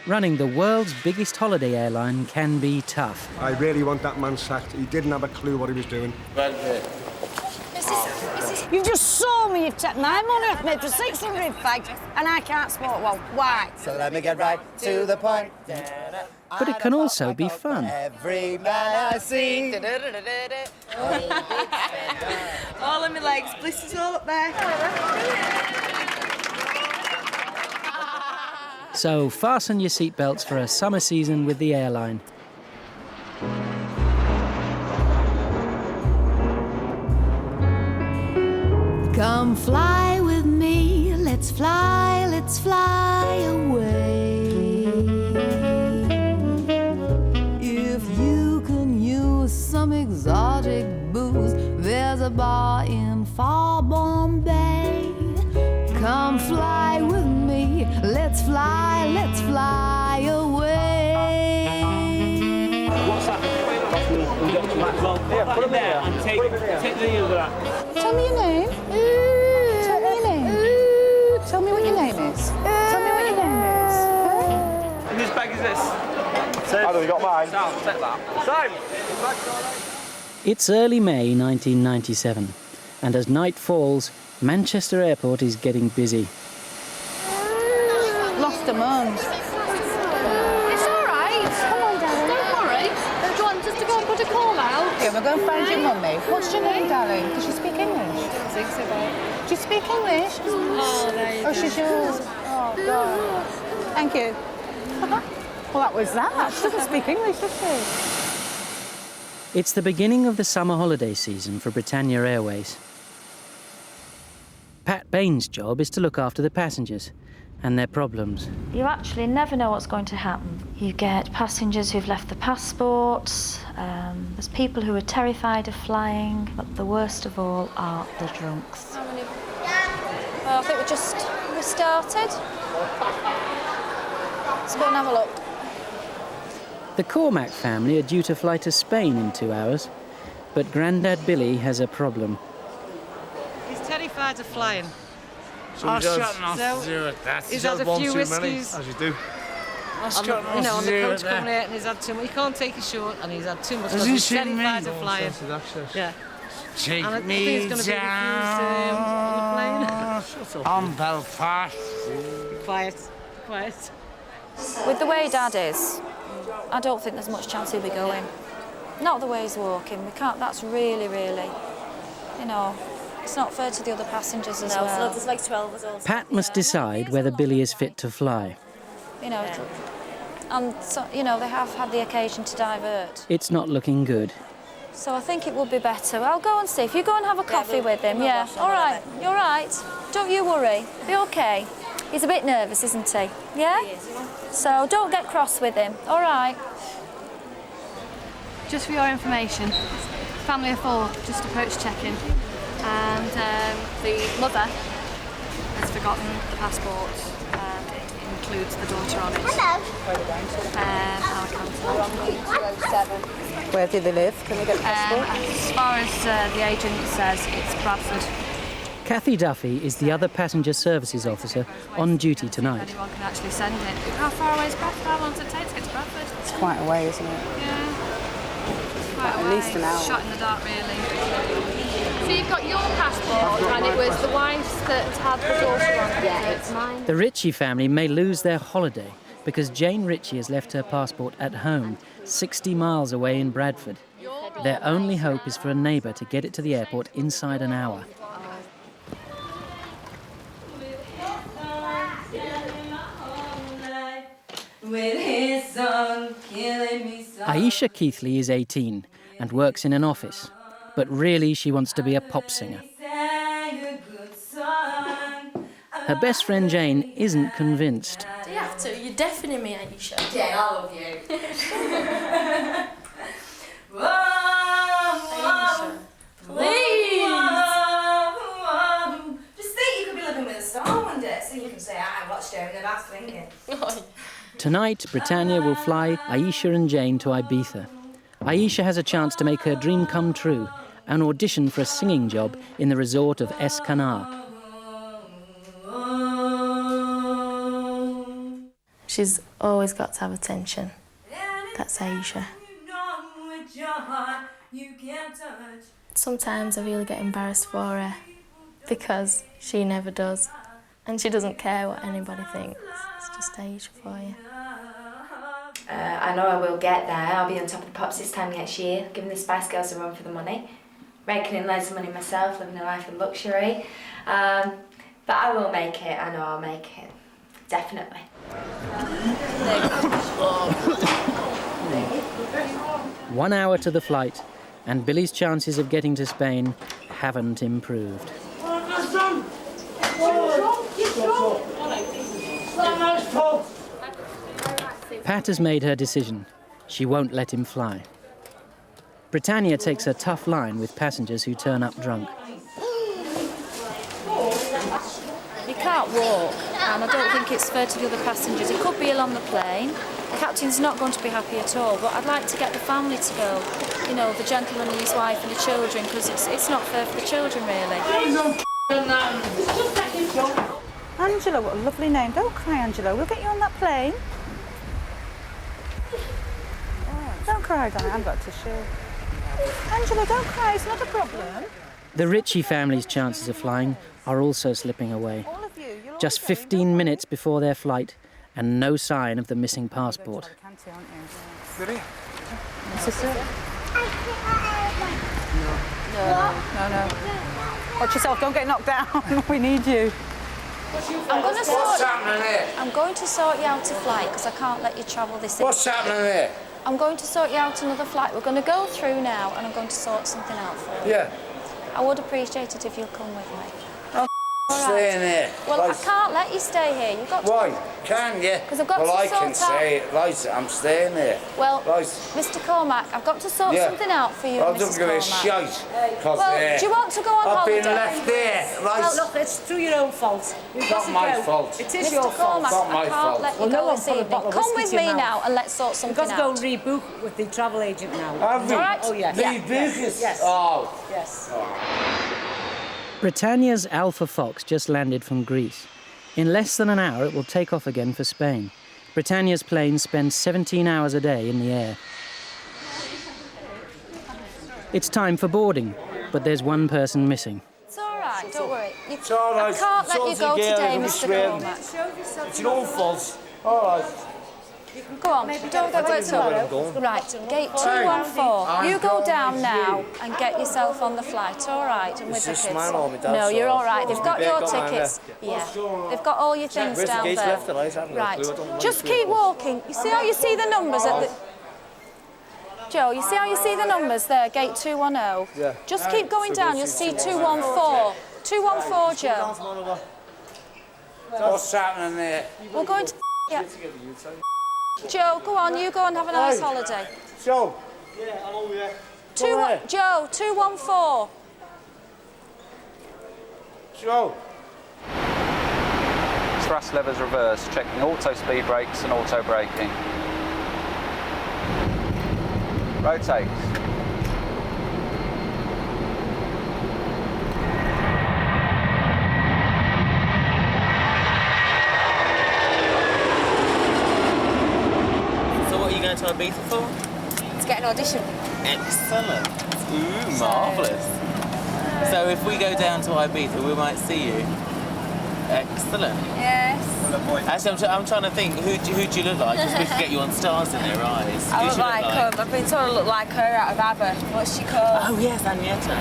Running the world's biggest holiday airline can be tough. I really want that man sacked. He didn't have a clue what he was doing. You just saw me. You've taken my money off me for 600 fags, and I can't smoke one. Why? So let me get right to the point. But it can also be fun. Every man I see. All in my legs, blisters all up there. So fasten your seatbelts for a summer season with the airline. Come fly with me, let's fly away. If you can use some exotic booze, there's a bar in far Bombay. Come fly with me, let's fly away. What's that? Well, yeah, put them there and take the other. Tell me your name. Tell me your name. Tell me what your name is. Tell me what your name is. And whose bag is this? How have you got mine? Sam, take that. Sam! It's early May 1997, and as night falls, Manchester Airport is getting busy. Lost a mum. It's all right. Come on, darling. Don't worry. Do you want us to go and put a call out? Yeah, we're going to find your mummy. What's your name, darling? Does she speak English? I don't think so, babe. Do you speak English? Oh, there you go. Oh, she's yours. Oh, God. Thank you. Well, that was that. She doesn't speak English, does she? It's the beginning of the summer holiday season for Britannia Airways. Pat Bain's job is to look after the passengers and their problems. You actually never know what's going to happen. You get passengers who've left the passports, there's people who are terrified of flying, but the worst of all are the drunks. Well, I think we started. Let's go and have a look. The Cormac family are due to fly to Spain in 2 hours, but Grandad Billy has a problem. He's terrified of flying. So he's got nothing to do with that. He's had a few whiskies. As you do. On the coach coming out, and he's had too much. He can't take a short, and he's had too much. Does He's he shit me? terrified of flying. Yeah. Take And I me think he's going to be refused on on Belfast. the plane. Quiet. With the way Dad is, I don't think there's much chance he'll be going. Not the way he's walking. We can't. That's really, it's not fair to the other passengers as well. No, there's like 12 of us. Pat must decide whether Billy is fit to fly. And so, they have had the occasion to divert. It's not looking good. So I think it would be better. I'll go and see. If you go and have a coffee with him, yeah. All right, you're right. Don't you worry. Be okay. He's a bit nervous, isn't he? Yeah? He is. So don't get cross with him. All right. Just for your information, family of 4 just approached check-in, and the mother has forgotten the passport, and it includes the daughter on it. Hello. Our counselor. Where do they live? Can they get the passport? As far as the agent says, it's Bradford. Kathy Duffy is the other passenger services officer on duty tonight. Anyone can actually send it. How far away is Bradford? How long does it take to get to Bradford? It's quite a way, isn't it? Yeah. Quite At away. least an hour. Shot in the dark, really. So you've got your passport, and it was the wife that had the daughter on it. Yeah, it's mine. The Ritchie family may lose their holiday because Jane Ritchie has left her passport at home, 60 miles away in Bradford. Their only hope is for a neighbour to get it to the airport inside an hour. Aisha Keithley is 18 and works in an office, but really she wants to be a pop singer. Her best friend Jane isn't convinced. Do you have to? You're deafening me, Aisha. Yeah, I love you. Aisha, please. Just think you could be living with a star one day, so you can say, I watched her in the bath singing. Tonight, Britannia will fly Aisha and Jane to Ibiza. Aisha has a chance to make her dream come true and audition for a singing job in the resort of Es She's always got to have attention. That's Aisha. Sometimes I really get embarrassed for her because she never does. And she doesn't care what anybody thinks. It's just Aisha for you. I know I will get there. I'll be on top of the pops this time next year, giving the Spice Girls a run for the money. Raking in loads of money myself, living a life of luxury. But I will make it. I know I'll make it. Definitely. 1 hour to the flight, and Billy's chances of getting to Spain haven't improved. Pat has made her decision. She won't let him fly. Britannia takes a tough line with passengers who turn up drunk. You can't walk, and I don't think it's fair to the other passengers. It could be along the plane. The captain's not going to be happy at all, but I'd like to get the family to go. You know, the gentleman and his wife and the children, because it's not fair for the children, really. Angela, what a lovely name. Don't cry, Angela. We'll get you on that plane. Don't cry, darling. I've got tissue. Angela, don't cry. It's not a problem. The Ritchie family's chances of flying are also slipping away. Just 15 minutes before their flight, and no sign of the missing passport. No. Watch yourself, don't get knocked down. We need you. I'm going to sort you out a flight, because I can't let you travel this evening. What's happening here? I'm going to sort you out another flight. We're going to go through now, and I'm going to sort something out for you. Yeah. I would appreciate it if you'll come with me. Stay in here. Well, I can't let you stay here. You've got to... Why? Can you? Because I've got to I sort can out... say it. Right, I'm staying here. Well, right. Mr. Cormac, I've got to sort something out for you, I Mrs. don't give a shite. Well, do you want to go on I've holiday? been left here. Right. Well, look, it's through your own fault. It's not my fault. It is Mr. your fault. Cormac, Not my I can't fault. let you go this evening. Come with me now and let's sort something out. You've got to go and rebook with the travel agent now. Have we? All right? Oh, yes. Rebook? Yes. Oh. Yes. Britannia's Alpha Fox just landed from Greece. In less than an hour, it will take off again for Spain. Britannia's plane spends 17 hours a day in the air. It's time for boarding, but there's one person missing. It's all right, don't worry. It's all right. I can't let you go today, Mr. Cormac. It's your own fault. All right. Go on, don't get worked up. Right, gate 214. You go down now and get yourself on the flight, all right? And with the kids. No, you're all right. They've got your tickets. Yeah, they've got all your things down there. Right, just keep walking. You see how you see the numbers at the... Joe, you see how you see the numbers there, gate 210? Yeah. Just keep going down, you'll see 214. 214, Joe. What's happening there? We're going to... Yeah. Joe, go on, you go and have a nice holiday. Joe? Yeah, I'm over there. Joe, 214. Joe? Thrust levers reversed, checking auto speed brakes and auto braking. Rotate. To Ibiza for? To get an audition. Excellent. Ooh, marvellous. So if we go down to Ibiza, we might see you. Excellent. Yes. Actually, I'm trying to think, who do you look like? Just we can get you on Stars in their eyes. I look like I've been told I look like her out of ABBA. What's she called? Oh yes, Agneta.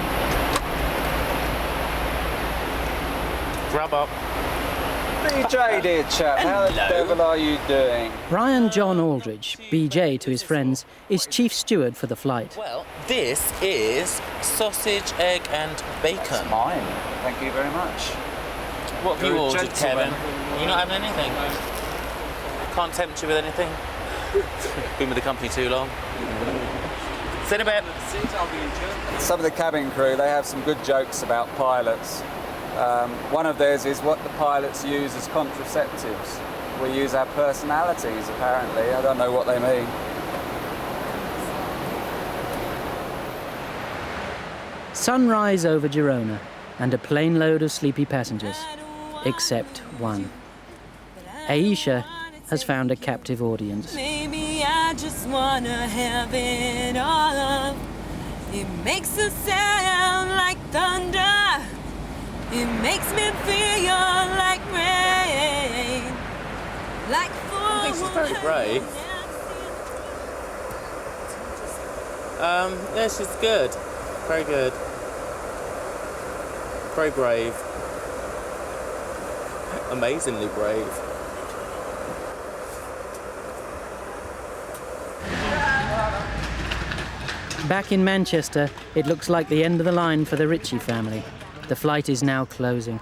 Grab up. BJ, dear chap, how the devil are you doing? Brian John Aldridge, BJ to his friends, is chief steward for the flight. Well, this is sausage, egg and bacon. That's mine. Thank you very much. What have you ordered, Kevin? You're not having anything? Can't tempt you with anything? Been with the company too long? See you in a bit. Some of the cabin crew, they have some good jokes about pilots. One of theirs is what the pilots use as contraceptives. We use our personalities, apparently. I don't know what they mean. Sunrise over Girona and a plane load of sleepy passengers, except one. Aisha has found a captive audience. Maybe I just wanna have it all. It makes a sound like thunder. It makes me feel like rain. Like I think she's very brave. Yeah, she's good. Very good. Very brave. Amazingly brave. Back in Manchester, it looks like the end of the line for the Ritchie family. The flight is now closing.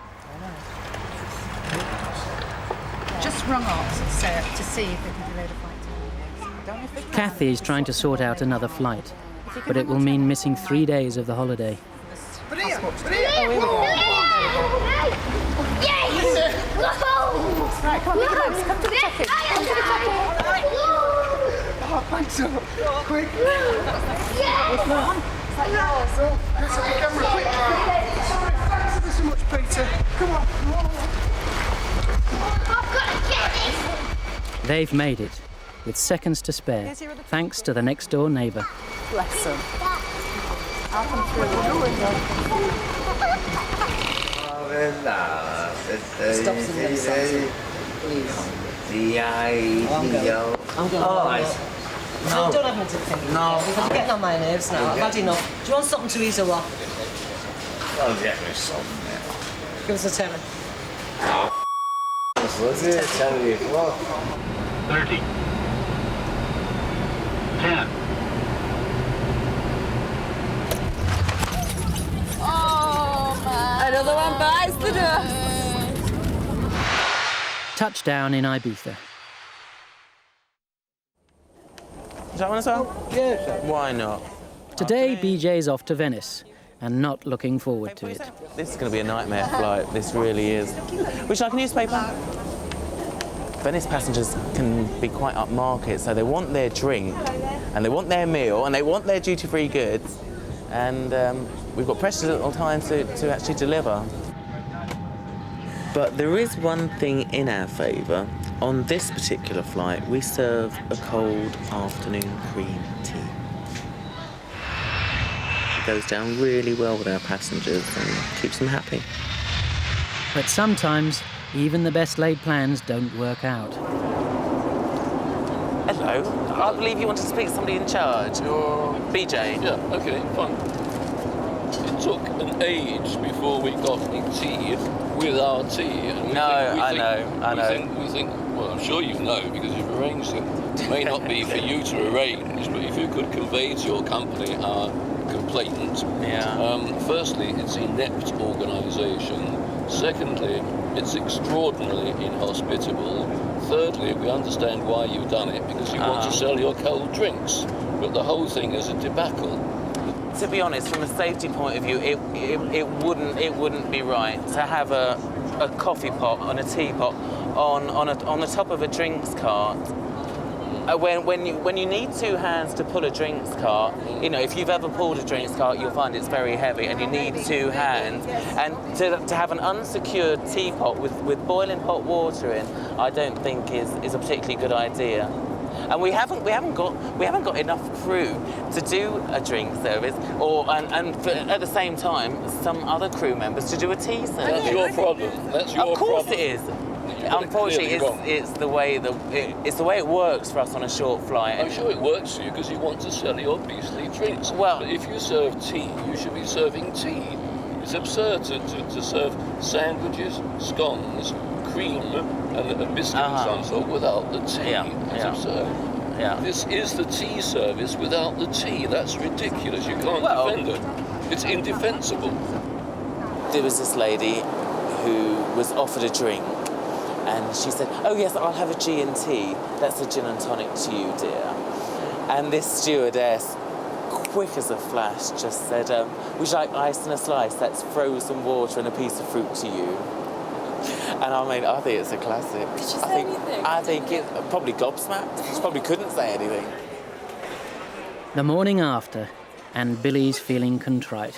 Just rung up to see if they can delay the flight. Kathy is trying to sort out another flight, but it will mean missing 3 days of the holiday. Right, come on, pick it up. Come to the check-in. Come to the check-in. Oh, thanks so much. Quick. Thanks ever so much, Peter. Come on. They've made it, with seconds to spare, thanks to the next-door neighbour. Bless them. I'll come through the window. Stops in the other side, please. I'm going. All right. No. Don't have me to think. No. Because you're getting on my nerves now. I've had enough. Do you want something to ease or what? I'll get me something. Give us a tenner. What's it? 70. What? 30. 10. Oh, man. Another one bites the dust. Touchdown in Ibiza. Is that one as well? Yeah, sir. Why not? Today, BJ's off to Venice, and not looking forward to it. This is going to be a nightmare flight. This really is. Which I can use paper. Venice passengers can be quite upmarket, so they want their drink, and they want their meal, and they want their duty-free goods, and we've got precious little time to actually deliver. But there is one thing in our favour. On this particular flight, we serve a cold afternoon cream tea. It goes down really well with our passengers and keeps them happy. But sometimes, even the best laid plans don't work out. Hello, I believe you want to speak to somebody in charge, or BJ? Yeah, okay, fine. It took an age before we got any tea with our tea. And I know. We think, well, I'm sure you know because you've arranged it. It may not be for you to arrange, but if you could convey to your company our complaint. Yeah. Firstly, it's inept organisation. Secondly, it's extraordinarily inhospitable. Thirdly, we understand why you've done it, because you want to sell your cold drinks. But the whole thing is a debacle. To be honest, from a safety point of view, it wouldn't be right to have a coffee pot and a teapot on the top of a drinks cart. When you need two hands to pull a drinks cart, you know, if you've ever pulled a drinks cart, you'll find it's very heavy, and you need two hands. And to have an unsecured teapot with boiling hot water in, I don't think is a particularly good idea. And we haven't got enough crew to do a drink service, at the same time, some other crew members to do a tea service. That's your problem. That's your problem. Of course it is. Unfortunately, it's the way it works for us on a short flight. I'm sure it works for you because you want to sell your beastly drinks. Well, but if you serve tea, you should be serving tea. It's absurd to serve sandwiches, scones, cream, and a biscuit of some sort without the tea. It's absurd. Yeah. This is the tea service without the tea. That's ridiculous. You can't defend it. It's indefensible. There was this lady who was offered a drink, and she said, "Oh yes, I'll have a G&T. That's a gin and tonic to you, dear." And this stewardess, quick as a flash, just said, "Would you like ice and a slice? That's frozen water and a piece of fruit to you." And I mean, I think it's a classic. Did she say anything? I think it probably gobsmacked. She probably couldn't say anything. The morning after, and Billy's feeling contrite.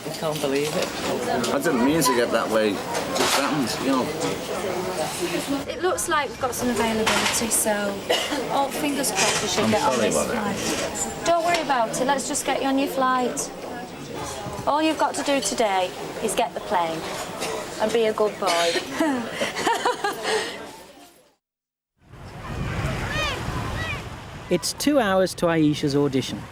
I can't believe it. I didn't mean to get that way. Just happens, you know. It looks like we've got some availability, so fingers crossed we should get on this flight. Don't worry about it, let's just get you on your flight. All you've got to do today is get the plane and be a good boy. It's 2 hours to Aisha's audition.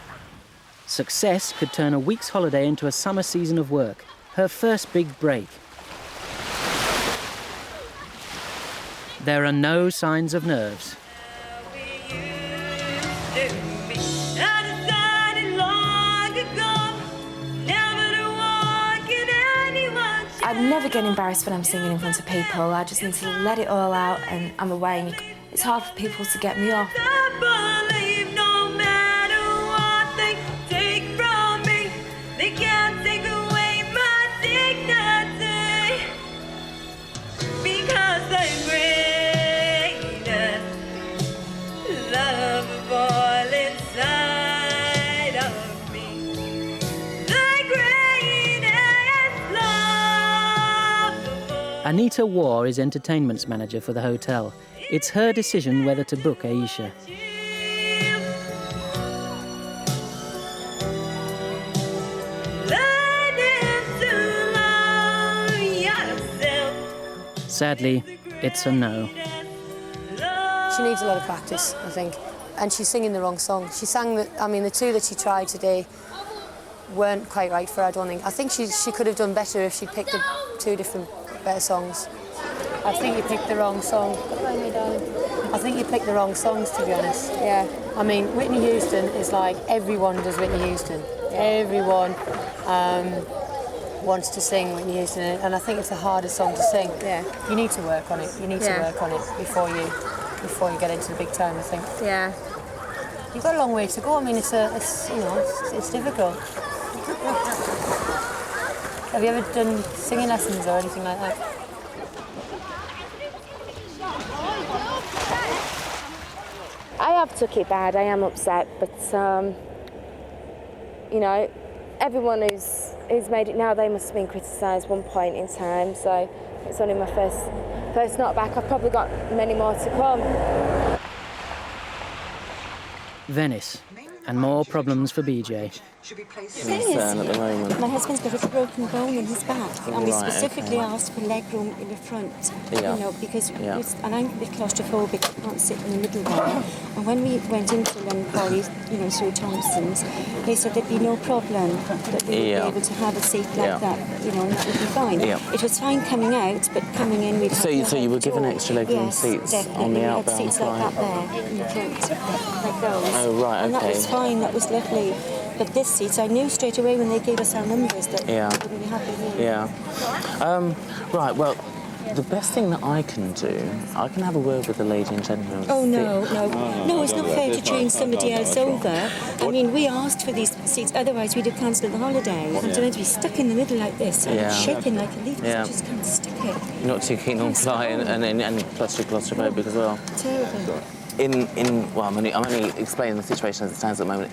Success could turn a week's holiday into a summer season of work, her first big break. There are no signs of nerves. I never get embarrassed when I'm singing in front of people. I just need to let it all out and I'm away. And it's hard for people to get me off. Anita Waugh is entertainments manager for the hotel. It's her decision whether to book Aisha. Sadly, it's a no. She needs a lot of practice, I think. And she's singing the wrong song. She sang the two that she tried today weren't quite right for her, I don't think. I think she could have done better if she'd picked two different better songs. I think you picked the wrong song. I think you picked the wrong songs, to be honest. Yeah. I mean, Whitney Houston is like everyone does Whitney Houston. Yeah. Everyone wants to sing Whitney Houston, and I think it's the hardest song to sing. Yeah. You need to work on it. You need to work on it before you get into the big time, I think. Yeah. You've got a long way to go. I mean, it's difficult. Have you ever done singing lessons or anything like that? I have took it bad, I am upset, but everyone who's made it now, they must have been criticised one point in time, so it's only my first knockback. I've probably got many more to come. Venice, and more problems for BJ. Concern at the moment. My husband's got a broken bone in his back, and we specifically asked for leg room in the front, because and I'm a bit claustrophobic, I can't sit in the middle there. And when we went into London College, through Thompson's, they said there'd be no problem, that we would be able to have a seat like that, and that would be fine. It was fine coming out, but coming in we'd So you were given extra leg room seats on the outbound seats flight? like that there, in the front, like those. Oh, right, And that was fine, that was lovely. But this seat, I knew straight away when they gave us our numbers that we wouldn't be happy here. Yeah. Right, well, the best thing that I can do, I can have a word with the lady and gentleman. Oh, no, it's not fair to change somebody else over. I mean, we asked for these seats, otherwise we'd have cancelled the holiday. And to then to be stuck in the middle like this, shaking like a leaf, I just can't stick it. Not too keen on flying, and plus you're claustrophobic as well. Terrible. I'm only explaining the situation as it stands at the moment.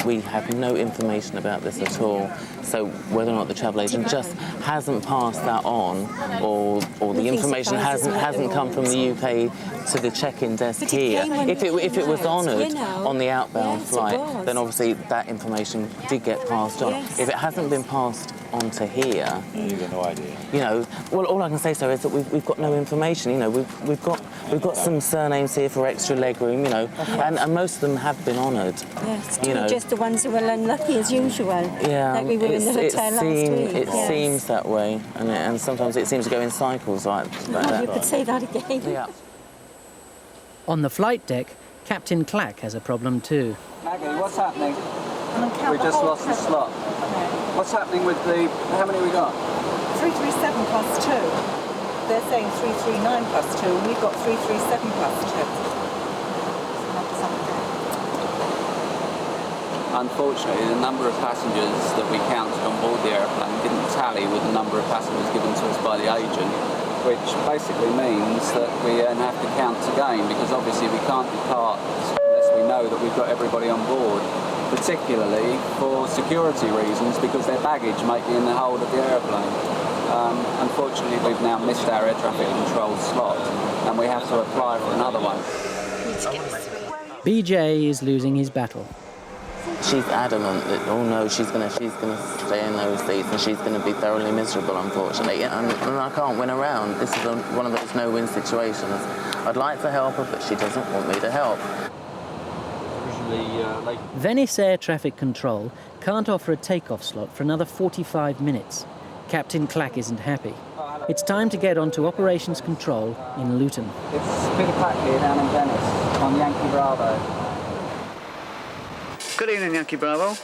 We have no information about this at all. So whether or not the travel agent just hasn't passed that on, or the information hasn't come from the UK to the check-in desk here. If it was honoured on the outbound flight, then obviously that information did get passed on. If it hasn't been passed on to here, you've got no idea. Well, all I can say, sir, is that we've got no information. We've got some surnames here for extra leg room, and most of them have been honoured. Yes, just the ones who were unlucky as usual. Yeah, like we were in the hotel last week. It seems that way, and sometimes it seems to go in cycles like that. You could say that again. Yeah. On the flight deck, Captain Clack has a problem too. Maggie, what's happening? We just lost the slot. What's happening with how many we got? 337 plus 2. They're saying 339 plus 2, and we've got 337 plus 2. Unfortunately, the number of passengers that we counted on board the airplane didn't tally with the number of passengers given to us by the agent, which basically means that we then have to count again, because obviously we can't depart unless we know that we've got everybody on board, particularly for security reasons, because their baggage might be in the hold of the airplane. Unfortunately, we've now missed our air traffic control slot, and we have to apply for another one. BJ is losing his battle. She's adamant that, oh no, she's gonna stay in those seats and she's gonna be thoroughly miserable, unfortunately. And I can't win around. This is one of those no-win situations. I'd like to help her, but she doesn't want me to help. Venice Air Traffic Control can't offer a takeoff slot for another 45 minutes. Captain Clack isn't happy. It's time to get onto Operations Control in Luton. It's Peter Clack here down in Venice on Yankee Bravo. Good evening, Yankee Bravo.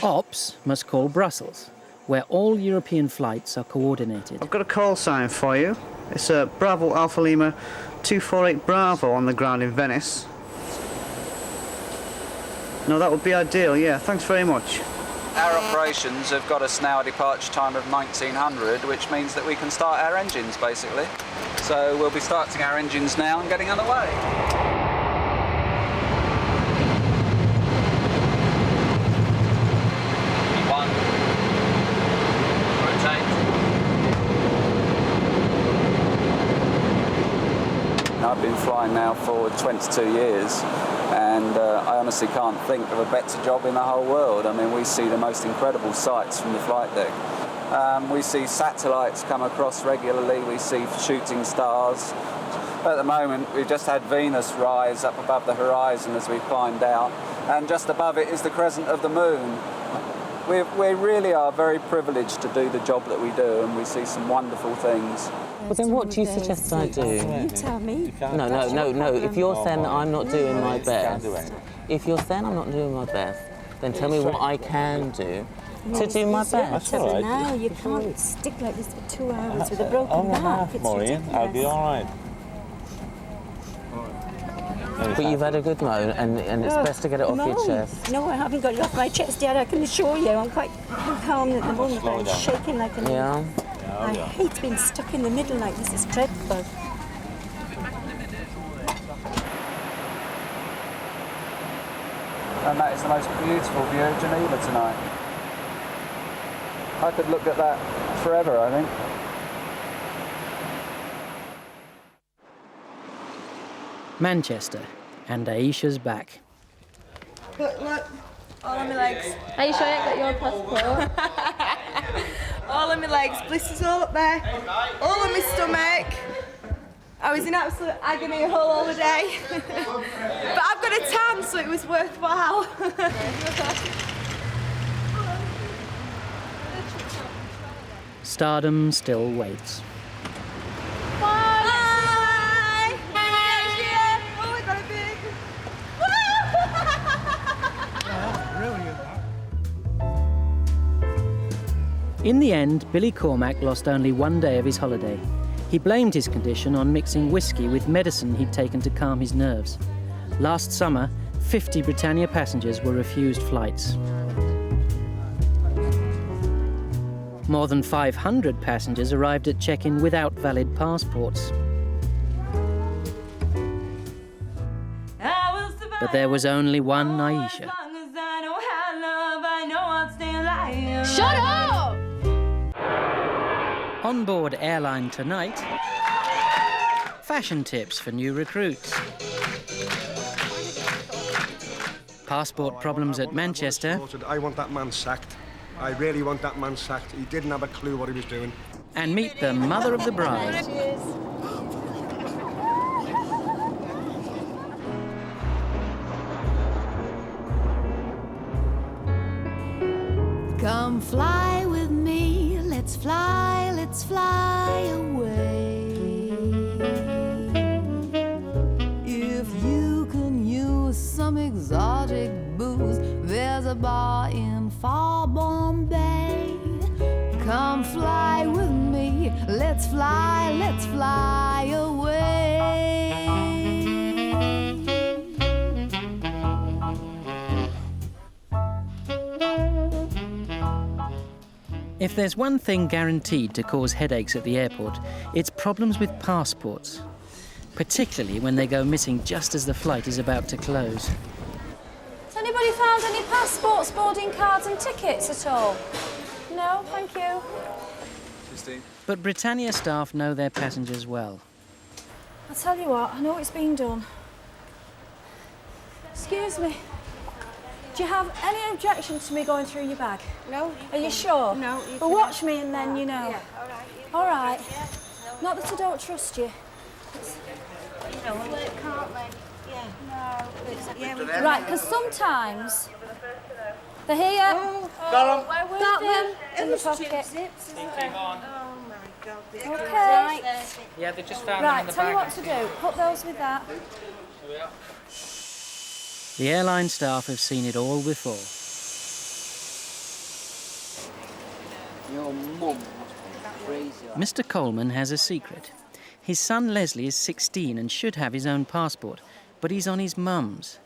Ops must call Brussels, where all European flights are coordinated. I've got a call sign for you. It's a Bravo Alpha Lima 248 Bravo on the ground in Venice. No, that would be ideal, yeah. Thanks very much. Our operations have got us now a departure time of 1900, which means that we can start our engines, basically. So we'll be starting our engines now and getting underway. I've been flying now for 22 years, and I honestly can't think of a better job in the whole world. I mean, we see the most incredible sights from the flight deck. We see satellites come across regularly, we see shooting stars. At the moment, we've just had Venus rise up above the horizon as we climbed out, and just above it is the crescent of the moon. We really are very privileged to do the job that we do, and we see some wonderful things. Well, then what do you suggest I do? You tell me. No. If you're saying that I'm not doing my best, then tell me what I can do to do my best. No, you can't stick like this for 2 hours with a broken back. It's Maureen, I'll be all right. But you've had a good moan, and it's best to get it off your chest. No, I haven't got it off my chest yet, I can assure you. I'm quite calm at the moment, but I'm shaking like a leaf. Yeah? I hate being stuck in the middle like this, it's dreadful. And that is the most beautiful view of Geneva tonight. I could look at that forever, I think. Manchester, and Aisha's back. Look, all on my legs. Are you sure you got your passport? All on my legs, blisters all up there, all on my stomach. I was in absolute agony all the day. But I've got a tan, so it was worthwhile. Stardom still waits. Bye! Next year! Oh, we've got a big... In the end, Billy Cormack lost only 1 day of his holiday. He blamed his condition on mixing whiskey with medicine he'd taken to calm his nerves. Last summer, 50 Britannia passengers were refused flights. More than 500 passengers arrived at check-in without valid passports. But there was only one Aisha. Shut up! On board Airline tonight, fashion tips for new recruits. Passport problems at Manchester. I want that man sacked. I really want that man sacked. He didn't have a clue what he was doing. And meet the mother of the bride. Come fly with me, let's fly away. If you can use some exotic booze, there's a bar in far Bombay. Come fly with me, let's fly away. If there's one thing guaranteed to cause headaches at the airport, it's problems with passports, particularly when they go missing just as the flight is about to close. Has anybody found any passports, boarding cards and tickets at all? No, thank you. But Britannia staff know their passengers well. I'll tell you what, I know it's been done. Excuse me. Do you have any objection to me going through your bag? No. Are you sure? No. Well, watch me and then you know. Yeah, all right. Not that I don't trust you. Right, because sometimes they're here. Got Got them in the pocket. Oh my God. Okay. Yeah, they just found Right, them in the tell bag. you what to do. Put those with that. The airline staff have seen it all before. Your mum crazy. Mr. Coleman has a secret. His son Leslie is 16 and should have his own passport, but he's on his mum's.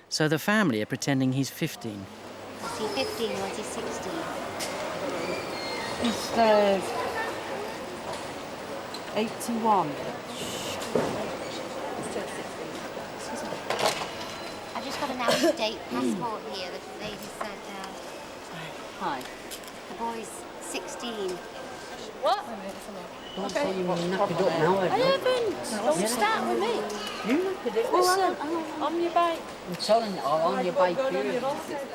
So the family are pretending he's 15. Is he 15 or is he 16? He's 81. I've just got an out-of-date passport here that the lady said. Hi. The boy's 16. What? Don't say you want to knock it up now. I haven't. Don't start with me. You knocked it up. Listen, on your bike. I'm telling you, on your bike here.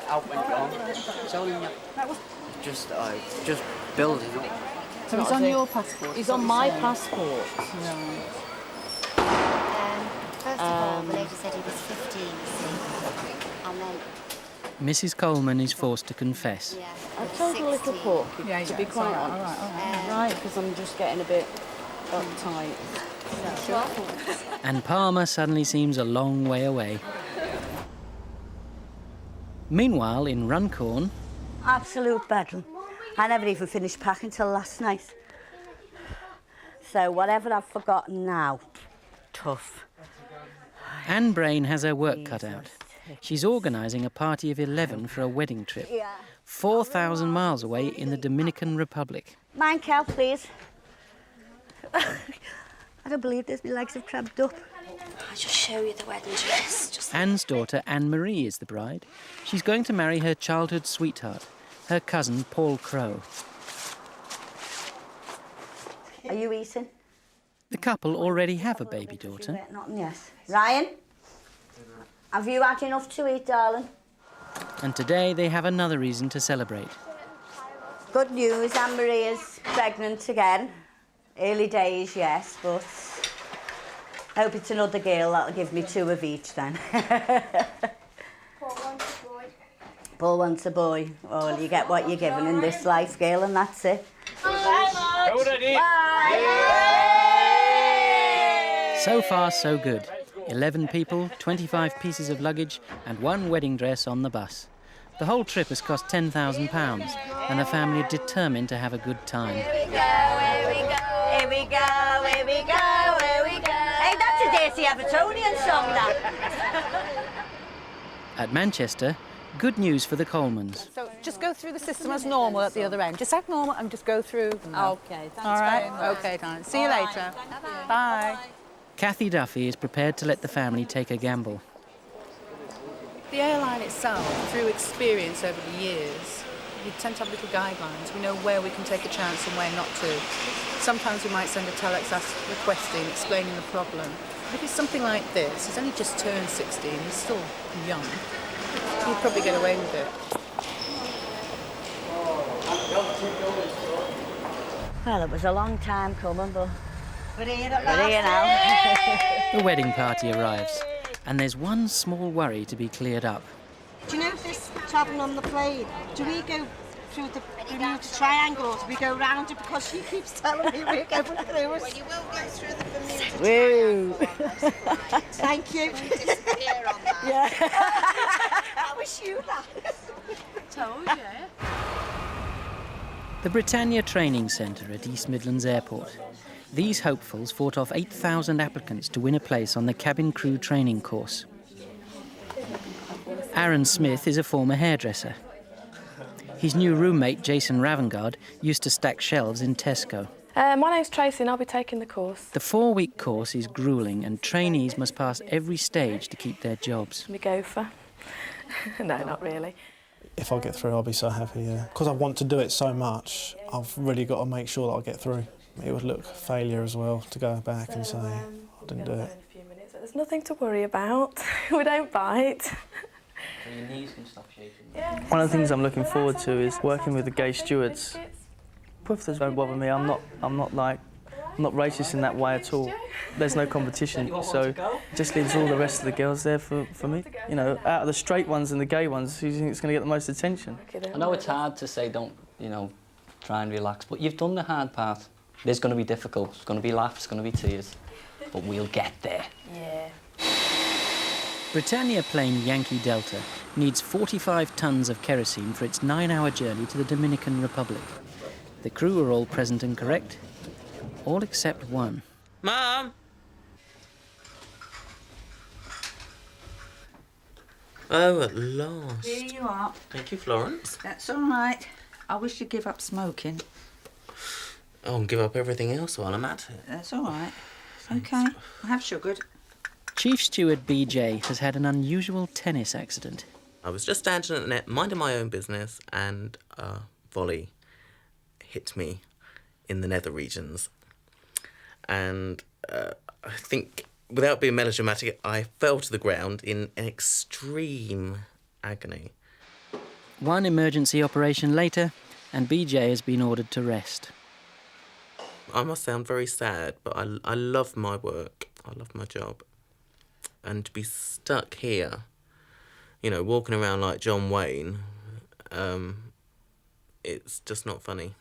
Out went wrong. I'm telling you. Just building up. So he's on your passport? He's on my passport. First of all, the lady said he was 15, you see. And then... Mrs. Coleman is forced to confess. Yeah, I told a little porky to be quiet. All right. Right, because I'm just getting a bit uptight. And Palmer suddenly seems a long way away. Meanwhile, in Runcorn... Absolute bedlam. I never even finished packing till last night. So whatever I've forgotten now, tough. Anne Brain has her work cut out. She's organising a party of 11 for a wedding trip. 4,000 miles away in the Dominican Republic. Mine, Cal, please. I don't believe this. My legs have cramped up. I'll just show you the wedding dress. Anne's daughter, Anne-Marie, is the bride. She's going to marry her childhood sweetheart, her cousin, Paul Crowe. Are you eating? The couple already have a baby daughter. Nothing yet. Ryan? Have you had enough to eat, darling? And today they have another reason to celebrate. Good news, Anne-Marie is pregnant again. Early days, yes, but I hope it's another girl. That'll give me 2 of each then. Paul wants a boy. Well, you get what you're given in this life, girl, and that's it. Bye. So far, so good. 11 people, 25 pieces of luggage, and 1 wedding dress on the bus. The whole trip has cost £10,000, and the family are determined to have a good time. Here we go, here we go, here we go, here we go, here we go. Hey, that's a dirty Evertonian song, that. At Manchester, good news for the Colemans. So just go through the system as normal at the other end. Just act normal and just go through. Okay, thanks. All right. Very much. Okay, darling. See you later. Bye. Kathy Duffy is prepared to let the family take a gamble. The airline itself, through experience over the years, we tend to have little guidelines. We know where we can take a chance and where not to. Sometimes we might send a telex requesting, explaining the problem. But if it's something like this, he's only just turned 16, he's still young, he'd probably get away with it. Well, it was a long time coming, but we're here now. The wedding party arrives, and there's one small worry to be cleared up. Do you know this travelling on the plane? Do we go through the Bermuda Triangle or do we go round it? Because she keeps telling me we're going through it. Well, you will go through the Bermuda Triangle. Thank you. Disappear on that. Yeah. I wish you that. Told you. The Britannia Training Centre at East Midlands Airport. These hopefuls fought off 8,000 applicants to win a place on the cabin crew training course. Aaron Smith is a former hairdresser. His new roommate, Jason Ravengard, used to stack shelves in Tesco. My name's Tracy and I'll be taking the course. The 4-week course is gruelling and trainees must pass every stage to keep their jobs. We go for... No, not really. If I get through, I'll be so happy, yeah. Because I want to do it so much, I've really got to make sure that I get through. It would look failure as well to go back and say I didn't do it. There's nothing to worry about. We don't bite. So your knees can stop shaking. One of the things I'm looking forward to is working with the gay stewards. Puffers don't bother me. I'm not racist in that way at all. There's no competition, so it just leaves all the rest of the girls there for me. You know, out of the straight ones and the gay ones, who do you think is going to get the most attention? I know it's hard to say don't, you know, try and relax, but you've done the hard part. It's going to be difficult. It's going to be laughs, it's going to be tears, but we'll get there. Yeah. Britannia plane Yankee Delta needs 45 tons of kerosene for its 9-hour journey to the Dominican Republic. The crew are all present and correct, all except one. Mum! Oh, at last. Here you are. Thank you, Florence. That's all right. I wish you'd give up smoking. Oh, and give up everything else while I'm at it. That's all right. OK, I have sugared. Chief Steward BJ has had an unusual tennis accident. I was just standing at the net, minding my own business, and a volley hit me in the nether regions. And I think, without being melodramatic, I fell to the ground in extreme agony. One emergency operation later, and BJ has been ordered to rest. I must sound very sad, but I love my work. I love my job. And to be stuck here, you know, walking around like John Wayne, it's just not funny.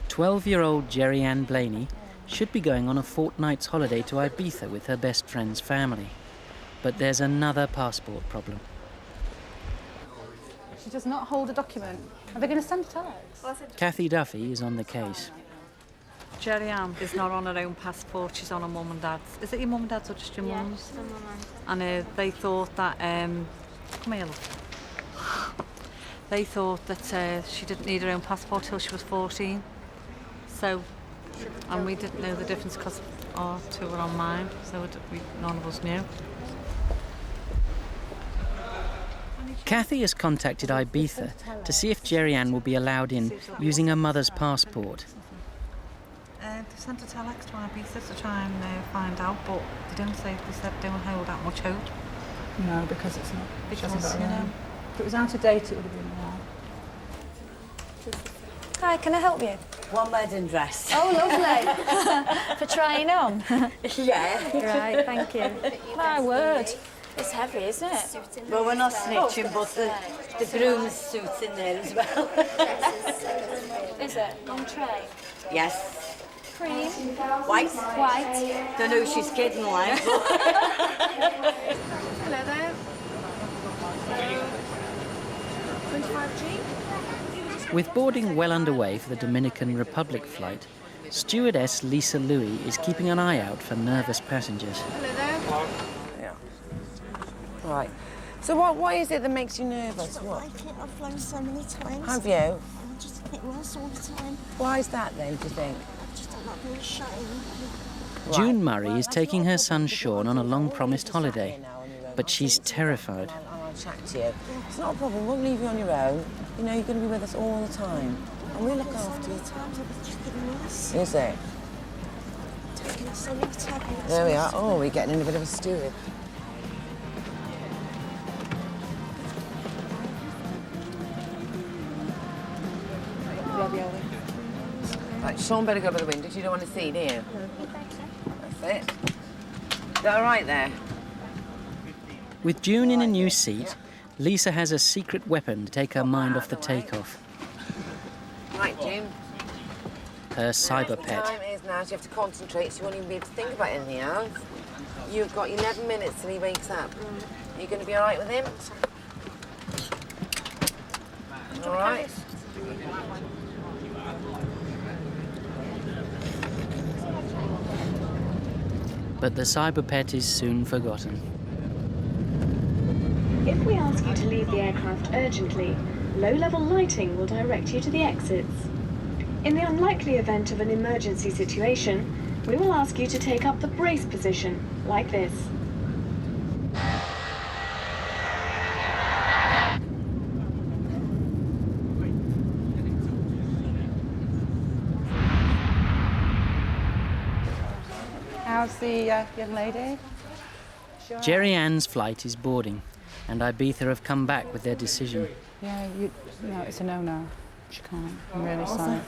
12-year-old Jerry Ann Blaney should be going on a fortnight's holiday to Ibiza with her best friend's family. But there's another passport problem. She does not hold a document. Are they going to send it to us? Kathy Duffy is on the case. Jerry Ann is not on her own passport, she's on her mum and dad's. Is it your mum and dad's or just your mum's? And they thought that, come here, look. They thought that she didn't need her own passport till she was 14. So, and we didn't know the difference because our two were on mine, so none of us knew. Kathy has contacted Ibiza to see if Jerry Ann will be allowed in using her mother's passport. They sent a telex to Ibiza to try and find out, but they said they don't hold that much hope. No, because it's not. Because, you know, if it was out of date, it would have been more. Hi, can I help you? One wedding dress. Oh, lovely. For trying on? Yeah. Right, thank you. My word. It's heavy, isn't it? Well, we're not snitching, but the groom's suit's in there as well. Is it? On tray? Yes. Cream? White. White. Don't know if she's kidding, like. Hello there. 25G? With boarding well underway for the Dominican Republic flight, stewardess Lisa Louis is keeping an eye out for nervous passengers. Hello there. Yeah. Right. So what is it that makes you nervous? What? I've flown so many times. Have you? I just get worse all the time. Why is that then, do you think? I just don't like being shut in. June Murray is taking her son Sean on a long-promised holiday, but she's terrified. I'll chat to you. It's not a problem. We'll leave you on your own. You know, you're going to be with us all the time. And we'll look after you. Sometimes it's just getting worse. Is it? Taking us so many tablets. There we are. Oh, we're getting in a bit of a steward. Right, Sean better go by the window. You don't want to see, do you? That's it. Is that all right there? With June in a new seat, Lisa has a secret weapon to take her mind off the takeoff. Right, Jim. Her cyber The pet. time is now, so you have to concentrate, so you won't even be able to think about anything else. You've got 11 minutes till he wakes up. Are you going to be all right with him? All right. But the cyber pet is soon forgotten. If we ask you to leave the aircraft urgently, low-level lighting will direct you to the exits. In the unlikely event of an emergency situation, we will ask you to take up the brace position, like this. How's the young lady? Jerry Ann's flight is boarding, and Ibiza have come back with their decision. Yeah, no, it's a no-no. She can't. I'm really sorry.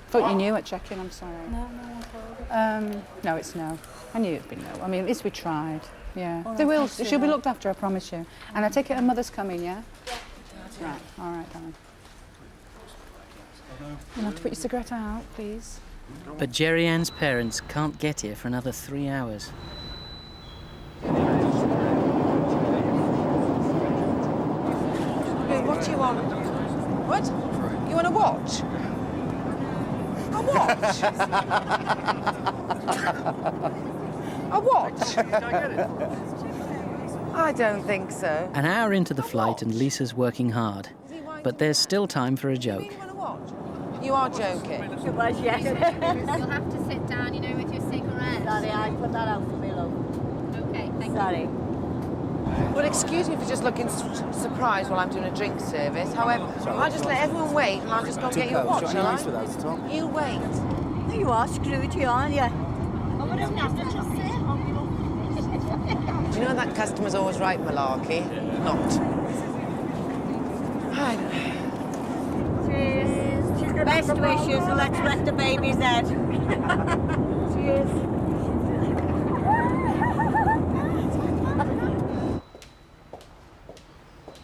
Thought you knew at check-in, I'm sorry. No, it's no. I knew it'd be no. I mean, at least we tried. Yeah. They will. She'll be looked after, I promise you. And I take it her mother's coming, yeah? Yeah. Right. All right, darling. You'll have to put your cigarette out, please. But Jerry Ann's parents can't get here for another 3 hours. What do you want? What? You want a watch? A watch? A watch? I don't think so. An hour into the flight and Lisa's working hard. But there's still time for a joke. You are joking. It was, yes. You'll have to sit down, you know, with your cigarette. Sorry, I put that out for me, love. Okay, thank Sorry. Well, excuse me for just looking surprised while I'm doing a drink service. However, I'll just let everyone wait and I'll just go and get you a watch, shall I? You wait. There you are, Scrooge, aren't you? Do you know that customer's always right, Malarkey? Not. I don't know. Cheers. Best wishes, and let's wet the baby's head. Cheers.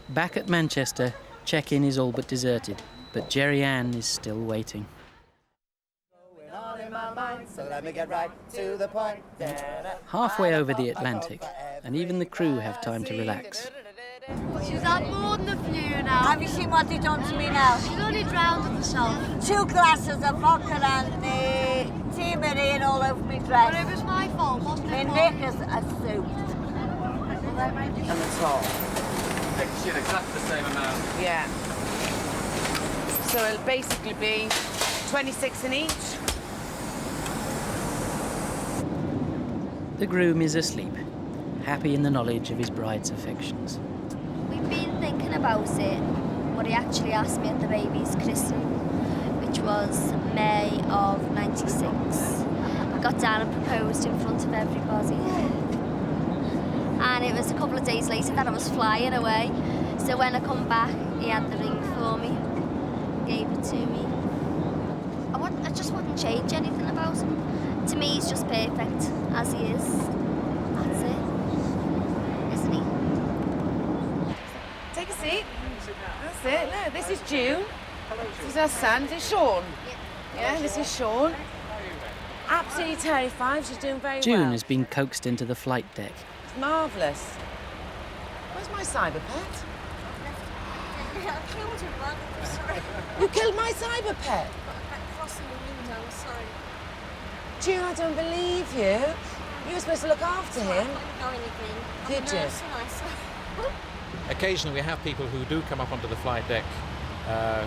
Back at Manchester, check-in is all but deserted, but Jerry Ann is still waiting. Halfway over the Atlantic, and even the crew have time to relax. She's had more than a few now. Have you seen what they done to me now? She's only drowned herself. 2 glasses of vodka and tea marine all over my dress. But it was my fault, wasn't it? My knickers are soaked. And the top. Shit, exactly the same amount. Yeah. So it'll basically be 26 in each. The groom is asleep, happy in the knowledge of his bride's affections. We've been thinking about it, but he actually asked me at the baby's christening, which was May of '96. I got down and proposed in front of everybody. And it was a couple of days later that I was flying away. So when I come back, he had the ring for me, gave it to me. I just wouldn't change anything about him. To me, he's just perfect as he is. That's it. Isn't he? Take a seat. That's it. No, this is June. This is our son. This is Sean. Yeah, this is Sean. Absolutely terrified. She's doing very well. June has been coaxed into the flight deck. It's marvellous. Where's my cyber pet? I killed him, man. I'm sorry. You killed my cyber pet? Crossing the window, sorry. June, I don't believe you. You were supposed to look after him. I didn't know anything. Did you? Occasionally we have people who do come up onto the flight deck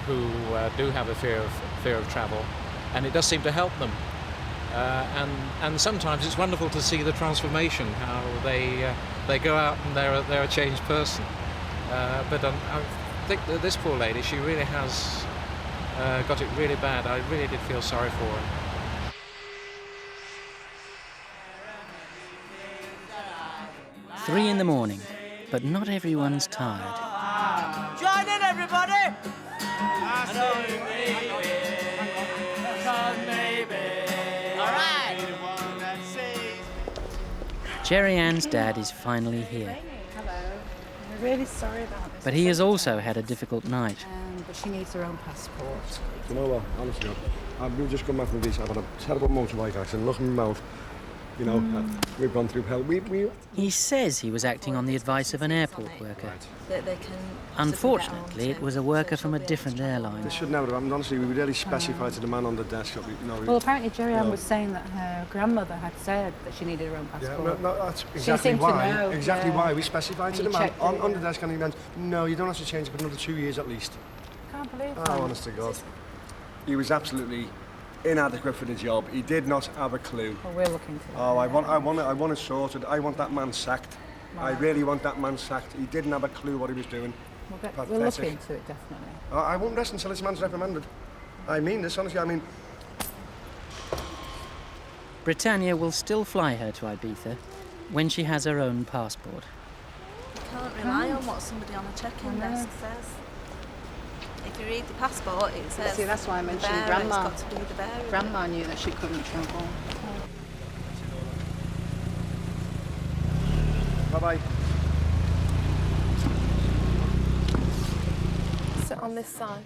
who do have a fear of travel, and it does seem to help them. And sometimes it's wonderful to see the transformation, how they go out and they're a changed person. But I think that this poor lady, she really has got it really bad. I really did feel sorry for her. Three in the morning, but not everyone's tired. Join in, everybody! All right. Jerry Ann's dad is finally here, Hello. We're really sorry about this. but he has also had a difficult night. But she needs her own passport. You know what, honestly, we've just come back from Ibiza. I've had a terrible motorbike accident. Look in my mouth. You know, we've gone through hell. He says he was acting on the advice of an airport worker. That they can Unfortunately, it was a worker from a different airline. This should never have happened. Honestly, we really specified to the man on the desk. Well, apparently Jerry Ann was saying that her grandmother had said that she needed her own passport. Yeah, no, that's exactly why. Exactly why we specified to the man on the desk, and he went, "No, you don't have to change it for another 2 years at least." Can't believe that. that. Oh, honest to God, he was absolutely inadequate for the job. He did not have a clue. Well, we're looking to that. Oh, I want it sorted. I want that man sacked. Right. I really want that man sacked. He didn't have a clue what he was doing. We'll look into it, definitely. I won't rest until this man's reprimanded. I mean this, honestly. I mean, Britannia will still fly her to Ibiza when she has her own passport. You can't rely on what somebody on a check-in desk says. If you read the passport, it says... See, that's why I mentioned the bearer, Grandma. It's got to be the bearer. Grandma knew that she couldn't travel. Bye-bye. Sit on this side.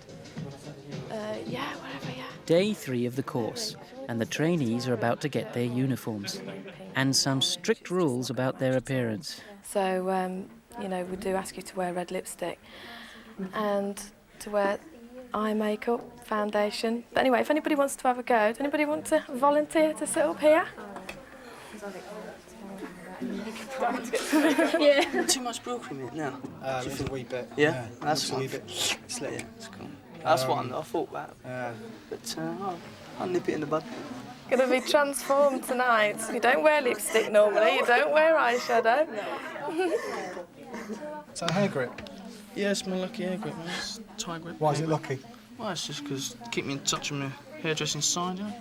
Yeah, wherever, yeah. Day 3 of the course, and the trainees are about to get their uniforms, and some strict rules about their appearance. So, you know, we do ask you to wear red lipstick and to wear eye makeup, foundation. But anyway, if anybody wants to have a go, does anybody want to volunteer to sit up here? Yeah. Too much blue cream in it now. Just a wee bit. Yeah, that's just a wee bit. Slit. Yeah, that's cool. That's what I thought about. But I'll nip it in the bud. Gonna be transformed tonight. You don't wear lipstick normally, you don't wear eyeshadow. Is that a hair grip? Yeah, it's my lucky hair grip, man. It's tie grip. Why is it lucky? Well, it's just because keep me in touch with my hairdressing side, you know?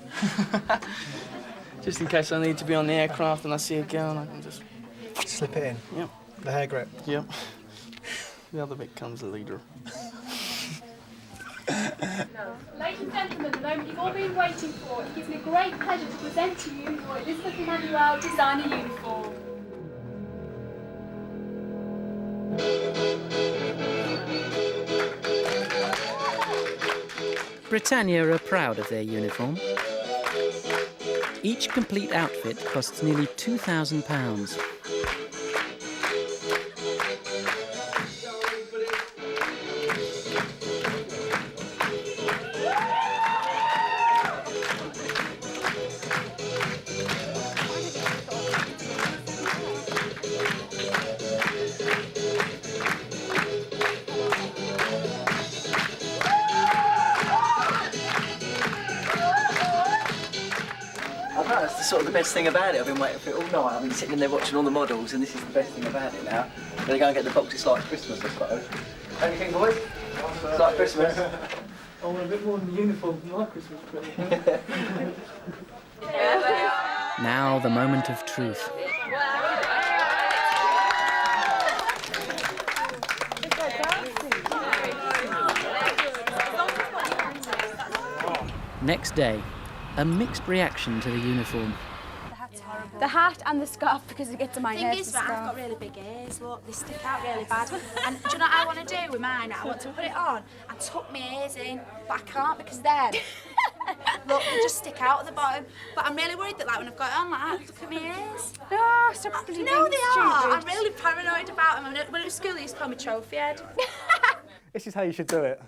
Just in case I need to be on the aircraft and I see a girl and I can just... Slip it in? Yep. The hair grip? Yep. The other bit comes later. Ladies and gentlemen, the moment you've all been waiting for, it gives me great pleasure to present to you your Elizabeth Emmanuel designer uniform. Britannia are proud of their uniform. Each complete outfit costs nearly £2,000. That's sort of the best thing about it. I've been waiting for it all night. I've been sitting there watching all the models, and this is the best thing about it now. I'm going to go and get the box. It's like Christmas, I suppose. How do you think, boys? It's like Christmas. I want a bit more than the uniform for my Christmas present. Now the moment of truth. Next day, a mixed reaction to the uniform. The hat and the scarf because it gets to my The head. thing is that I've got really big ears, look, they stick out really bad. And do you know what I want to do with mine? I want to put it on and tuck my ears in, but I can't because then, look, they just stick out at the bottom. But I'm really worried that like when I've got it on like that, look at my ears. Oh, stop No, being they are. stupid. I'm really paranoid about them. When at school, they used to call me trophy head. This is how you should do it.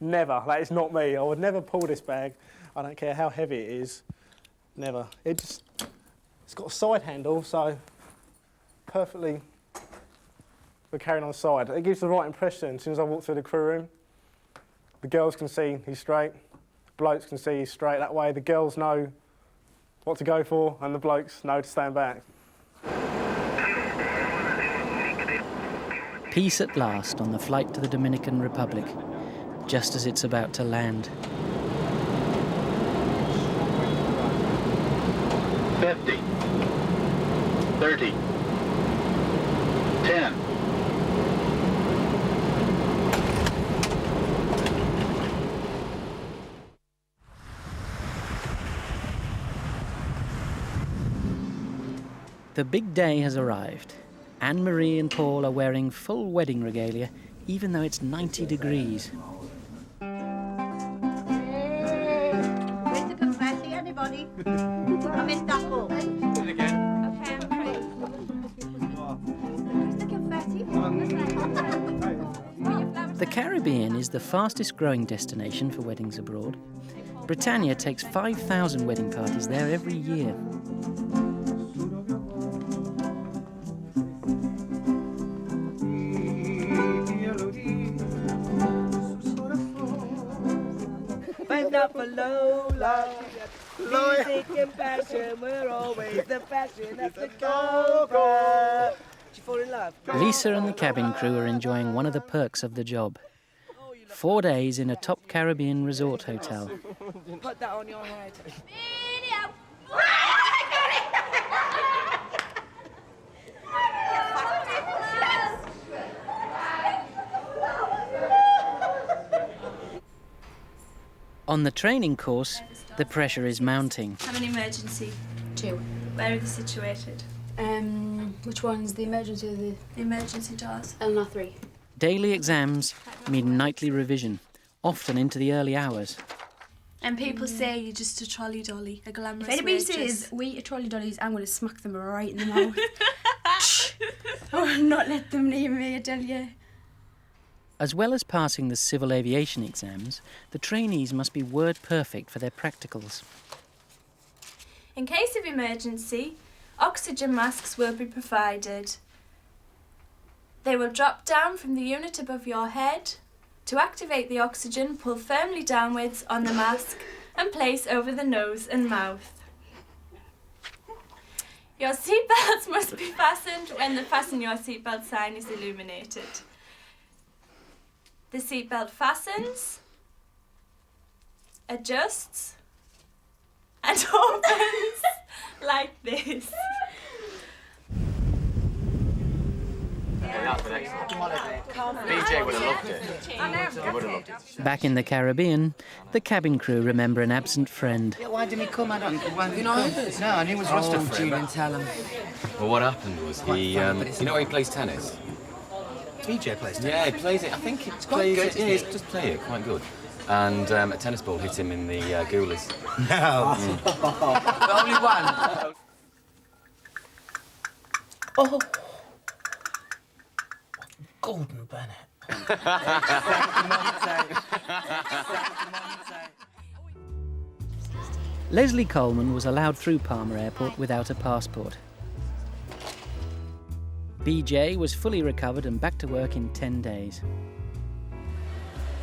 Never. That is not me. I would never pull this bag. I don't care how heavy it is. Never. It's got a side handle, so perfectly we're carrying on the side. It gives the right impression as soon as I walk through the crew room. The girls can see he's straight, blokes can see he's straight. That way the girls know what to go for and the blokes know to stand back. Peace at last on the flight to the Dominican Republic, just as it's about to land. 50, 30, 10. The big day has arrived. Anne-Marie and Paul are wearing full wedding regalia, even though it's 90 degrees. Where's the confetti, anybody? I missed that ball. Do it again. Okay, I'm ready. Where's the confetti? The Caribbean is the fastest growing destination for weddings abroad. Britannia takes 5,000 wedding parties there every year. Up for Lola. Music and passion, we're always the passion at the Cobra. Did you fall in love? Lisa and the cabin crew are enjoying one of the perks of the job. 4 days in a top Caribbean resort hotel. Put that on your head. On the training course, the pressure is mounting. Have an emergency. 2. Where are they situated? Which one's the emergency or the emergency doors? Eleanor 3. Daily exams mean nightly revision, often into the early hours. And people say you're just a trolley dolly, a glamorous If anybody waitress. says we are trolley dollies, I'm going to smack them right in the mouth. I will not let them leave me, I tell you. As well as passing the civil aviation exams, the trainees must be word perfect for their practicals. In case of emergency, oxygen masks will be provided. They will drop down from the unit above your head. To activate the oxygen, pull firmly downwards on the mask and place over the nose and mouth. Your seatbelts must be fastened when the fasten your seatbelt sign is illuminated. The seatbelt fastens, adjusts, and opens like this. BJ would have loved it. He would have loved it. Back in the Caribbean, the cabin crew remember an absent friend. Yeah, why didn't he come? I don't. Why didn't he know come? who? No, I knew it was Rusted for him. Julian, tell him. Well, what happened was he, you know, he plays tennis. BJ plays tennis. Yeah, he plays it. I think he plays it. Yeah, he does play it quite good. And a tennis ball hit him in the goolies. No. The only one. Oh. Gordon Bennett. Leslie Coleman was allowed through Palmer Airport without a passport. BJ was fully recovered and back to work in 10 days.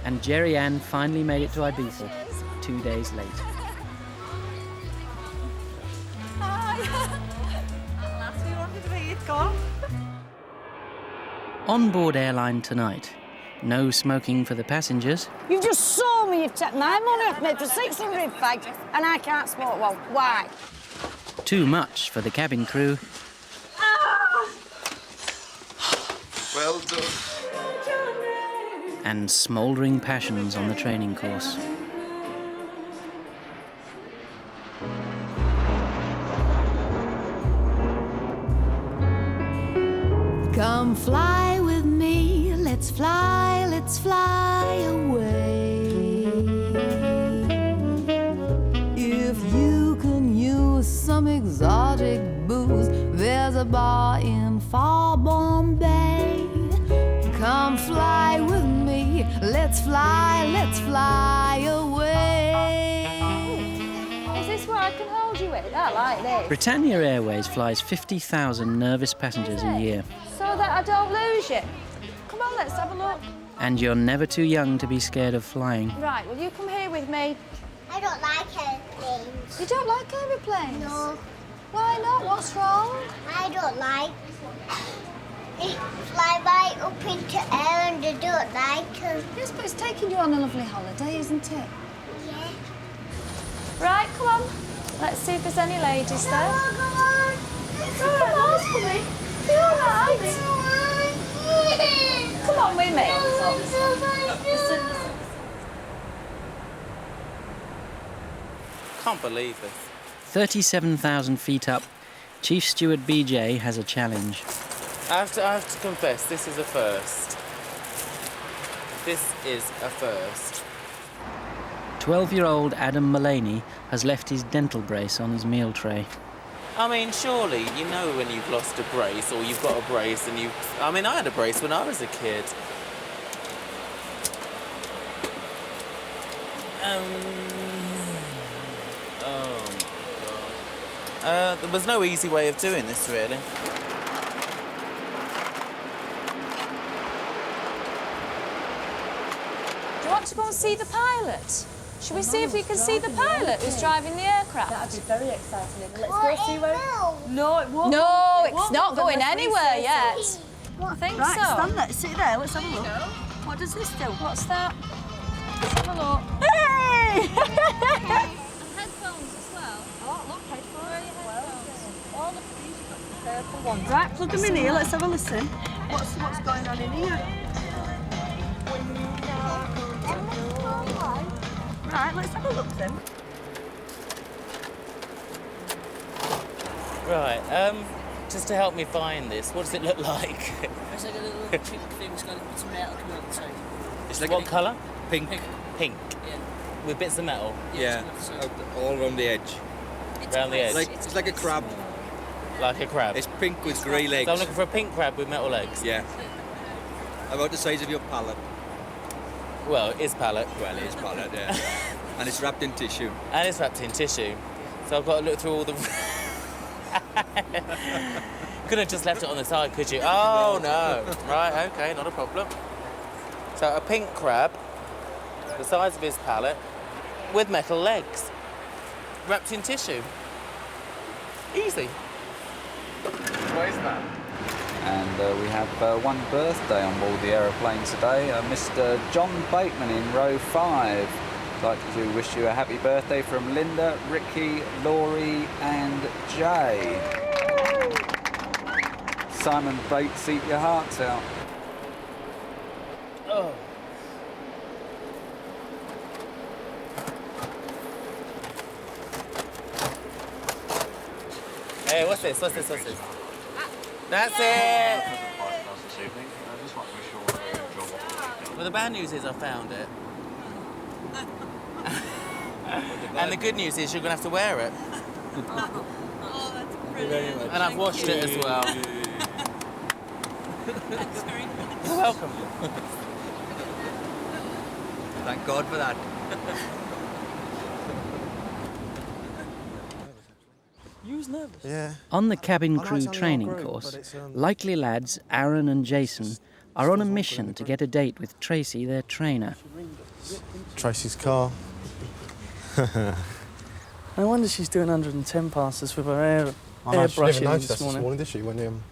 And Jerry Ann finally made it to Ibiza 2 days late. On board Airline tonight, no smoking for the passengers. You just saw me, you've taken my money off me for 600 fags and I can't smoke one. Why? Too much for the cabin crew. Well done. And smouldering passions on the training course. Come fly with me, let's fly away. If you can use some exotic booze, there's a bar in far Bombay. Come fly with me, let's fly away. Is this where I can hold you with? I like this. Britannia Airways flies 50,000 nervous passengers a year. So that I don't lose you. Come on, let's have a look. And you're never too young to be scared of flying. Right, will you come here with me? I don't like airplanes. You don't like aeroplanes? No. Why not? What's wrong? I don't like. They fly right up into air and I don't like them. Yes, but it's taking you on a lovely holiday, isn't it? Yeah. Right, come on. Let's see if there's any ladies there. Come on. It's all right, ask for me. You're all right. Come on with me. Listen. Can't believe this. 37,000 feet up, Chief Steward BJ has a challenge. I have to confess, this is a first. This is a first. 12-year-old Adam Mullaney has left his dental brace on his meal tray. I mean, surely you know when you've lost a brace or you've got a brace and you... I mean, I had a brace when I was a kid. Oh, God. There was no easy way of doing this, really. Do you want to go and see the pilot? Shall we see if we can see the pilot who's driving the aircraft? That'd be very exciting. Let's go see where... No, it won't. No, it's not going anywhere yet. I think Right, so. stand there, sit there, let's have a look. What does this do? What's that? have a look. Hey! Headphones as well. Oh, look, headphones as well. All of these purple ones. Right, plug them in here, let's have a listen. What's going on in here? Right, let's have a look then. Right, just to help me find this, what does it look like? It's like a little pink thing that's got bits of metal coming out the side. It's like what colour? Pink. Pink. Yeah. With bits of metal? Yeah, all around the edge. Around the edge? It's like a crab. Like a crab? It's pink with grey legs. So I'm looking for a pink crab with metal legs? Yeah. About the size of your pallet. Well, it is pallet. Well, it is pallet, yeah. And it's wrapped in tissue. And it's wrapped in tissue. So I've got to look through all the... Could have just left it on the side, could you? Oh, no. Right, OK, not a problem. So a pink crab, the size of his pallet, with metal legs, wrapped in tissue. Easy. What is that? And we have one birthday on board the aeroplane today, Mr. John Bateman in row 5. I'd like to wish you a happy birthday from Linda, Ricky, Laurie and Jay. Simon Bates, eat your hearts out. Oh. Hey, what's this? What's this? What's this? That's it! Well, the bad news is I found it. And the good news is you're going to have to wear it. Oh, that's brilliant. And I've washed it as well. That's very nice. You're welcome. Thank God for that. You was nervous? Yeah. On the cabin I know crew it's only our training group, course, but it's, likely lads Aaron and Jason are on a mission to get a date with Tracy, their trainer. Tracy's car. No wonder she's doing 110 passes with her I know, she didn't airbrushing notice this us morning. did she, when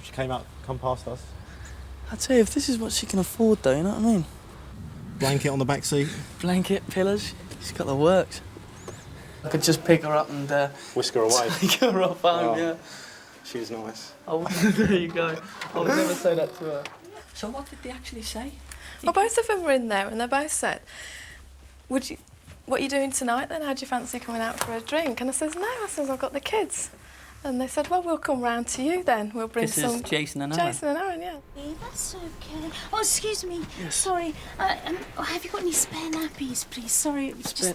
she came past us? I tell you, if this is what she can afford, though, you know what I mean? Blanket on the back seat. Blanket, pillows, she's got the works. I could just pick her up and... Whisk her away. Take her off home, Oh. yeah. She was nice. Oh, there you go. I would never say that to her. So what did they actually say? Well, both of them were in there and they both said, what are you doing tonight then? How do you fancy coming out for a drink? And I says, no, I've got the kids. And they said, well, we'll come round to you then. We'll bring This is some... Jason and Aaron. Jason and Aaron, yeah. That's okay. Oh, excuse me. Sorry. Have you got any spare nappies, please? Sorry, it was just...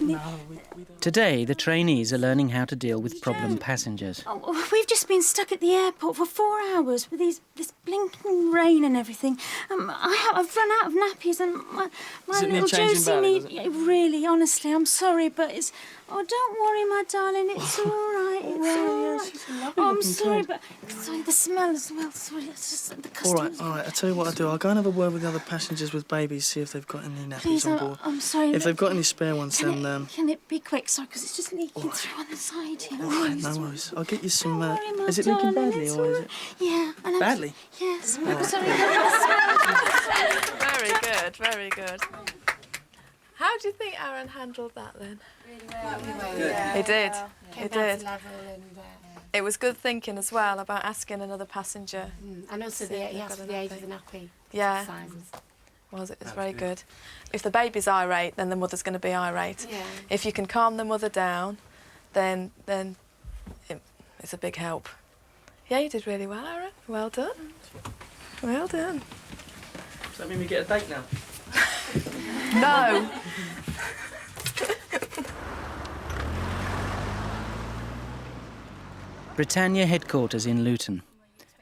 Today, the trainees are learning how to deal with problem passengers. Oh, we've just been stuck at the airport for 4 hours with this blinking rain and everything. I've run out of nappies and my Does it need little changing Josie back, need... does it? Really, honestly, I'm sorry, but it's... Oh, don't worry, my darling, it's all right, it's all right. Oh, I'm sorry, but... Sorry, the smell as well, sorry, it's just the customs... All right, I'll tell you what I'll do. I'll go and have a word with the other passengers with babies, see if they've got any nappies Please, on board. I'm sorry. If they've got any spare ones, then... Can it be quick? Sorry, because it's just leaking through on the side here. All right, no worries. I'll get you some... my is it leaking darling, badly, it's or is all it... Yeah. And I'm Badly? Yes. All right. Sorry. Very good, very good. How do you think Aaron handled that then? He did. He did. It was good thinking as well about asking another passenger. And also he asked for the age of the nappy. Yeah. Sizes. It was very good. If the baby's irate, then the mother's going to be irate. Yeah. If you can calm the mother down, then it's a big help. Yeah, you did really well, Aaron. Well done. Well done. Does that mean we get a date now? No. Britannia headquarters in Luton.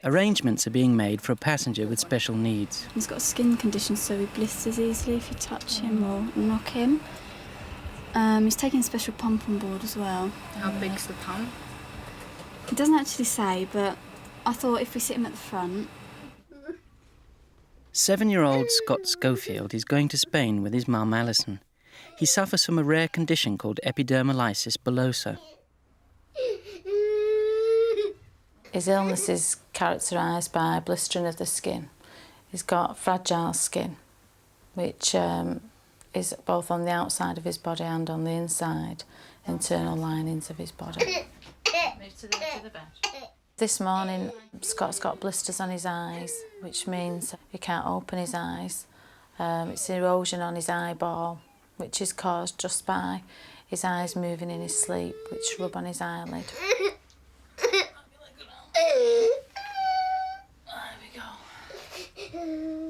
Arrangements are being made for a passenger with special needs. He's got a skin condition, so he blisters easily if you touch him or knock him. He's taking a special pump on board as well. How big's the pump? It doesn't actually say, but I thought if we sit him at the front... 7-year-old Scott Schofield is going to Spain with his mum Alison. He suffers from a rare condition called epidermolysis bullosa. His illness is characterised by blistering of the skin. He's got fragile skin, which is both on the outside of his body and on the inside, internal linings of his body. Move to the bench. This morning, Scott's got blisters on his eyes, which means he can't open his eyes. It's erosion on his eyeball, which is caused just by his eyes moving in his sleep, which rub on his eyelid.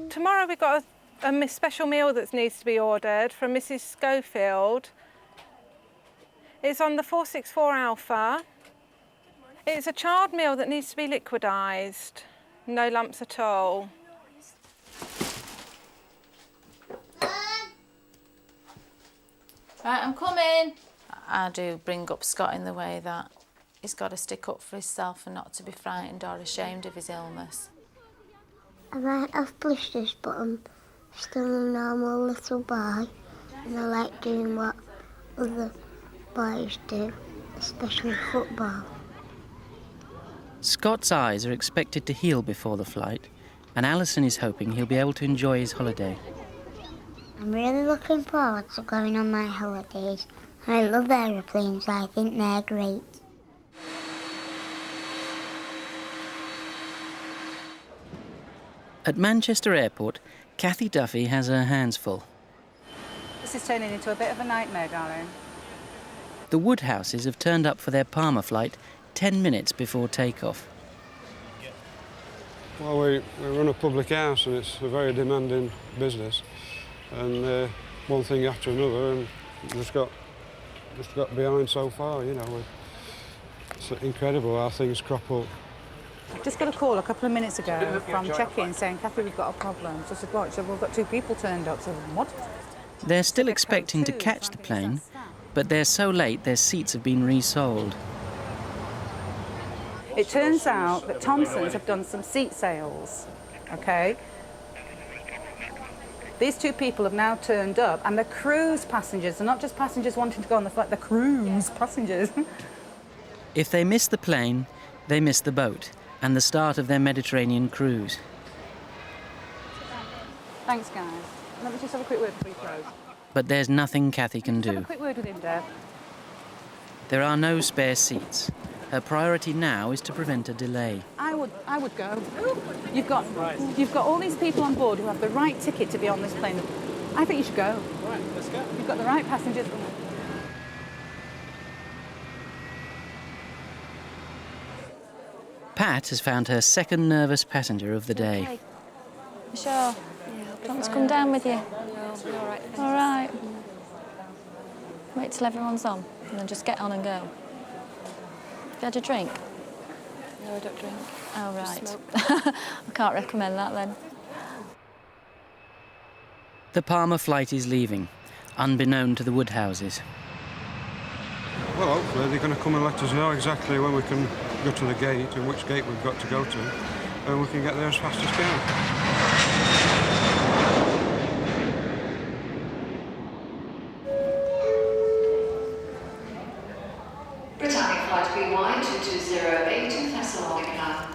Tomorrow we've got a special meal that needs to be ordered from Mrs. Schofield. It's on the 464 Alpha. It's a child meal that needs to be liquidised. No lumps at all. Right, I'm coming. I do bring up Scott in the way that he's got to stick up for himself and not to be frightened or ashamed of his illness. I might have blisters, but I'm still a normal little boy, and I like doing what other boys do, especially football. Scott's eyes are expected to heal before the flight, and Alison is hoping he'll be able to enjoy his holiday. I'm really looking forward to going on my holidays. I love aeroplanes, I think they're great. At Manchester Airport, Kathy Duffy has her hands full. This is turning into a bit of a nightmare, darling. The Woodhouses have turned up for their Palma flight 10 minutes before takeoff. Well, we run a public house and it's a very demanding business. And one thing after another, and just got behind so far, you know. It's incredible how things crop up. I've just got a call a couple of minutes ago from check-in saying, Kathy, we've got a problem. So I said, what? So we've got 2 people turned up. So what? They're still expecting to catch the plane, but they're so late their seats have been resold. It turns out that Thompson's have done some seat sales, OK? These 2 people have now turned up, and they're cruise passengers. They're not just passengers wanting to go on the flight, they're cruise passengers. If they miss the plane, they miss the boat and the start of their Mediterranean cruise. Thanks, guys. Let me just have a quick word before you close. But there's nothing Kathy can Have do. a quick word with him, Deb. There are no spare seats. Her priority now is to prevent a delay. I would go. You've got all these people on board who have the right ticket to be on this plane. I think you should go. Right, let's go. You've got the right passengers. Pat has found her second nervous passenger of the day. Okay. Sure. Do you want me to come down with you? No, I'll be all right. Thanks. All right. Wait till everyone's on, and then just get on and go. Have you had a drink? No, I don't drink. Oh, I right. smoke. I can't recommend that then. The Palma flight is leaving, unbeknown to the Woodhouses. Well, hopefully they're going to come and let us know exactly when we can go to the gate and which gate we've got to go to, and we can get there as fast as can. Britannic Flight BY 2208 to Thessalonica.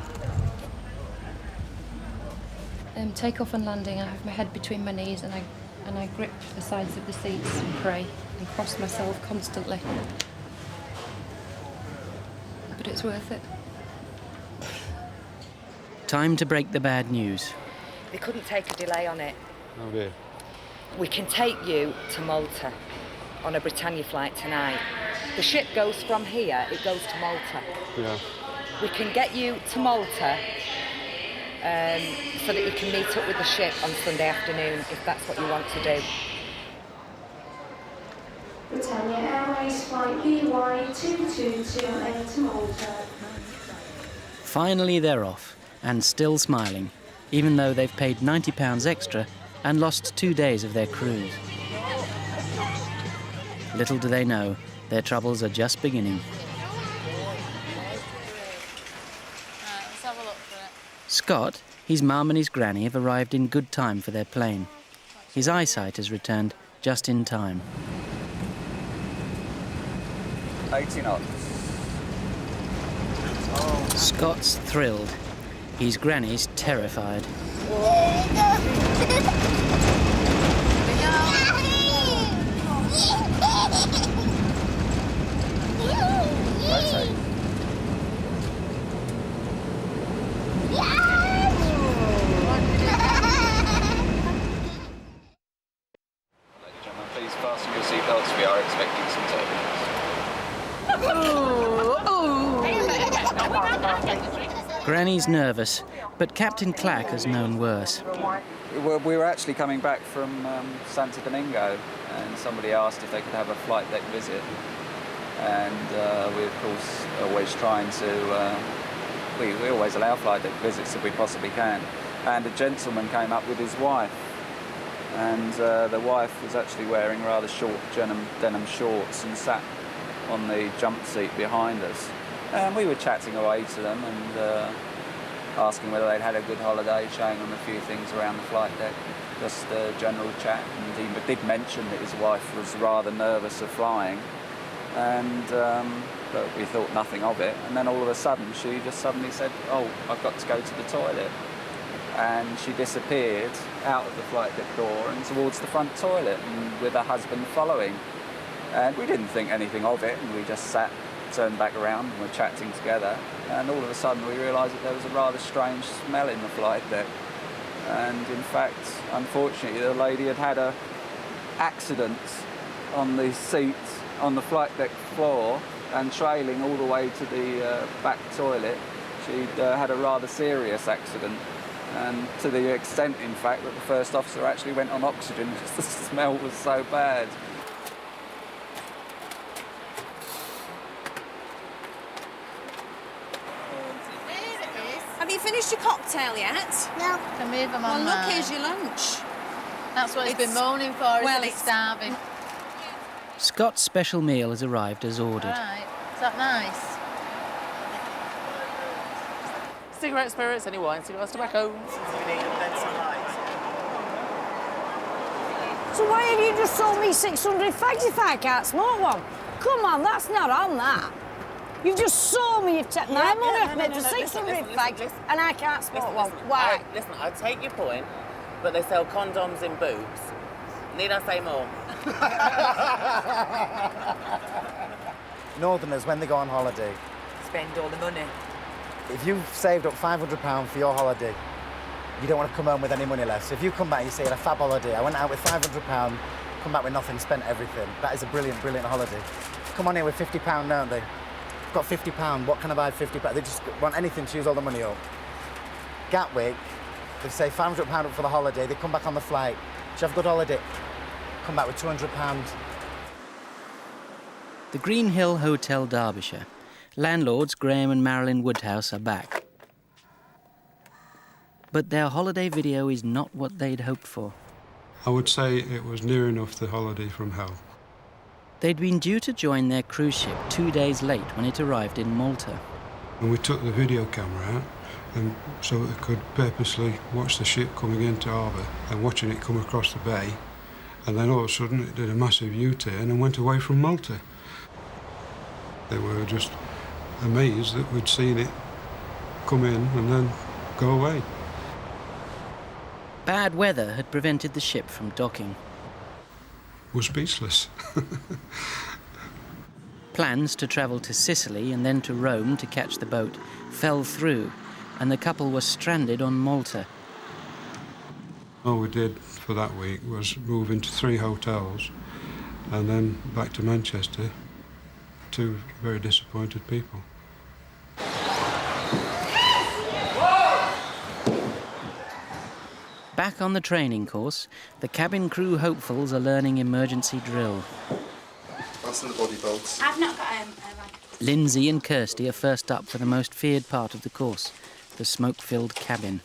Takeoff and landing, I have my head between my knees and I grip the sides of the seats and pray and cross myself constantly. But it's worth it. Time to break the bad news. They couldn't take a delay on it. Oh dear. We can take you to Malta on a Britannia flight tonight. The ship goes from here, it goes to Malta. Yeah. We can get you to Malta so that you can meet up with the ship on Sunday afternoon, if that's what you want to do. Britannia Airways Flight BY 2228 to Malta. Finally they're off, and still smiling, even though they've paid £90 extra and lost 2 days of their cruise. Little do they know, their troubles are just beginning. Let's have a look for it. Scott, his mum and his granny have arrived in good time for their plane. His eyesight has returned just in time. 80 knots. Scott's thrilled. His granny's terrified. Granny's nervous, but Captain Clack has known worse. We were actually coming back from Santo Domingo, and somebody asked if they could have a flight deck visit. And we, of course, always trying to... we always allow flight deck visits if we possibly can. And a gentleman came up with his wife. And the wife was actually wearing rather short denim shorts and sat on the jump seat behind us. And we were chatting away to them and asking whether they'd had a good holiday, showing them a few things around the flight deck, just a general chat. And he did mention that his wife was rather nervous of flying, and but we thought nothing of it. And then all of a sudden, she just suddenly said, "Oh, I've got to go to the toilet." And she disappeared out of the flight deck door and towards the front toilet, and with her husband following. And we didn't think anything of it, and we just sat, turned back around, and were chatting together. And all of a sudden, we realised that there was a rather strange smell in the flight deck. And in fact, unfortunately, the lady had had an accident on the seat on the flight deck floor, and trailing all the way to the back toilet, she'd had a rather serious accident. And to the extent, in fact, that the first officer actually went on oxygen because the smell was so bad. Have you finished your cocktail yet? No. Can move them Well, on look, mine. here's your lunch. That's what he's been moaning for, well, it's starving. Scott's special meal has arrived as ordered. Right, is that nice? Cigarette spirits, any wine, cigars, tobacco. So why have you just sold me 600 fags if I can't smoke one? Come on, that's not on that. You've just sold me, you've taken my money off me for 600 fags and I can't smoke one. Why? Listen, I take your point, but they sell condoms in booths. Need I say more? Northerners, when they go on holiday, Spend all the money. if you've saved up £500 for your holiday, you don't want to come home with any money left. So if you come back and you say, a fab holiday, I went out with £500, come back with nothing, spent everything. That is a brilliant, brilliant holiday. Come on here with £50, don't they? Got £50, what can I buy £50? They just want anything to use all the money up. Gatwick, they say £500 up for the holiday, they come back on the flight. Did you have a good holiday? Come back with £200. The Green Hill Hotel, Derbyshire. Landlords Graham and Marilyn Woodhouse are back. But their holiday video is not what they'd hoped for. I would say it was near enough the holiday from hell. They'd been due to join their cruise ship 2 days late when it arrived in Malta. And we took the video camera out and so that we could purposely watch the ship coming into harbour and watching it come across the bay. And then all of a sudden it did a massive U-turn and went away from Malta. They were just amazed that we'd seen it come in and then go away. Bad weather had prevented the ship from docking. Was speechless. Plans to travel to Sicily and then to Rome to catch the boat fell through, and the couple were stranded on Malta. All we did for that week was move into 3 hotels and then back to Manchester. 2 very disappointed people. Back on the training course, the cabin crew hopefuls are learning emergency drill. Fasten the body bolts. I've not got Lindsay and Kirsty are first up for the most feared part of the course, the smoke-filled cabin.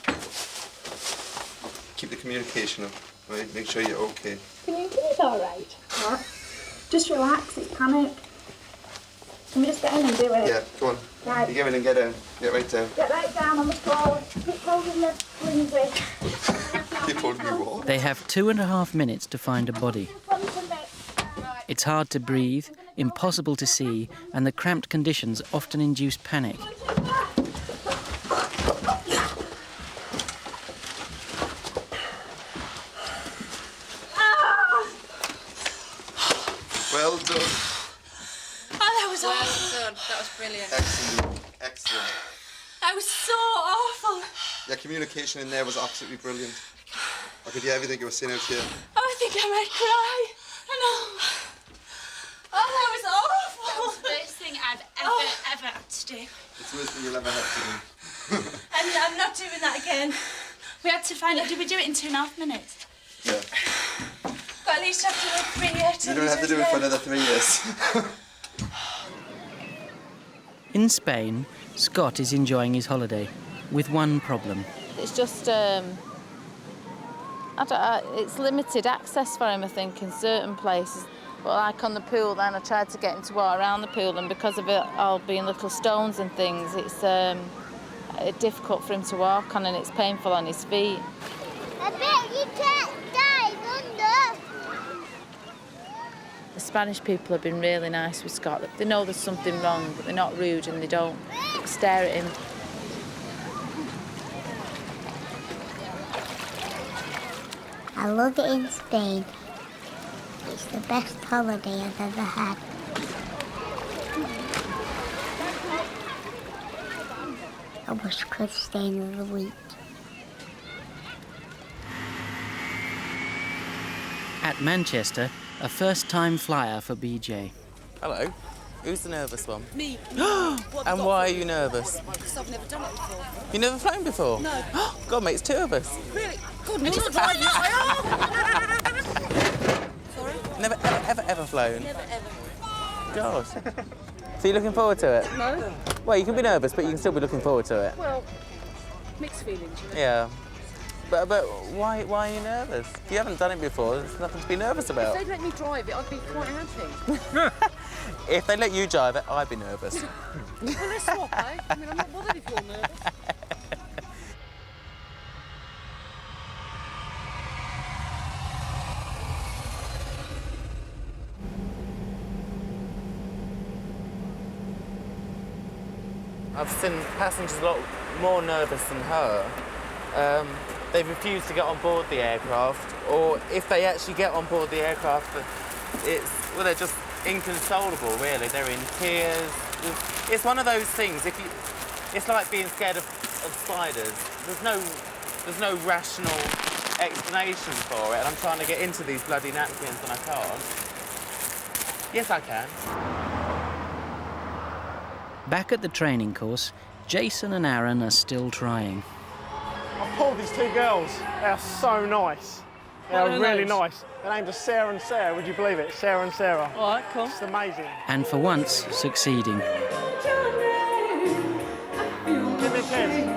Keep the communication up, right? Make sure you're okay. Can you breathe all right? What? Just relax, it's panic. Can we just get in and do it? Yeah, go on. Right. You get in and get down. Get right down. Get right down on the floor. Keep holding the Lindsay. Keep holding you what? They have 2.5 minutes to find a body. It's hard to breathe, impossible to see, and the cramped conditions often induce panic. Well done. Oh, that was well awful. done. That was brilliant. Excellent. Excellent. That was so awful. Your communication in there was absolutely brilliant. I could hear everything you were saying out here. Oh, I think I might cry. I know. Oh, that was awful. That was the worst thing I've ever had to do. It's the worst thing you'll ever have to do. I'm not doing that again. We had to find it. Did we do it in 2.5 minutes? Yeah. But at least after the 3 years. You don't have to do it for another 3 years. In Spain, Scott is enjoying his holiday, with one problem. It's just, it's limited access for him, I think, in certain places. But like on the pool, then I tried to get him to walk around the pool, and because of it all being little stones and things, it's difficult for him to walk on, and it's painful on his feet. I bet you can't dive under. The Spanish people have been really nice with Scott. They know there's something wrong, but they're not rude and they don't stare at him. I love it in Spain. It's the best holiday I've ever had. I wish I could stay another week. At Manchester, a first-time flyer for BJ. Hello. Who's the nervous one? Me. And why are you nervous? Because I've never done it before. You've never flown before? No. God, mate, it's 2 of us. Really? God, you're not driving. Sorry? Never, ever flown? Never, ever. God. So you're looking forward to it? No. Well, you can be nervous, but you can still be looking forward to it. Well, mixed feelings, you know. Yeah. But why are you nervous? You haven't done it before. There's nothing to be nervous about. If they'd let me drive it, I'd be quite happy. If they let you drive it, I'd be nervous. Well, let's swap, eh? I mean, I'm not bothered if you're nervous. I've seen passengers a lot more nervous than her. They refuse to get on board the aircraft, or if they actually get on board the aircraft, they're just inconsolable, really. They're in tears. It's one of those things. It's like being scared of spiders. There's no rational explanation for it, and I'm trying to get into these bloody napkins and I can't. Yes, I can. Back at the training course, Jason and Aaron are still trying. I pulled these 2 girls. They are so nice. They are really nice. Their names are Sarah and Sarah, would you believe it? Sarah and Sarah. All right, cool. It's amazing. And for once, succeeding. Give me a kiss.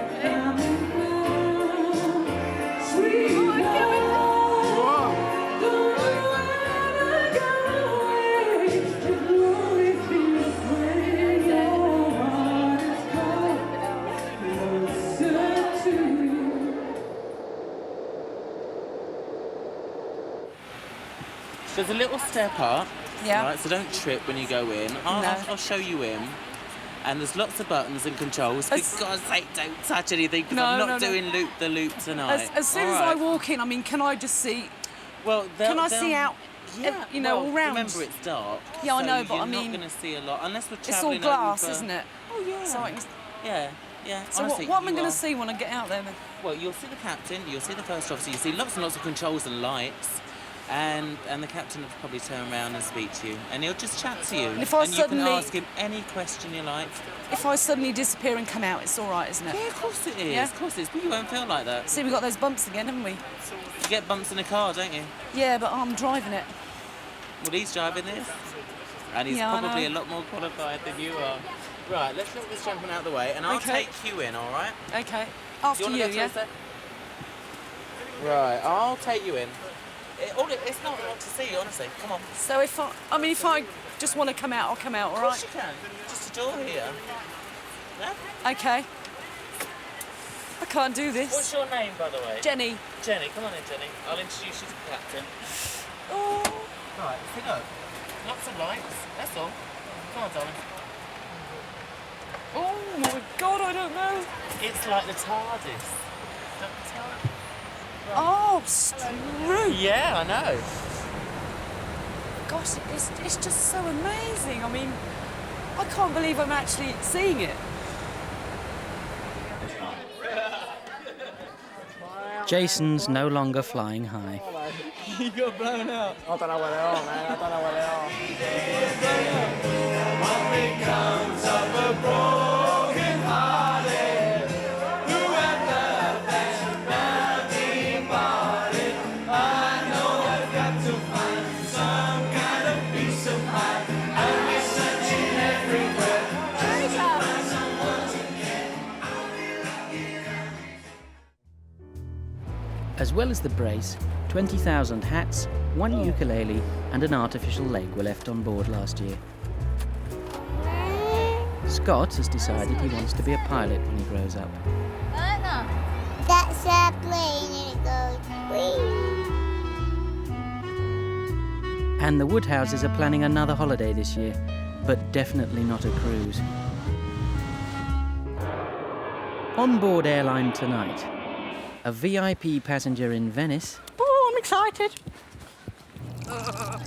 There's a little step up, Yeah. right, so don't trip when you go in. I'll show you in. And there's lots of buttons and controls. For God's sake, don't touch anything, because I'm not doing loop-the-loop tonight. As soon as I walk in, I mean, can I just see... Well, can I see out, you know, all round? Remember, it's dark. Yeah, I know, so but you're I mean... not going to see a lot, unless we're It's travelling all glass, over... isn't it? Oh, yeah. So Yeah. So Honestly, what am I you going are- to see when I get out there then? Well, you'll see the captain, you'll see the first officer, you'll see lots and lots of controls and lights, and the captain will probably turn around and speak to you, and he'll just chat to you. And if I you suddenly- can ask him any question you like. If I suddenly disappear and come out, it's all right, isn't it? Yeah, of course it is. Yeah? Of course it is. But you won't feel like that. See, we've got those bumps again, haven't we? You get bumps in a car, don't you? Yeah, but I'm driving it. Well, he's driving this, and he's Yeah, I probably a know. lot more qualified than you are. Right, let's let this gentleman out of the way, and I'll Okay. take you in, all right? Okay. After Do you, wanna go yeah? to the- Right, I'll take you in. It's not a lot to see, honestly. Come on. So if I just want to come out, I'll come out, all Of right? course you can. Just a door here. Yeah? Okay. I can't do this. What's your name, by the way? Jenny. Jenny, come on in, Jenny. I'll introduce you to the captain. Oh. Right, pick up. Lots of lights, that's all. Come on, darling. Oh my God, I don't know. It's like the TARDIS. Oh, screw. Yeah, I know. Gosh, it's just so amazing. I mean, I can't believe I'm actually seeing it. Jason's no longer flying high. You got blown out. I don't know where they are, man. I don't know where they are. As well as the brace, 20,000 hats, one ukulele and an artificial leg were left on board last year. Scott has decided he wants to be a pilot when he grows up. That's a plane and it goes wee. And the Woodhouses are planning another holiday this year, but definitely not a cruise. On board Airline tonight, a VIP passenger in Venice. Oh, I'm excited.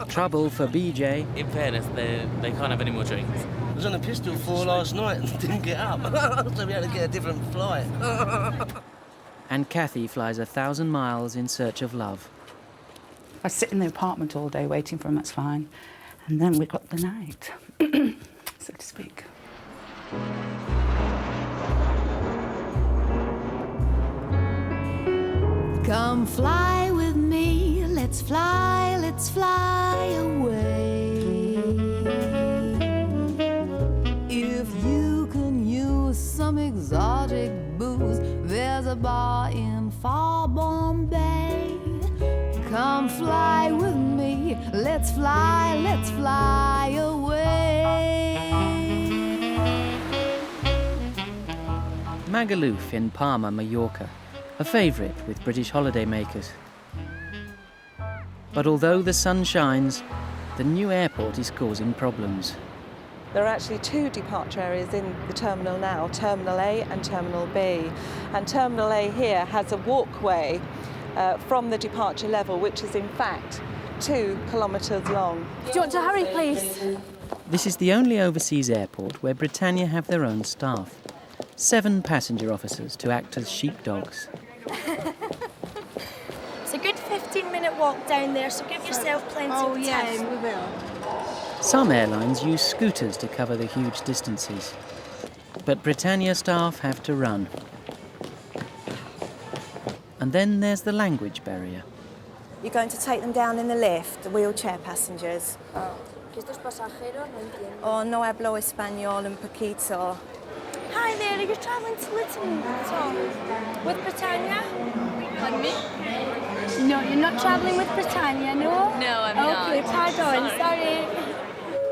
Trouble for BJ. In fairness, they can't have any more drinks. I was on a pistol for last night and didn't get up, so we had to get a different flight. And Kathy flies 1,000 miles in search of love. I sit in the apartment all day waiting for him, that's fine. And then we got the night, so to speak. Come fly with me, let's fly away. If you can use some exotic booze, there's a bar in far Bombay. Come fly with me, let's fly away. Magaluf in Palma, Mallorca, a favourite with British holidaymakers. But although the sun shines, the new airport is causing problems. There are actually two departure areas in the terminal now, Terminal A and Terminal B. And Terminal A here has a walkway from the departure level, which is in fact 2 kilometres long. Do you want to hurry, please? This is the only overseas airport where Britannia have their own staff. 7 passenger officers to act as sheepdogs. It's a good 15-minute walk down there, so give yourself plenty of time. Oh, yes, we will. Some airlines use scooters to cover the huge distances. But Britannia staff have to run. And then there's the language barrier. You're going to take them down in the lift, the wheelchair passengers. Oh, no hablo español un poquito. Hi there, are you travelling to Luton with Britannia? Like me? No, you're not travelling with Britannia, no? No, I'm not. Okay, pardon, sorry.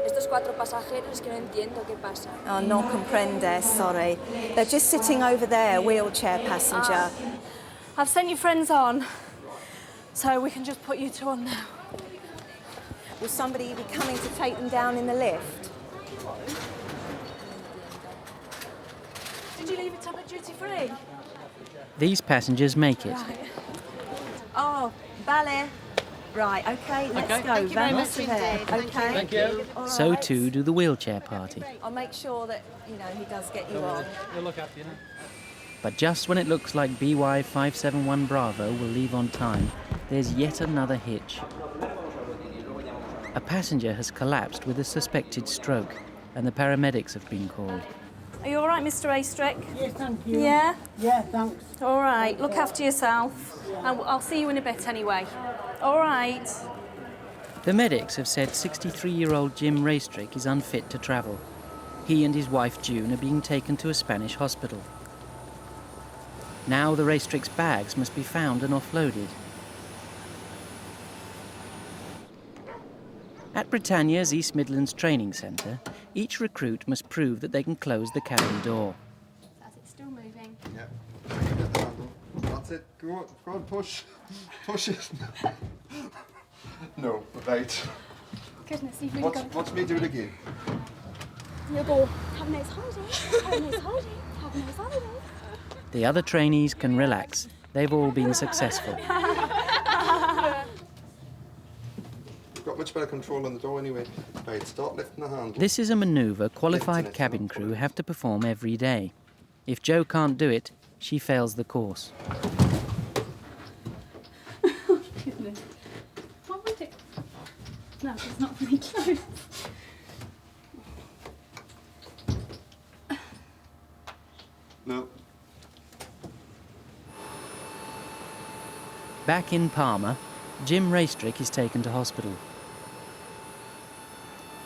Estos 4 pasajeros que no entiendo qué pasa. Oh, no comprende, sorry. They're just sitting over there, wheelchair passenger. I've sent your friends on, so we can just put you 2 on now. Will somebody be coming to take them down in the lift? Did you leave it up at duty free? These passengers make it. Right. Oh, ballet. Right, okay, let's go. Thank you very much there. indeed. Okay. Thank you. All So right. too do the wheelchair party. I'll make sure that, you know, he does get you on. We'll look after you now. But just when it looks like BY 571 Bravo will leave on time, there's yet another hitch. A passenger has collapsed with a suspected stroke, and the paramedics have been called. Are you all right, Mr. Astrick? Yes, thank you. Yeah? Yeah, thanks. All right, look after yourself. And I'll see you in a bit anyway. All right. The medics have said 63-year-old Jim Raystrick is unfit to travel. He and his wife June are being taken to a Spanish hospital. Now the Raystrick's bags must be found and offloaded. At Britannia's East Midlands Training Centre, each recruit must prove that they can close the cabin door. It's still moving. Yeah. That's it. Go on, push. Push it. No, wait. Goodness, you've really got to... Watch me do it again. You'll go, have a nice holiday, have a nice holiday, have a nice holiday. The other trainees can relax. They've all been successful. You've got much better control on the door anyway. Right, start lifting the handle. This is a manoeuvre qualified cabin crew have to perform every day. If Jo can't do it, she fails the course. Goodness. What would it? No, it's not very close. No. Back in Palma, Jim Raystrick is taken to hospital.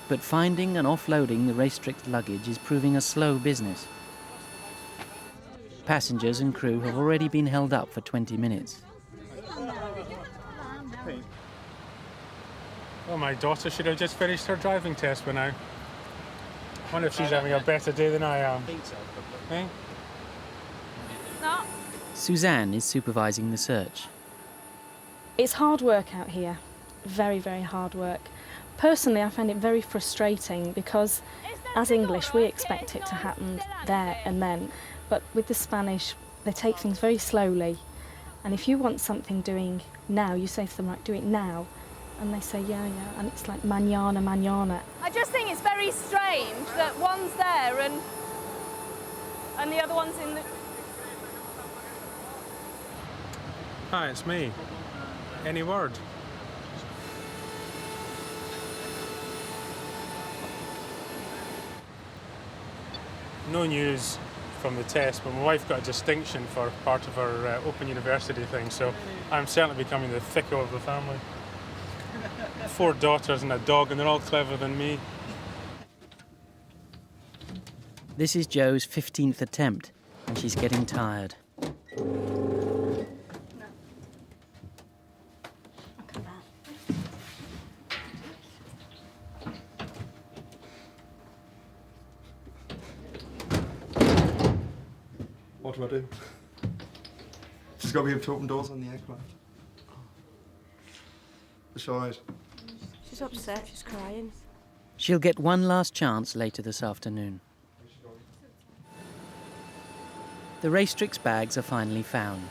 But finding and offloading the Raystrick's luggage is proving a slow business. Passengers and crew have already been held up for 20 minutes. Well, my daughter should have just finished her driving test by now. I wonder if she's having a better day than I am. I think so. Eh? No. Suzanne is supervising the search. It's hard work out here, very, very hard work. Personally, I find it very frustrating because as English, we expect it to happen there and then. But with the Spanish, they take things very slowly. And if you want something doing now, you say to them, right, do it now. And they say, yeah, yeah. And it's like mañana, mañana. I just think it's very strange that one's there and the other one's in the... Hi, it's me. Any word? No news from the test, but my wife got a distinction for part of her Open University thing, so I'm certainly becoming the thicko of the family. 4 daughters and a dog, and they're all cleverer than me. This is Jo's 15th attempt, and she's getting tired. What do I do? She's got to be able to open doors on the aircraft. It's all right. She's upset, she's crying. She'll get one last chance later this afternoon. The Raystrix bags are finally found,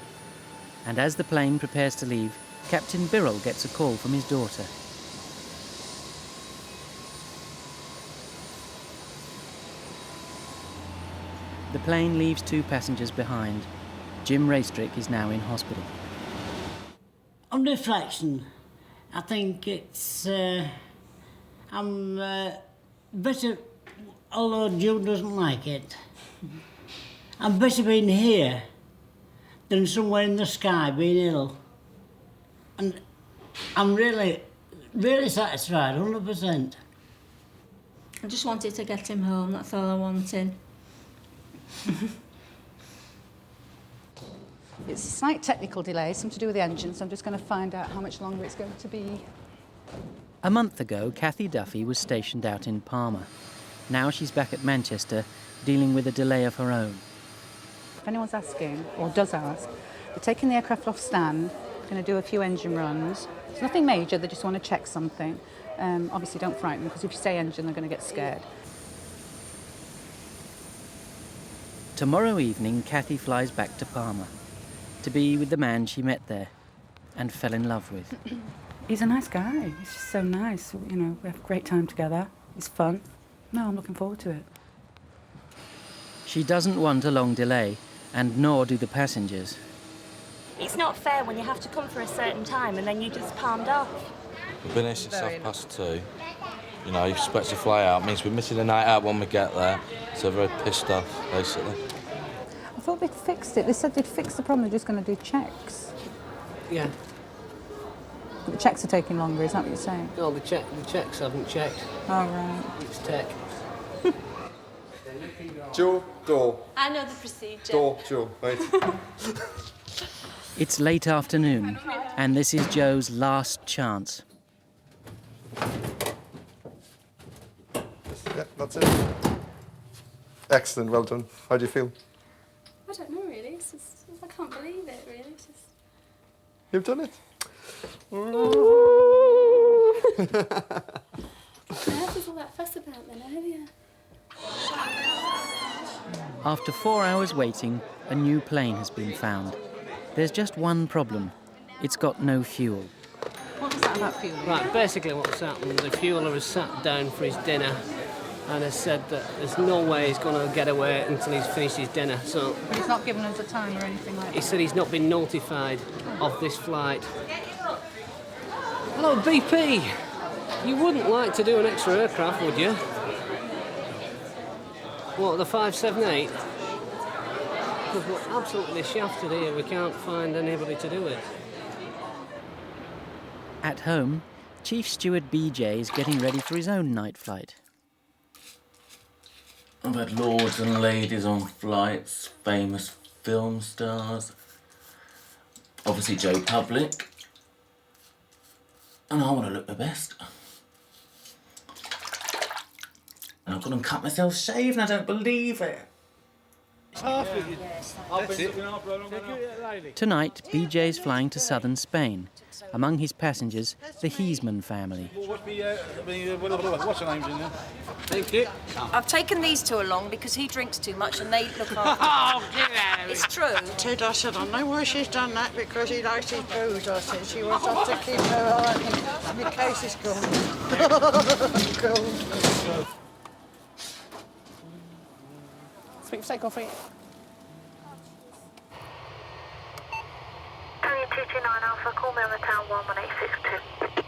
and as the plane prepares to leave, Captain Birrell gets a call from his daughter. The plane leaves 2 passengers behind. Jim Raystrick is now in hospital. On reflection, I think it's... I'm better, although Joe doesn't like it, I'm better being here than somewhere in the sky being ill. And I'm really, really satisfied, 100%. I just wanted to get him home, that's all I wanted. It's a slight technical delay, something to do with the engine, so I'm just going to find out how much longer it's going to be. A month ago, Kathy Duffy was stationed out in Palma. Now she's back at Manchester, dealing with a delay of her own. If anyone's asking, or does ask, they're taking the aircraft off stand, going to do a few engine runs. It's nothing major, they just want to check something. Obviously don't frighten them, because if you say engine, they're going to get scared. Tomorrow evening, Kathy flies back to Palma to be with the man she met there and fell in love with. He's a nice guy. He's just so nice. You know, we have a great time together. It's fun. No, I'm looking forward to it. She doesn't want a long delay, and nor do the passengers. It's not fair when you have to come for a certain time and then you just palmed off. We've been here since 2:30. You know, you expect to fly out. It means we're missing the night out when we get there. So very pissed off, basically. I thought they'd fixed it. They said they'd fix the problem. They're just going to do checks. Yeah. The checks are taking longer, is that what you're saying? No, the checks haven't checked. Oh, right. It's tech. Joe, door. I know the procedure. Door, Joe, right. It's late afternoon, and this is Joe's last chance. Yeah, that's it. Excellent, well done. How do you feel? I don't know really, it's just, I can't believe it really. It's just... You've done it. There's all that fuss about then, have you? After 4 hours waiting, a new plane has been found. There's just one problem. It's got no fuel. What was that about fuel? Right, basically what's happened, the fueler has sat down for his dinner and has said that there's no way he's going to get away until he's finished his dinner. So But he's not given us a time or anything like that? he said he's not been notified of this flight. Hello, BP. You wouldn't like to do an extra aircraft, would you? What, the 578? Because we're absolutely shafted here. We can't find anybody to do it. At home, Chief Steward BJ is getting ready for his own night flight. I've had lords and ladies on flights, famous film stars, obviously Joe Public, and I want to look the best. I've gone and cut myself shaving. I don't believe it. Tonight, BJ's flying to southern Spain. Among his passengers, the Heisman family. What's your names in there? Thank you. I've taken these two along because he drinks too much and they look after him. Oh, get out of It's true. Ted, I said, I know why she's done that, because he likes his booze. I said, she wants us to keep her eye and the case is gone. Cold. Sweet for coffee. 3229 Alpha, call me on the town 11862.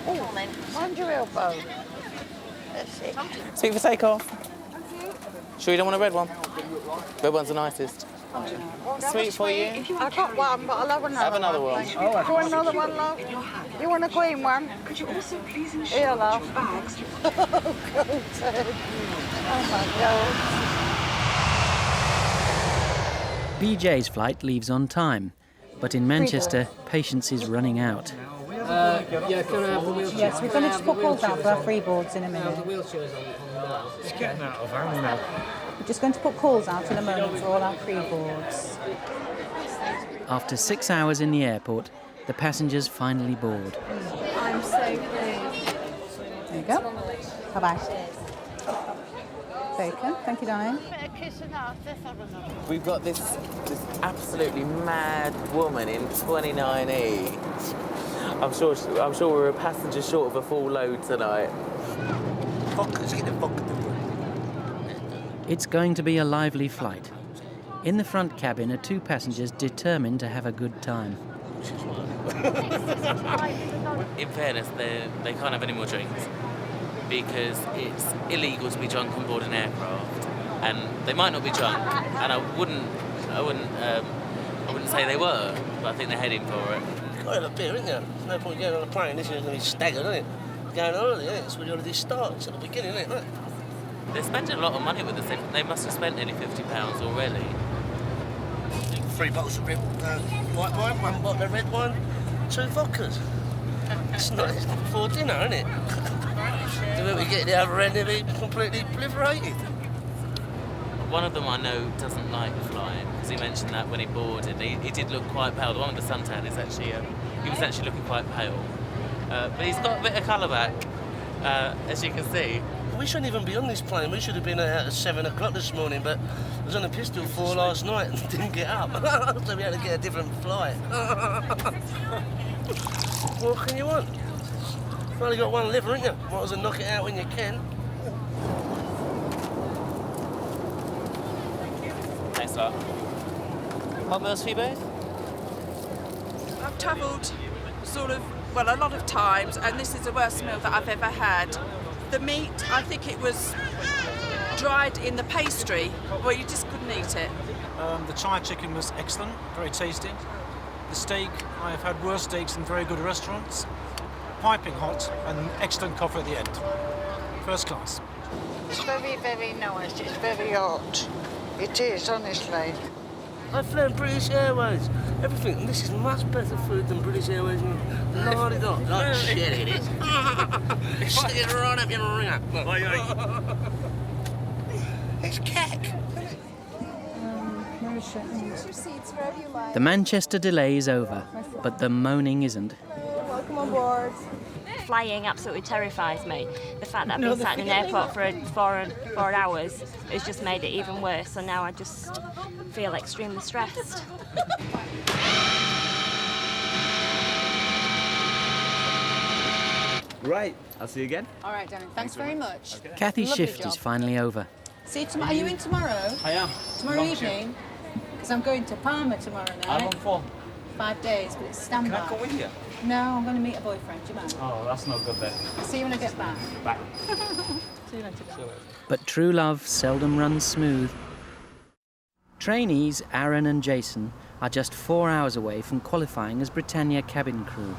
Oh, then, mind your elbow. That's it. Sweet for takeoff. Sure you don't want a red one? Red one's the nicest. Sweet for you. I got one, but I love another one. Have another one. Do you want another one, love? You want a green one? Could you also please ensure here, love. Your bags? Oh, God, Ted. Oh, my God. BJ's flight leaves on time, but in Manchester, patience is running out. Yeah, can I have the wheelchair? Yes, we're going to just put calls out for our freeboards in a minute. The wheelchair's on now. It's getting out of hand now. We're just going to put calls out in a moment for all our freeboards. After 6 hours in the airport, the passengers finally board. I'm so pleased. There you go. Bye-bye. Bacon. Thank you, darling. We've got this absolutely mad woman in 29E. I'm sure we're a passenger short of a full load tonight. It's going to be a lively flight. In the front cabin are two passengers determined to have a good time. In fairness, they can't have any more drinks because it's illegal to be drunk on board an aircraft, and they might not be drunk, and I wouldn't say they were, but I think they're heading for it. You've got to have a beer, isn't there? There's no point going on a plane. This is going to be staggered, isn't it? Going on holiday, isn't it? It's when the holiday starts at the beginning, isn't it? They're spending a lot of money with this. They must have spent nearly £50 already. 3 bottles of red, white wine, 1 bottle of red wine, 2 vodkas. It's not before dinner, isn't it? The minute we get the other end, they'll be completely obliterated. One of them I know doesn't like flying, because he mentioned that when he boarded. He did look quite pale. The one with the suntan is actually, he was actually looking quite pale. But he's got a bit of colour back, as you can see. We shouldn't even be on this plane. We should have been out at 7 o'clock this morning, but I was on a pistol 4 last night and didn't get up. So we had to get a different flight. What can you want? You've only got one liver, ain't you? Might as well knock it out when you can. Thanks a lot. Hot meals for you both? I've travelled a lot of times, and this is the worst meal that I've ever had. The meat, I think it was dried in the pastry, well, you just couldn't eat it. The Thai chicken was excellent, very tasty. The steak, I have had worse steaks in very good restaurants. Piping hot and excellent coffee at the end. First class. It's very, very nice. It's very hot. It is, honestly. I flew British Airways. Everything. And this is much better food than British Airways. La-di-da. Like shit it is. Stick it right up your ringer. It's cake. The Manchester delay is over, but the moaning isn't. Welcome on board. Flying absolutely terrifies me. The fact that I've been sat in an airport for 4 hours has just made it even worse, so now I just feel extremely stressed. Right, I'll see you again. All right, darling. Thanks very much. Okay. Kathy's Lovely shift job. is finally over. See you tomorrow. Are you in tomorrow? I am. Tomorrow Long evening? Because I'm going to Palma tomorrow night. How long for? 5 days, but it's standby. Can I come with you? No, I'm going to meet a boyfriend. Do you mind? Oh, that's not good then. I'll see you when I get back. Bye. See you later. But true love seldom runs smooth. Trainees Aaron and Jason are just 4 hours away from qualifying as Britannia cabin crew.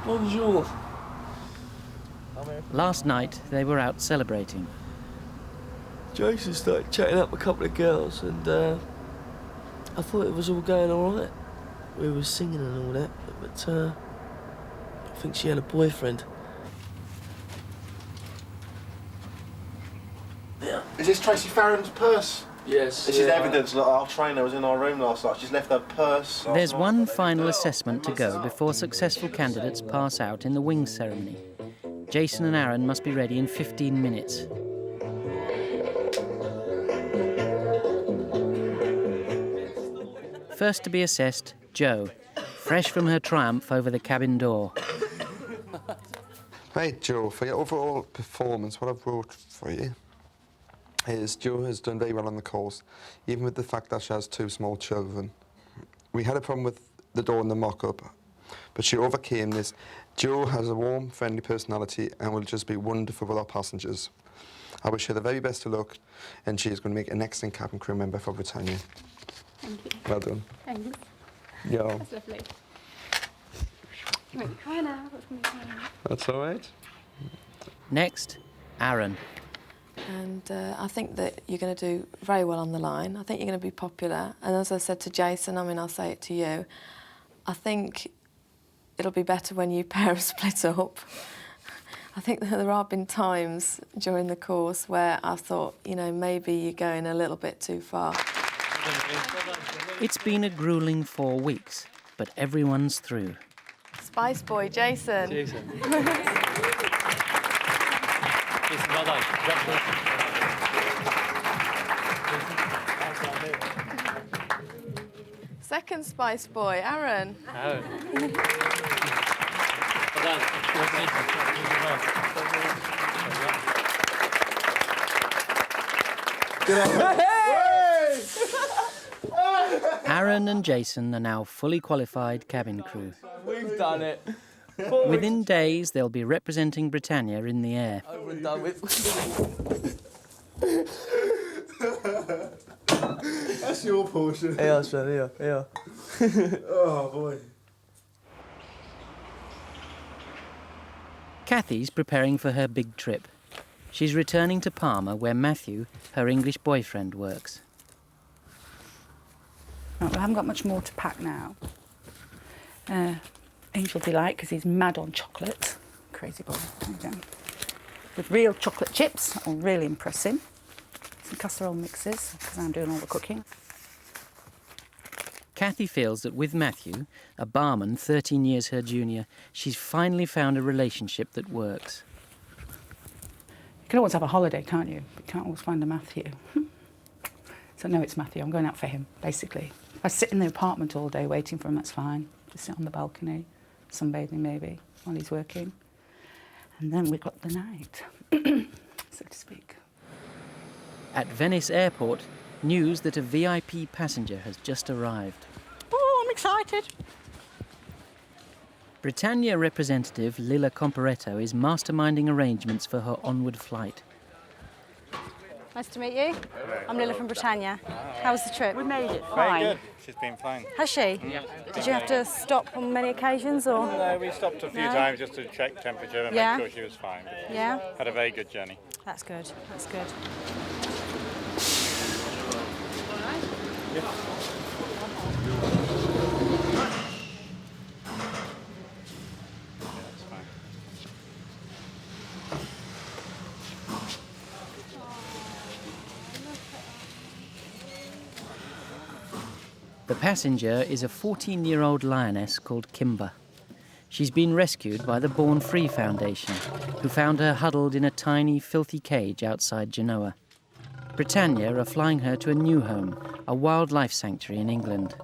Bonjour. Last night they were out celebrating. Jason started chatting up a couple of girls, and I thought it was all going all right. We were singing and all that, but I think she had a boyfriend. Is this Tracy Farron's purse? Yes. This is evidence that our trainer was in our room last night. She's left her purse. There's one final assessment to go before successful candidates pass out in the wings ceremony. Jason and Aaron must be ready in 15 minutes. First to be assessed, Jo, fresh from her triumph over the cabin door. Right, Jo, for your overall performance, what I've wrote for you is Jo has done very well on the course, even with the fact that she has 2 small children. We had a problem with the door in the mock-up, but she overcame this. Jo has a warm, friendly personality and will just be wonderful with our passengers. I wish her the very best of luck, and she is going to make an excellent cabin crew member for Britannia. Thank you. Well done. Thanks. Yeah. That's lovely. Wait, cry now. That's going to be crying. That's all right. Next, Aaron. And I think that you're going to do very well on the line. I think you're going to be popular. And as I said to Jason, I mean, I'll say it to you, I think it'll be better when you pair are split up. I think that there have been times during the course where I thought, you know, maybe you're going a little bit too far. It's been a gruelling 4 weeks, but everyone's through. Spice boy, Jason. Jason, well done. Second Spice boy, Aaron. Aaron. Well done. Aaron and Jason are now fully qualified cabin crew. We've done it. Within days, they'll be representing Britannia in the air. Over and done with. That's your portion. Yeah, sure, yeah. Oh, boy. Kathy's preparing for her big trip. She's returning to Palma, where Matthew, her English boyfriend, works. Right, well, I haven't got much more to pack now. Angel Delight, because he's mad on chocolate. Crazy boy. There you go. With real chocolate chips, that'll really impress him. Some casserole mixes, because I'm doing all the cooking. Kathy feels that with Matthew, a barman 13 years her junior, she's finally found a relationship that works. You can always have a holiday, can't you? But you can't always find a Matthew. So no, it's Matthew. I'm going out for him, basically. If I sit in the apartment all day waiting for him, that's fine. Just sit on the balcony, sunbathing maybe, while he's working. And then we've got the night, so to speak. At Venice Airport, news that a VIP passenger has just arrived. Oh, I'm excited. Britannia representative Lilla Comparetto is masterminding arrangements for her onward flight. Nice to meet you. I'm Lilla from Britannia. How was the trip? We made it Very good. She's been fine. Has she? Yeah. Did you have to stop on many occasions, or? No, we stopped a few times just to check temperature and Yeah. make sure she was fine. Yeah. Had a very good journey. That's good. That's good. The passenger is a 14-year-old lioness called Kimber. She's been rescued by the Born Free Foundation, who found her huddled in a tiny, filthy cage outside Genoa. Britannia are flying her to a new home, a wildlife sanctuary in England.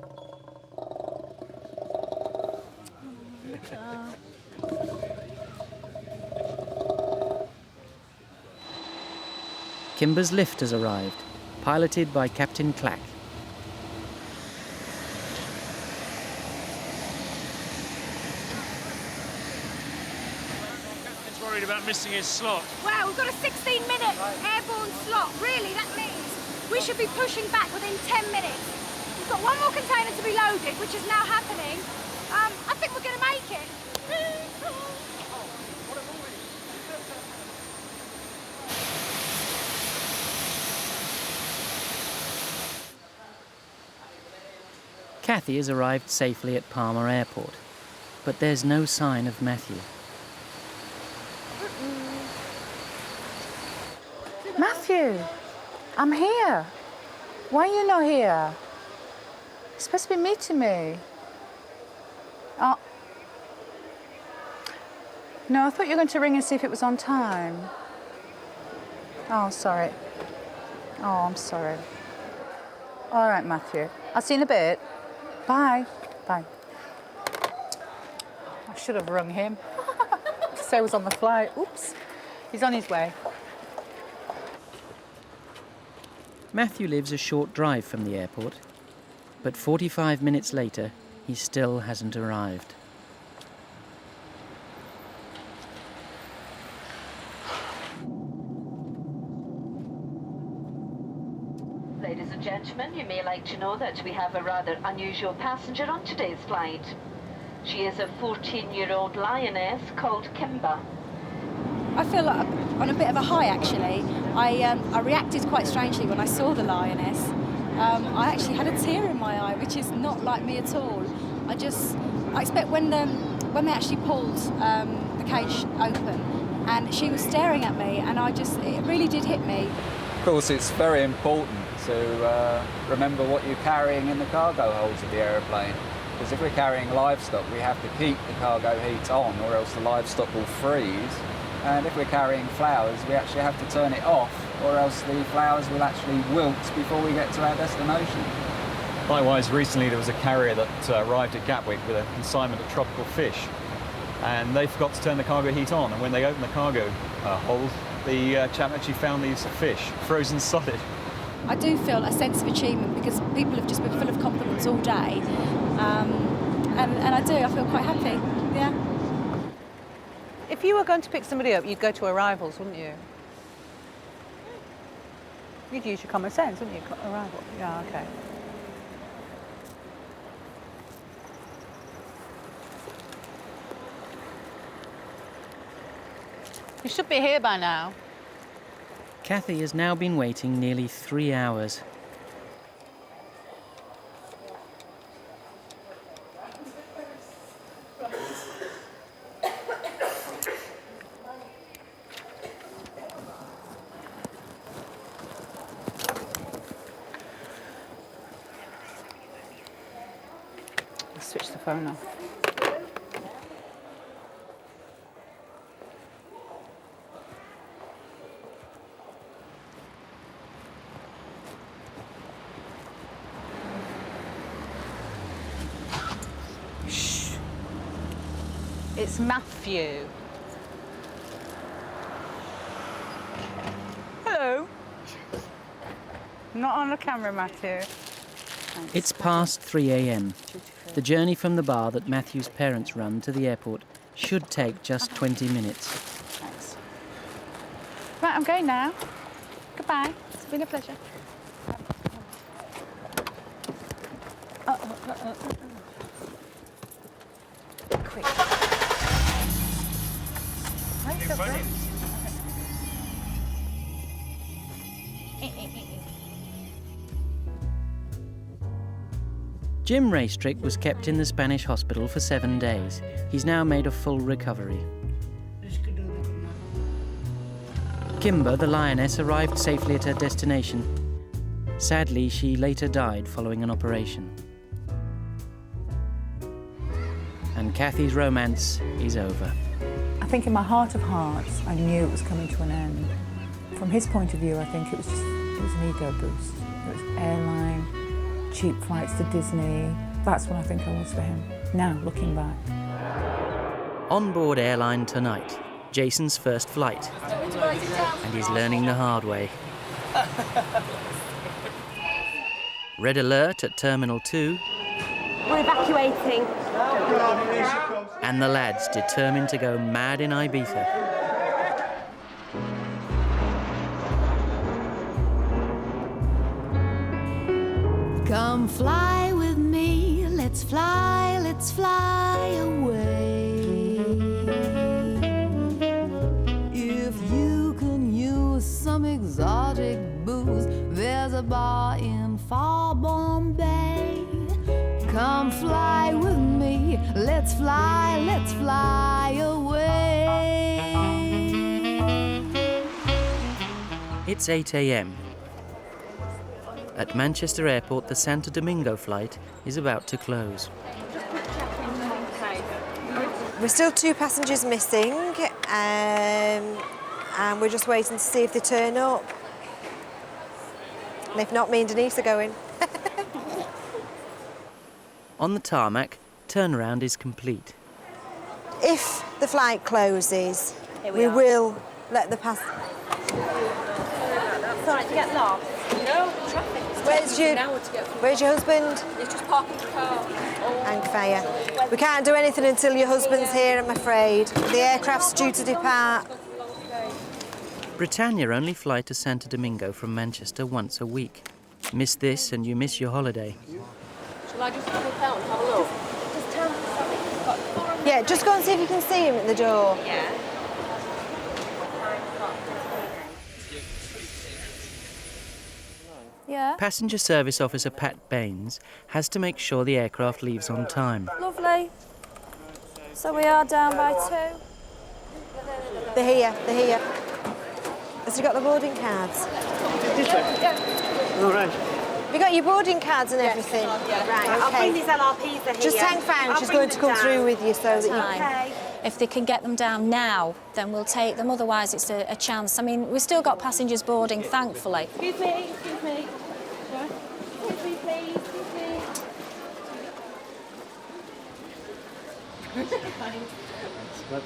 Kimber's lift has arrived, piloted by Captain Clack. Worried about missing his slot. Wow, we've got a 16-minute airborne slot. Really, that means we should be pushing back within 10 minutes. We've got one more container to be loaded, which is now happening. I think we're going to make it. Kathy has arrived safely at Palma Airport, but there's no sign of Matthew. Matthew, I'm here. Why are you not here? You're supposed to be meeting me. Oh. No, I thought you were going to ring and see if it was on time. Oh, sorry. Oh, I'm sorry. All right, Matthew. I'll see you in a bit. Bye. Bye. I should have rung him. So I was on the flight. Oops. He's on his way. Matthew lives a short drive from the airport, but 45 minutes later, he still hasn't arrived. Ladies and gentlemen, you may like to know that we have a rather unusual passenger on today's flight. She is a 14-year-old lioness called Kimber. I feel like I'm on a bit of a high, actually. I reacted quite strangely when I saw the lioness. I actually had a tear in my eye, which is not like me at all. I expect when they actually pulled the cage open, and she was staring at me, and it really did hit me. Of course, it's very important to remember what you're carrying in the cargo holds of the aeroplane. Because if we're carrying livestock, we have to keep the cargo heat on, or else the livestock will freeze. And if we're carrying flowers, we actually have to turn it off, or else the flowers will actually wilt before we get to our destination. Likewise, recently there was a carrier that arrived at Gatwick with a consignment of tropical fish, and they forgot to turn the cargo heat on, and when they opened the cargo hold, the chap actually found these fish frozen solid. I do feel a sense of achievement because people have just been full of compliments all day, and I feel quite happy, yeah. If you were going to pick somebody up, you'd go to arrivals, wouldn't you? You'd use your common sense, wouldn't you? Arrival. Yeah, okay. You should be here by now. Kathy has now been waiting nearly 3 hours. Switch the phone off. Shh. It's Matthew. Hello. Not on the camera, Matthew. Thanks. It's past 3 a.m. The journey from the bar that Matthew's parents run to the airport should take just 20 minutes. Thanks. Right, I'm going now. Goodbye. It's been a pleasure. Quick. Right, so good. Jim Raystrick was kept in the Spanish hospital for 7 days. He's now made a full recovery. Kimber, the lioness, arrived safely at her destination. Sadly, she later died following an operation. And Kathy's romance is over. I think in my heart of hearts, I knew it was coming to an end. From his point of view, I think it was an ego boost. It was Airline, cheap flights to Disney. That's what I think I was for him. Now, looking back. On board Airline tonight, Jason's first flight. And he's learning the hard way. Red alert at Terminal 2. We're evacuating. And the lads determined to go mad in Ibiza. Come fly with me, let's fly away. If you can use some exotic booze, there's a bar in far Bombay. Come fly with me, let's fly away. It's 8 a.m. At Manchester Airport, the Santo Domingo flight is about to close. We're still 2 passengers missing, and we're just waiting to see if they turn up. And if not, me and Denise are going. On the tarmac, turnaround is complete. If the flight closes, we will let the pass. Sorry, to get lost. No, traffic. Where's your husband? He's just parking the car. And fire. We can't do anything until your husband's here, I'm afraid. The aircraft's due to depart. Britannia only fly to Santo Domingo from Manchester once a week. Miss this and you miss your holiday. Shall I just flip out and have a look? Yeah, just go and see if you can see him at the door. Yeah. Yeah. Passenger Service Officer Pat Baines has to make sure the aircraft leaves on time. Lovely. So we are down by 2. They're here. Has he got the boarding cards? Yeah. All right. Have you got your boarding cards and everything? Yeah. Right, I'll okay. bring these LRPs that Just hang fire, she's going to come through with you so that you Okay. If they can get them down now, then we'll take them. Otherwise, it's a chance. I mean, we've still got passengers boarding, thankfully. Excuse me. Excuse me, please.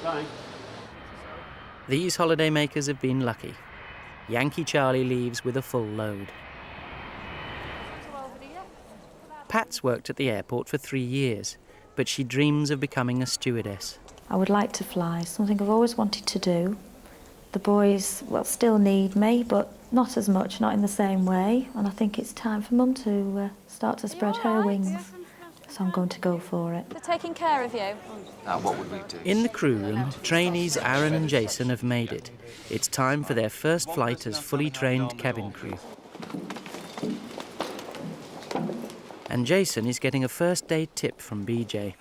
Bye. These holidaymakers have been lucky. Yankee Charlie leaves with a full load. Pat's worked at the airport for 3 years, but she dreams of becoming a stewardess. I would like to fly, something I've always wanted to do. The boys, well, still need me, but not as much, not in the same way. And I think it's time for Mum to start to spread her wings. So I'm going to go for it. They're taking care of you. What would we do? In the crew room, trainees Aaron and Jason have made it. It's time for their first flight as fully trained cabin crew. And Jason is getting a first aid tip from BJ.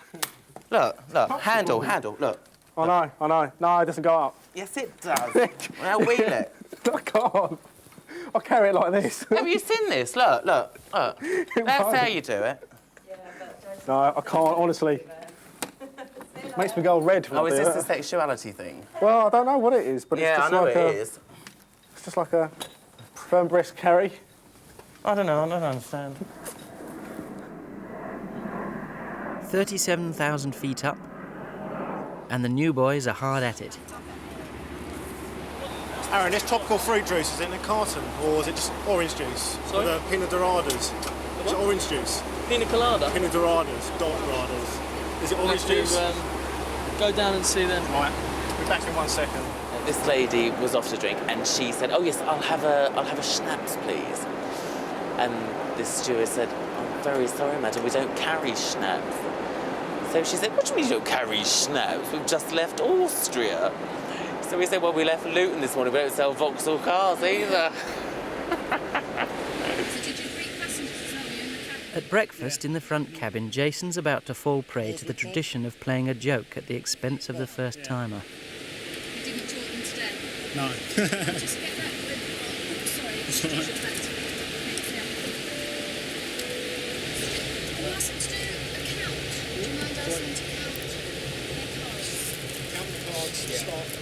Look, handle, look. I know. No, it doesn't go up. Yes, it does. Now wheel it. I can't. I'll carry it like this. Have you seen this? Look. That's how you do it. No, I can't, honestly. Makes me go red when I Oh, do is this it. a sexuality thing? Well, I don't know what it is, but Yeah, it's I just know like it is. It's just like a firm breast carry. I don't know, I don't understand. 37,000 feet up, and the new boys are hard at it. Aaron, this tropical fruit juice, is it in a carton or is it just orange juice? Sorry? The pina doradas. Is it orange juice? Pina colada? Pina doradas, doradas. Is it orange juice? Go down and see them. Right, be back in 1 second. This lady was off to drink and she said, "Oh yes, I'll have a schnapps, please." And this steward said, "I'm very sorry, madam, we don't carry schnapps." So she said, "What do you mean you don't carry schnapps? We've just left Austria." So we said, "Well, we left Luton this morning, we don't sell Vauxhall cars either." At breakfast in the front cabin, Jason's about to fall prey to the tradition of playing a joke at the expense of the first-timer. Didn't talk them today? No. Just get that. Sorry, It's all right. Can you ask them to do a count? Do you mind asking them to count their cards? Count the cards, stop. Do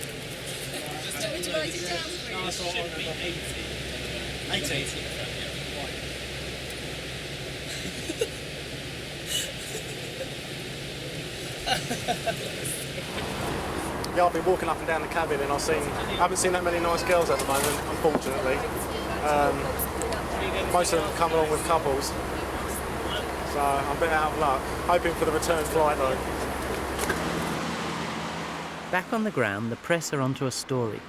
you want me to write it down for you? No, it's all right, I remember. 18. Yeah, I've been walking up and down the cabin and I haven't seen that many nice girls at the moment, unfortunately. Most of them come along with couples. So I'm a bit out of luck. Hoping for the return flight though. Back on the ground, the press are onto a story.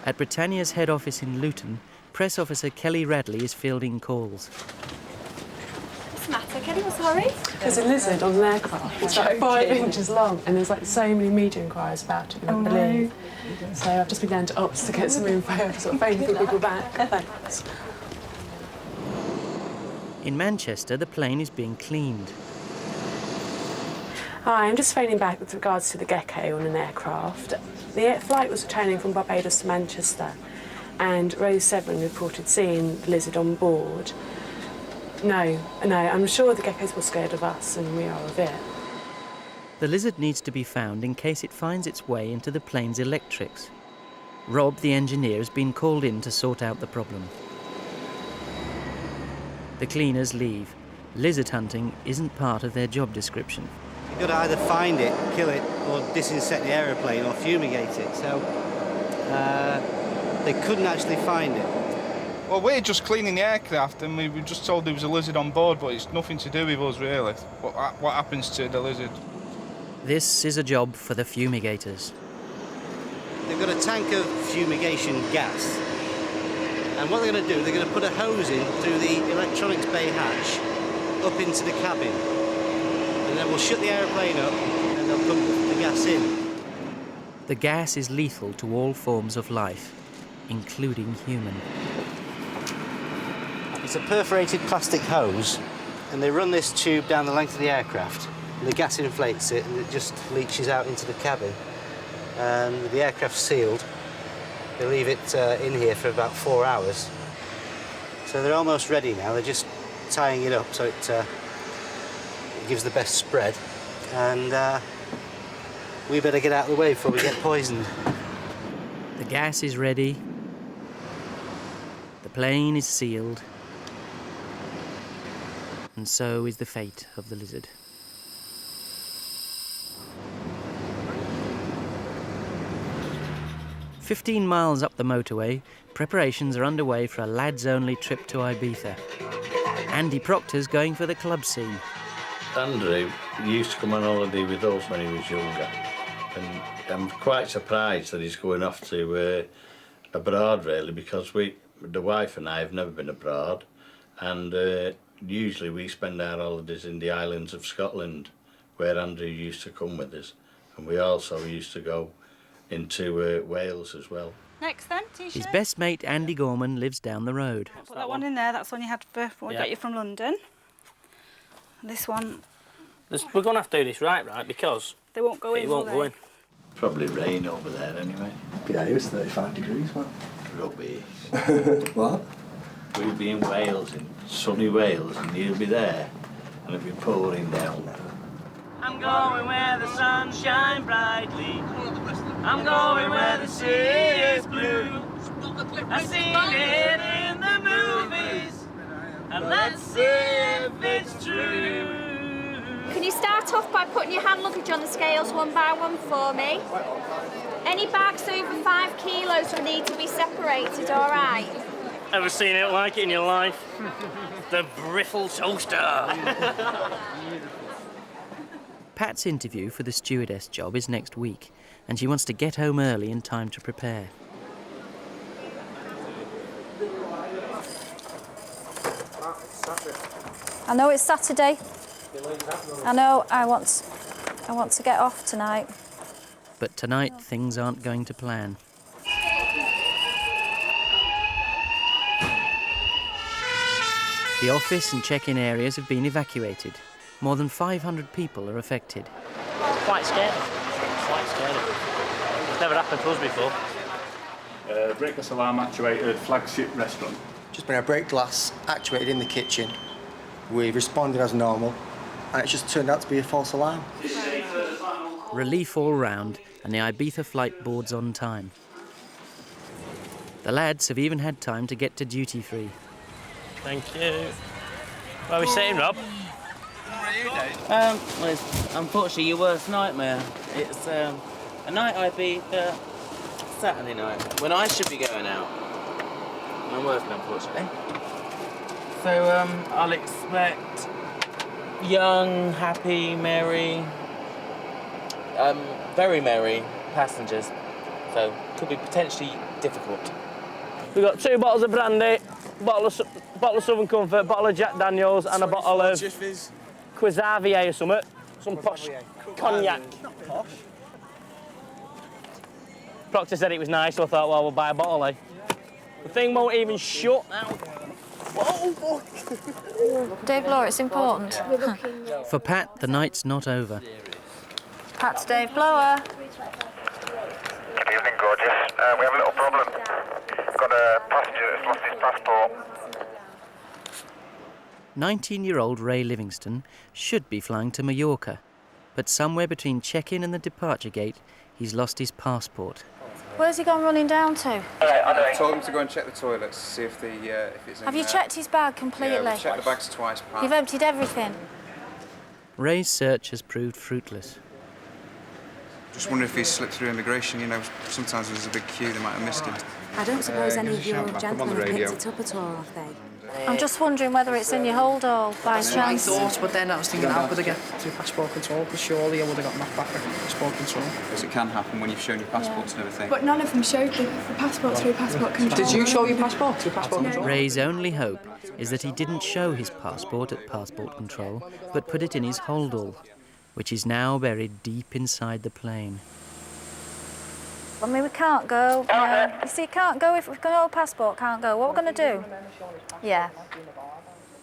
At Britannia's head office in Luton, press officer Kelly Radley is fielding calls. What's the matter, Kelly? What's the hurry? There's a lizard on an aircraft. It's like 5 inches long, and there's like so many media inquiries about it. You won't believe. So I've just been down to Ops to get some info, sort of phone people back. Thanks. In Manchester, the plane is being cleaned. Hi, I'm just phoning back with regards to the gecko on an aircraft. The flight was returning from Barbados to Manchester, and Rose 7 reported seeing the lizard on board. No, I'm sure the geckos were scared of us, and we are of it. The lizard needs to be found in case it finds its way into the plane's electrics. Rob, the engineer, has been called in to sort out the problem. The cleaners leave. Lizard hunting isn't part of their job description. You've got to either find it, kill it, or disinsect the aeroplane or fumigate it. So they couldn't actually find it. Well, we're just cleaning the aircraft, and we were just told there was a lizard on board, but it's nothing to do with us, really. What happens to the lizard? This is a job for the fumigators. They've got a tank of fumigation gas, and what they're going to do, they're going to put a hose in through the electronics bay hatch up into the cabin, and then we'll shut the aeroplane up and they'll pump the gas in. The gas is lethal to all forms of life, including human. It's a perforated plastic hose, and they run this tube down the length of the aircraft, and the gas inflates it and it just leaches out into the cabin. And the aircraft's sealed. They leave it in here for about 4 hours. So they're almost ready now. They're just tying it up so it gives the best spread. And we better get out of the way before we get poisoned. The gas is ready. The plane is sealed. And so is the fate of the lizard. "15 miles up the motorway, preparations are underway for a lads-only trip to Ibiza. Andy Proctor's going for the club scene. Andrew used to come on holiday with us when he was younger, and I'm quite surprised that he's going off to abroad, really, because the wife and I have never been abroad, and usually we spend our holidays in the islands of Scotland, where Andrew used to come with us, and we also used to go into Wales as well. Next then, T-shirt. His best mate Andy Gorman lives down the road. Put that one in there, that's one you had for when we got you from London. And this one... We're going to have to do this right, because... They won't go in, it won't go in. Probably rain over there anyway. Yeah, it was 35 degrees, man. Rubbish. What? We'll be in Wales, in sunny Wales, and you'll be there, and it'll be pouring down. I'm going where the sun shines brightly. I'm going where the sea is blue. I've seen it in the movies, and let's see if it's true. Can you start off by putting your hand luggage on the scales one by one for me? Any bags over 5 kilos will need to be separated, all right? Ever seen it like it in your life? The Briffle toaster. Pat's interview for the stewardess job is next week, and she wants to get home early in time to prepare. I know it's Saturday. I know I want to get off tonight. But tonight things aren't going to plan. The office and check-in areas have been evacuated. More than 500 people are affected. Quite scared. It's never happened to us before. Breakless alarm actuated flagship restaurant. Just been a break glass actuated in the kitchen. We've responded as normal, and it's just turned out to be a false alarm. Relief all round, and the Ibiza flight boards on time. The lads have even had time to get to duty-free. Thank you. Where are we sitting, Rob? Well, it's unfortunately your worst nightmare. It's a night Ibiza, Saturday night, when I should be going out. I'm working, unfortunately. So I'll expect young, happy, merry, very merry passengers. So could be potentially difficult. We've got 2 bottles of brandy, bottle of Southern Comfort, bottle of Jack Daniels, and a bottle of Quizavier or something. Some posh cognac. Not posh. Proctor said it was nice, so I thought, well, we'll buy a bottle, eh? The thing won't even shut now. Dave Blower, it's important. For Pat, the night's not over. Pat's Dave Blower. Good evening, gorgeous. We have a little problem. Got a passenger that's lost his passport. 19-year-old Ray Livingston should be flying to Mallorca, but somewhere between check-in and the departure gate, he's lost his passport. Where's he gone running down to? I told him to go and check the toilets, see if it's in Have you there. checked his bag completely? Yeah, we've checked the bags twice. You've emptied everything? Ray's search has proved fruitless. Just wondering if he's slipped through immigration. You know, sometimes there's a big queue, they might have missed him. I don't suppose any of your gentlemen have picked it up at all, have they? I'm just wondering whether it's in your hold all by That's what I chance. thought, but then I was thinking, how could I get through passport control? Because surely I would have got knocked back at passport control. Because it can happen when you've shown your passports and everything. But none of them showed the passport through passport control. Did you show your passport through passport control? Ray's only hope is that he didn't show his passport at passport control, but put it in his holdall, which is now buried deep inside the plane. I mean, we can't go. You see, can't go if we've got no passport, can't go. What we're going to do? Yeah.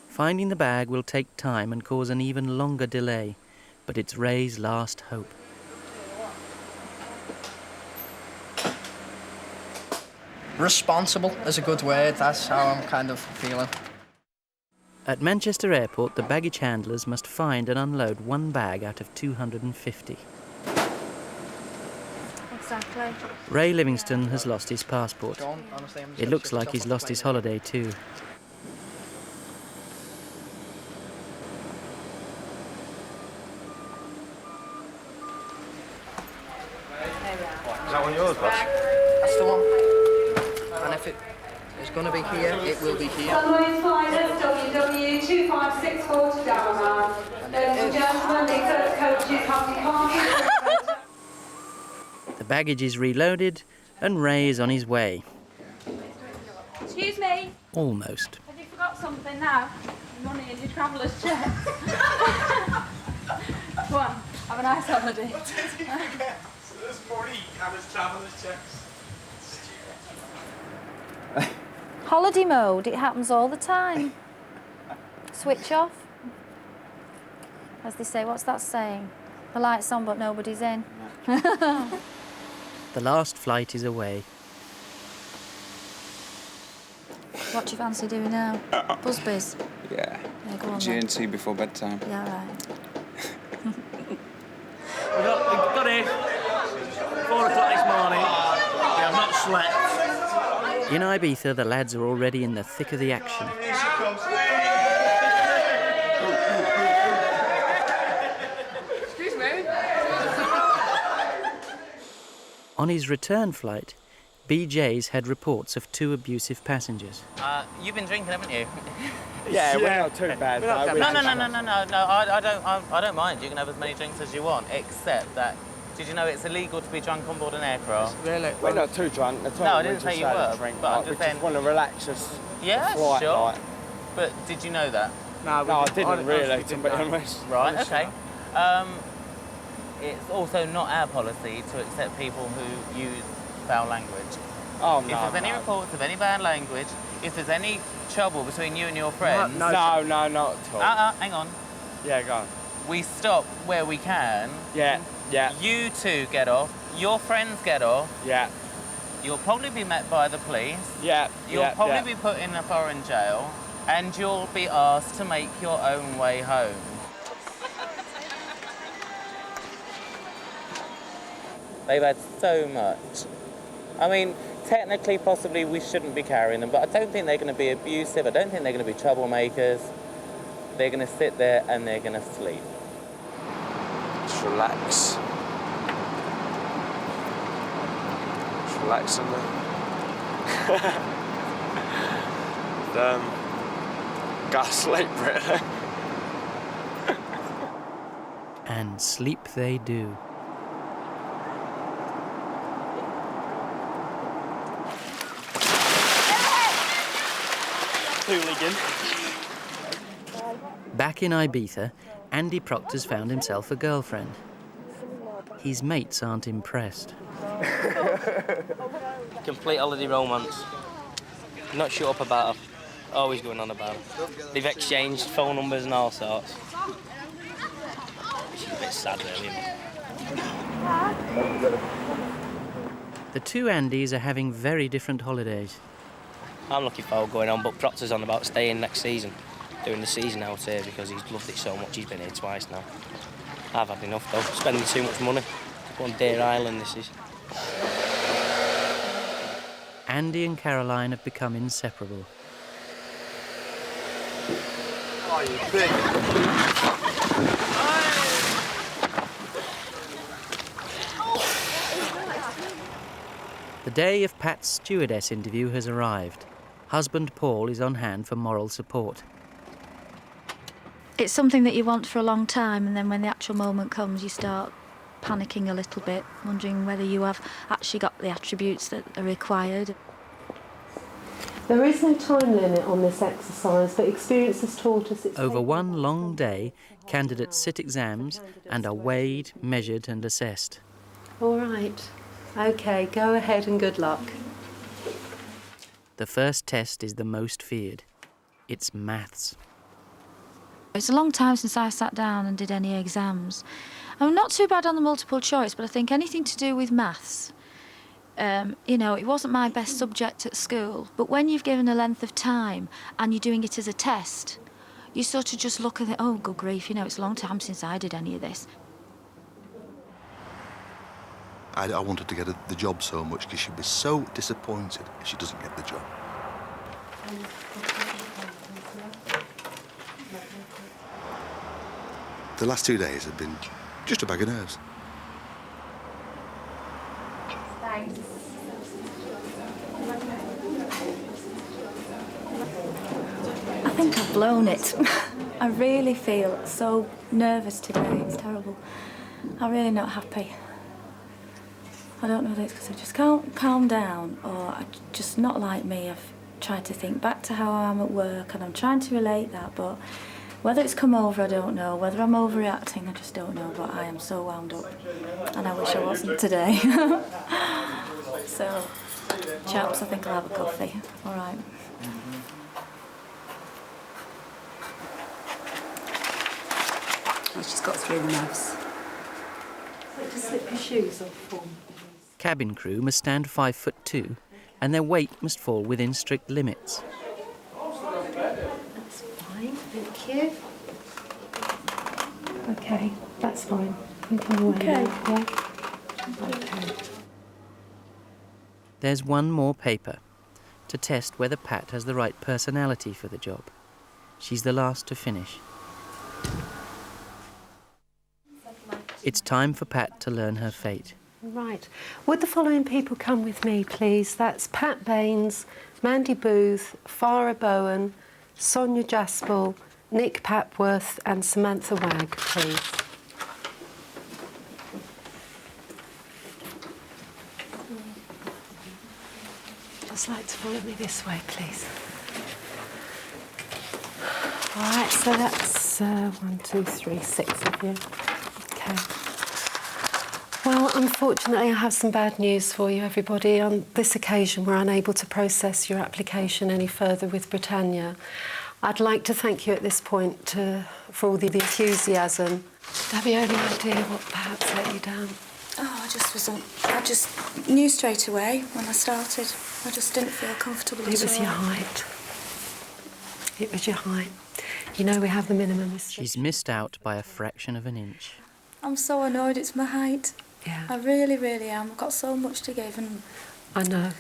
Finding the bag will take time and cause an even longer delay, but it's Ray's last hope. Responsible is a good word, that's how I'm kind of feeling. At Manchester Airport, the baggage handlers must find and unload one bag out of 250. Exactly. Ray Livingston has lost his passport. It looks like he's lost his holiday too. Is that one yours, boss? That's the one. And if it is going to be here, it will be here. Sunrise flight WW2564 to Darman. Ladies and gentlemen, the first coaches have departed. The baggage is reloaded and Ray is on his way. Excuse me, Almost. have you forgot something now? Money in your traveller's check. Go on, have a nice holiday. There's money and there's traveller's checks. Holiday mode, it happens all the time. Switch off. As they say, what's that saying? The light's on but nobody's in. The last flight is away. What do you fancy doing now? Buzzbiz? Yeah. Yeah, go on then. G&T before bedtime. Yeah, right. We got in 4 o'clock this morning. We have not slept. In Ibiza, the lads are already in the thick of the action. Excuse me. On his return flight, BJ's had reports of 2 abusive passengers. You've been drinking, haven't you? Yeah, we're not too bad. No, I don't mind. You can have as many drinks as you want, except that. Did you know it's illegal to be drunk on board an aircraft? Really? We're not too drunk. No, I didn't say you were. Drink, but I'm we just just saying. want to relax us. Yeah, flight, sure. like. But did you know that? No, I didn't really, to be honest. Right. Okay. It's also not our policy to accept people who use foul language. Oh, If no, there's any reports of any bad language, if there's any trouble between you and your friends... No, not at all. Hang on. Yeah, go on. We stop where we can. Yeah. You two get off. Your friends get off. Yeah. You'll probably be met by the police. Yeah. You'll probably be put in a foreign jail. And you'll be asked to make your own way home. They've had so much. I mean, technically, possibly we shouldn't be carrying them, but I don't think they're going to be abusive. I don't think they're going to be troublemakers. They're going to sit there and they're going to sleep. Just relax. Just relax on them. Gotta sleep, really. And sleep they do. Hooligan. Back in Ibiza, Andy Proctor's found himself a girlfriend. His mates aren't impressed. Complete holiday romance. Not shut up about her. Always going on about her. They've exchanged phone numbers and all sorts. She's a bit sad, really, isn't it? The two Andys are having very different holidays. I'm looking forward to going on, but Proctor's on about staying next season. doing the season out here because he's loved it so much. He's been here twice now. I've had enough though, spending too much money. On Deer Island this is. Andy and Caroline have become inseparable. Oh, you big. The day of Pat's stewardess interview has arrived. Husband Paul is on hand for moral support. It's something that you want for a long time, and then when the actual moment comes, you start panicking a little bit, wondering whether you have actually got the attributes that are required. There is no time limit on this exercise, but experience has taught us it's... Over one long day, candidates sit exams and are weighed, measured and assessed. All right. OK, go ahead and good luck. The first test is the most feared. It's maths. It's a long time since I sat down and did any exams. I'm not too bad on the multiple choice, but I think anything to do with maths, you know, it wasn't my best subject at school, but when you've given a length of time and you're doing it as a test, you sort of just look at it, oh, good grief, you know, it's a long time since I did any of this. I wanted to get the job so much because she'd be so disappointed if she doesn't get the job. The last 2 days have been just a bag of nerves. Thanks. I think I've blown it. I really feel so nervous today. It's terrible. I'm really not happy. I don't know whether it's because I just can't calm down or I just not like me. I've tried to think back to how I am at work and I'm trying to relate that, but whether it's come over, I don't know. Whether I'm overreacting, I just don't know. But I am so wound up and I wish I wasn't today. So, chaps, I think I'll have a coffee. All right. I just got through the maths. Just slip your shoes off for me. Cabin crew must stand 5'2" and their weight must fall within strict limits. That's fine, thank you. OK, that's fine. You can go away now, yeah? OK. There's one more paper to test whether Pat has the right personality for the job. She's the last to finish. It's time for Pat to learn her fate. Right. Would the following people come with me, please? That's Pat Baines, Mandy Booth, Farah Bowen, Sonia Jaspel, Nick Papworth and Samantha Wagg, please. Just like to follow me this way, please. All right, so that's 1, 2, 3, 6 of you. OK. Well, unfortunately, I have some bad news for you, everybody. On this occasion, we're unable to process your application any further with Britannia. I'd like to thank you at this point for all the enthusiasm. Have you any idea what perhaps let you down? Oh, I just knew straight away when I started. I just didn't feel comfortable at all. It was your height. It was your height. You know, we have the minimum restriction. She's missed out by a fraction of an inch. I'm so annoyed it's my height. Yeah. I really, really am. I've got so much to give and... I know.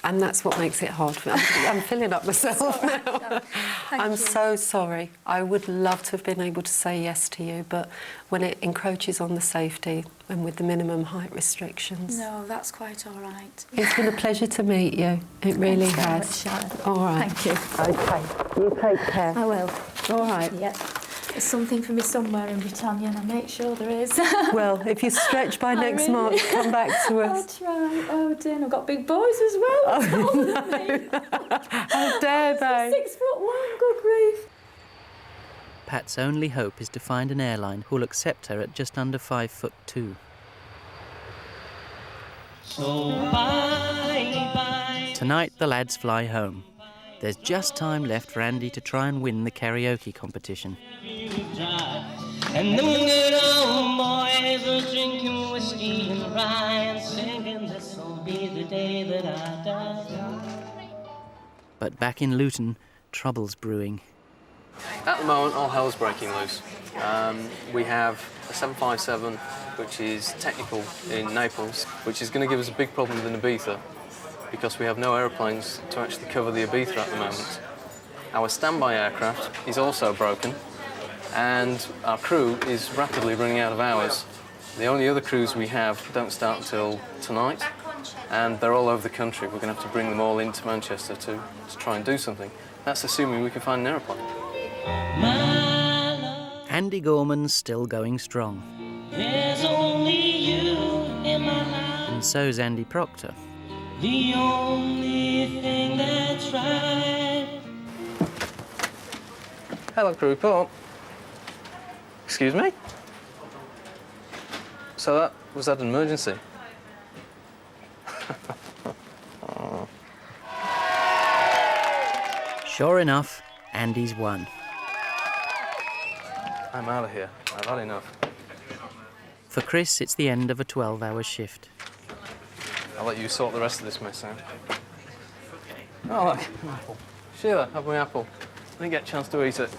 And that's what makes it hard. I'm filling up myself now. I'm so sorry. I would love to have been able to say yes to you, but when it encroaches on the safety and with the minimum height restrictions... No, that's quite all right. It's been a pleasure to meet you. It really has. All right. Thank you. OK. You take care. I will. All right. Yep. There's something for me somewhere in Britannia, and I'll make sure there is. Well, if you stretch by next March, come back to us. I'll try. Oh, dear, I've got big boys as well. Oh, no. How dare they? 6'1", good grief. Pat's only hope is to find an airline who'll accept her at just under 5'2". So bye. Tonight the lads fly home. There's just time left for Andy to try and win the karaoke competition. And them good old boys are drinking whiskey and rye and singing, this'll be the day that I die. But back in Luton, trouble's brewing. At the moment, all hell's breaking loose. We have a 757, which is technical in Naples, which is going to give us a big problem in Ibiza because we have no aeroplanes to actually cover the Ibiza at the moment. Our standby aircraft is also broken, and our crew is rapidly running out of hours. The only other crews we have don't start until tonight, and they're all over the country. We're going to have to bring them all into Manchester to try and do something. That's assuming we can find an aeroplane. Andy Gorman's still going strong. There's only you in my life. And so's Andy Proctor. The only thing that's right. Hello, crew report. Excuse me? So was that an emergency? Oh. Sure enough, Andy's won. I'm out of here. I've had enough. For Chris, it's the end of a 12-hour shift. I'll let you sort the rest of this mess out. Oh, look, an apple. Sheila, have my apple. I didn't get a chance to eat it.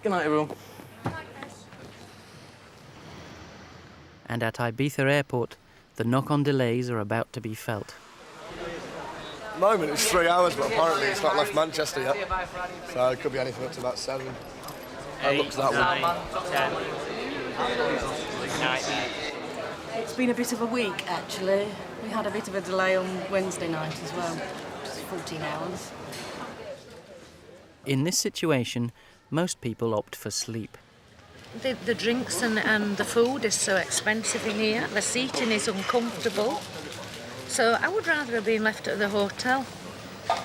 Good night, everyone. And at Ibiza Airport, the knock-on delays are about to be felt. At the moment it's 3 hours, but apparently it's not left Manchester yet. So it could be anything up to about 7. How looks that one? It's been a bit of a week, actually. We had a bit of a delay on Wednesday night as well, just 14 hours. In this situation, most people opt for sleep. The drinks and the food is so expensive in here. The seating is uncomfortable. So I would rather have been left at the hotel,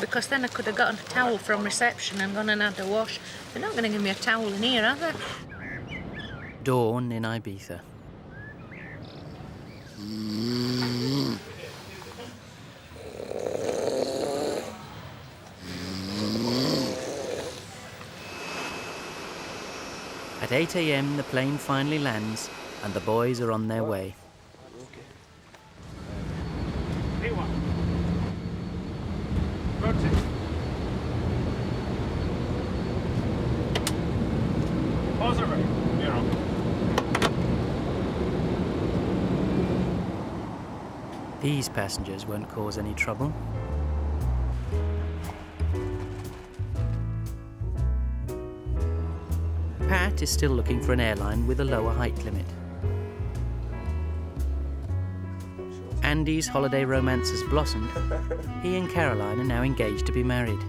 because then I could have gotten a towel from reception and gone and had a wash. They're not going to give me a towel in here, are they? Dawn in Ibiza. At 8 a.m, the plane finally lands and the boys are on their way. These passengers won't cause any trouble. Pat is still looking for an airline with a lower height limit. Andy's holiday romance has blossomed. He and Caroline are now engaged to be married.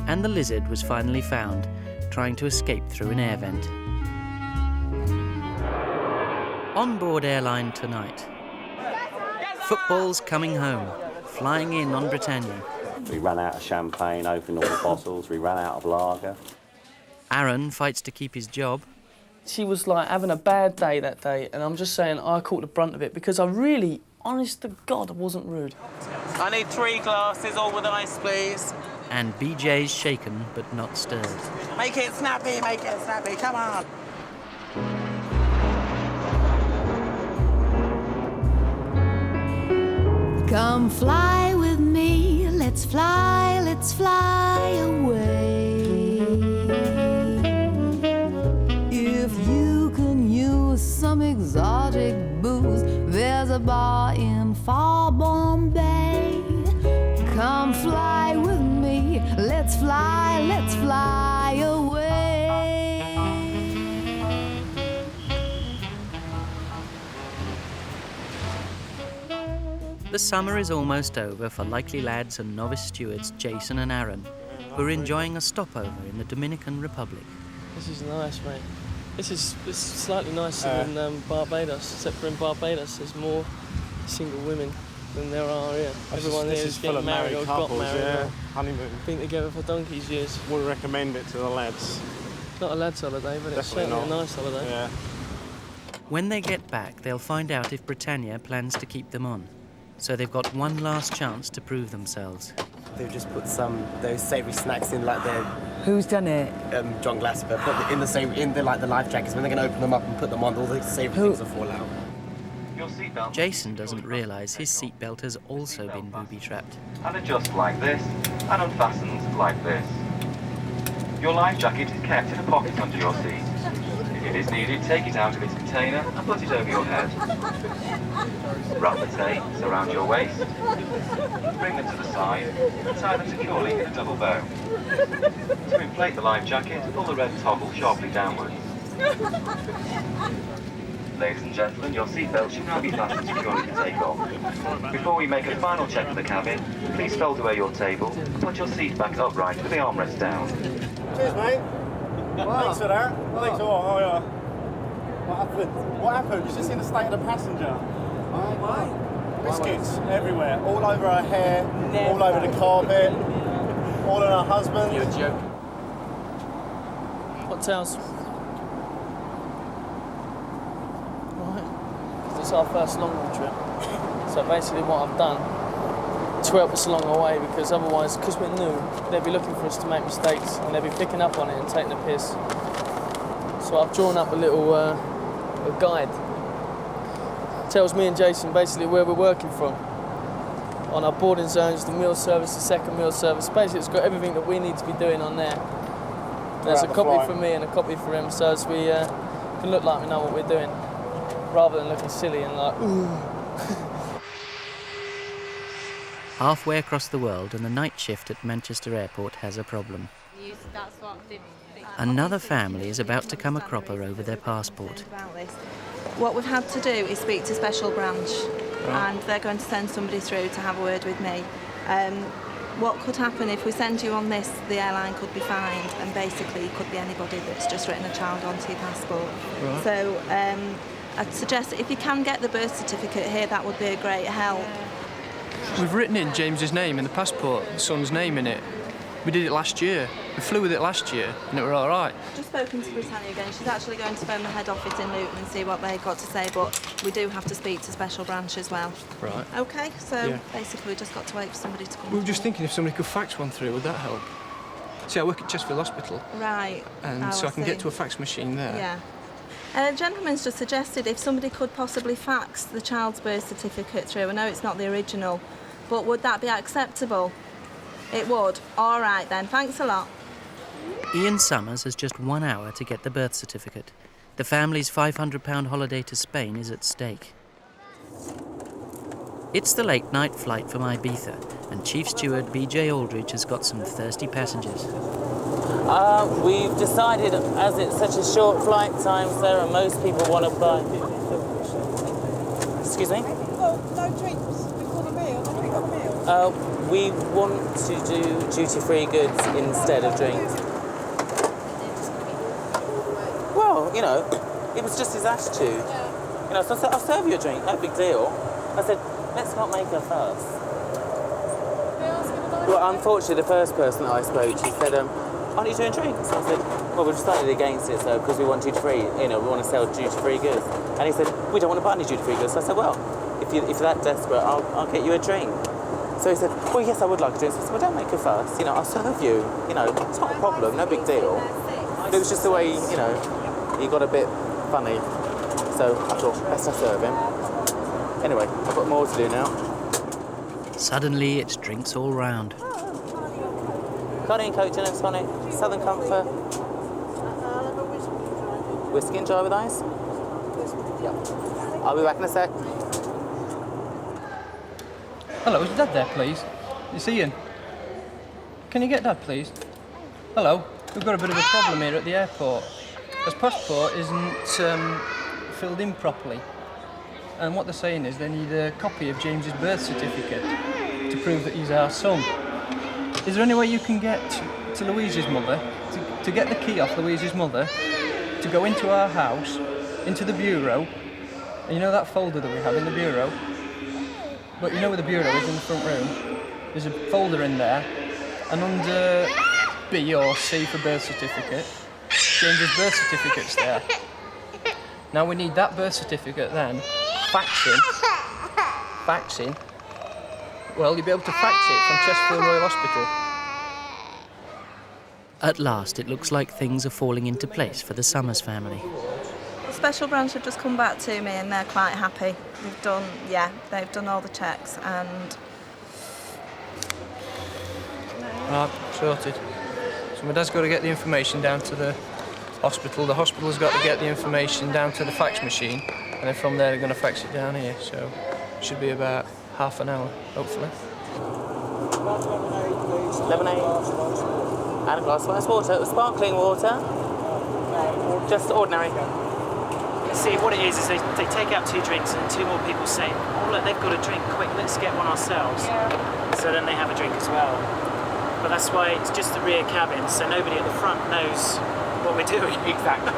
And the lizard was finally found, trying to escape through an air vent. On board Airline tonight. Football's coming home, flying in on Britannia. We ran out of champagne, opened all the bottles, we ran out of lager. Aaron fights to keep his job. She was like having a bad day that day, and I'm just saying I caught the brunt of it because I really, honest to God, wasn't rude. I need 3 glasses, all with ice, please. And BJ's shaken but not stirred. Make it snappy, come on. Come fly with me, let's fly away. If you can use some exotic booze, there's a bar in far Bombay. Come fly with me, let's fly away. The summer is almost over for likely lads and novice stewards Jason and Aaron, who are enjoying a stopover in the Dominican Republic. This is nice, mate. This is slightly nicer than Barbados, except for in Barbados there's more single women than there are here. Everyone here is getting married or got married. Yeah, honeymoon. Been together for donkey's years. Wouldn't recommend it to the lads. It's not a lad's holiday, but it's certainly a nice holiday. Yeah. When they get back, they'll find out if Britannia plans to keep them on. So they've got one last chance to prove themselves. They've just put those savoury snacks in like their... Who's done it? John Glasper. Put it in the life jackets. When they're going to open them up and put them on, all the savoury things will fall out. Jason doesn't realise his seatbelt has also been booby-trapped. And adjust like this, and unfastened like this. Your life jacket is kept in a pocket under your seat. If it is needed, take it out of its container and put it over your head. Wrap the tapes around your waist. Bring them to the side and tie them securely in a double bow. To inflate the life jacket, pull the red toggle sharply downwards. Ladies and gentlemen, your seatbelt should now be fastened securely to take off. Before we make a final check of the cabin, please fold away your table and put your seat back upright with the armrest down. Cheers, mate. Thanks for that. Thanks for what? Oh, yeah. What happened? What happened? You just seen the state of the passenger. Why? Biscuits everywhere. All over her hair, all over the carpet, all on her husband. You're joking. What towels? It's our first long haul trip. So basically what I've done to help us along the way, because otherwise, because we're new, they'll be looking for us to make mistakes and they'll be picking up on it and taking the piss. So I've drawn up a little a guide. Tells me and Jason basically where we're working from. On our boarding zones, the meal service, the second meal service. Basically it's got everything that we need to be doing on there. There's a copy for me and a copy for him, so as we can look like we know what we're doing, rather than looking silly and like, ooh. Halfway across the world and the night shift at Manchester Airport has a problem. Another family is about to come a cropper over their passport. What we've had to do is speak to Special Branch, and they're going to send somebody through to have a word with me. What could happen if we send you on this, the airline could be fined, and basically it could be anybody that's just written a child onto your passport. Right. So I'd suggest that if you can get the birth certificate here, that would be a great help. We've written in James's name in the passport, the son's name in it. We did it last year. We flew with it last year and it were all right. Just spoken to Britannia again. She's actually going to phone the head office in Luton and see what they've got to say, but we do have to speak to Special Branch as well. Right. OK, so basically we've just got to wait for somebody to come. We were just thinking if somebody could fax one through, would that help? See, I work at Chesterfield Hospital. Right. And so I can get to a fax machine there. Yeah. A gentleman's just suggested if somebody could possibly fax the child's birth certificate through. I know it's not the original, but would that be acceptable? It would. All right then, thanks a lot. Ian Summers has just 1 hour to get the birth certificate. The family's £500 holiday to Spain is at stake. It's the late-night flight from Ibiza, and Chief Steward B.J. Aldridge has got some thirsty passengers. We've decided, as it's such a short flight time, sir, and most people want to buy... Excuse me? No drinks before the meal. We want to do duty-free goods instead of drinks. Well, you know, it was just his attitude. You know, so I said, I'll serve you a drink, no big deal. I said, let's not make a fuss. Well, unfortunately, the first person that I spoke to said, aren't you doing drinks? I said, well, we've decided against it, so because we want duty-free, you know, we want to sell duty-free goods. And he said, we don't want to buy any duty-free goods. So I said, well, if you're that desperate, I'll get you a drink. So he said, well, yes, I would like a drink. So I said, well, don't make a fuss. You know, I'll serve you. You know, it's not a problem, no big deal. But it was just the way, you know, he got a bit funny. So I thought, best I serve him. Anyway, I've got more to do now. Suddenly, it's drinks all round. Connie and Coke, gin and tonic, Southern Comfort. Whiskey and dry with ice? I'll be back in a sec. Hello, is Dad there, please? It's Ian. Can you get Dad, please? Hello, we've got a bit of a problem here at the airport. His passport isn't filled in properly. And what they're saying is they need a copy of James's birth certificate to prove that he's our son. Is there any way you can get to Louise's mother, to get the key off Louise's mother, to go into our house, into the bureau, and you know that folder that we have in the bureau? But you know where the bureau is in the front room? There's a folder in there, and under B or C for birth certificate, James's birth certificate's there. Now we need that birth certificate then, faxing. Well, you'll be able to fax it from Chesterfield Royal Hospital. At last, it looks like things are falling into place for the Summers family. The Special Branch have just come back to me and they're quite happy. They've done all the checks and... So sorted. So my dad's got to get the information down to the hospital. The hospital's got to get the information down to the fax machine, and then from there they're going to fax it down here. So it should be about half an hour, hopefully. Lemonade. And a glass of ice water. Sparkling water. Just ordinary. See, what it is they take out 2 drinks and 2 more people say, oh look, they've got a drink, quick, let's get one ourselves. So then they have a drink as well. But that's why it's just the rear cabin, so nobody at the front knows what we're doing. Exactly.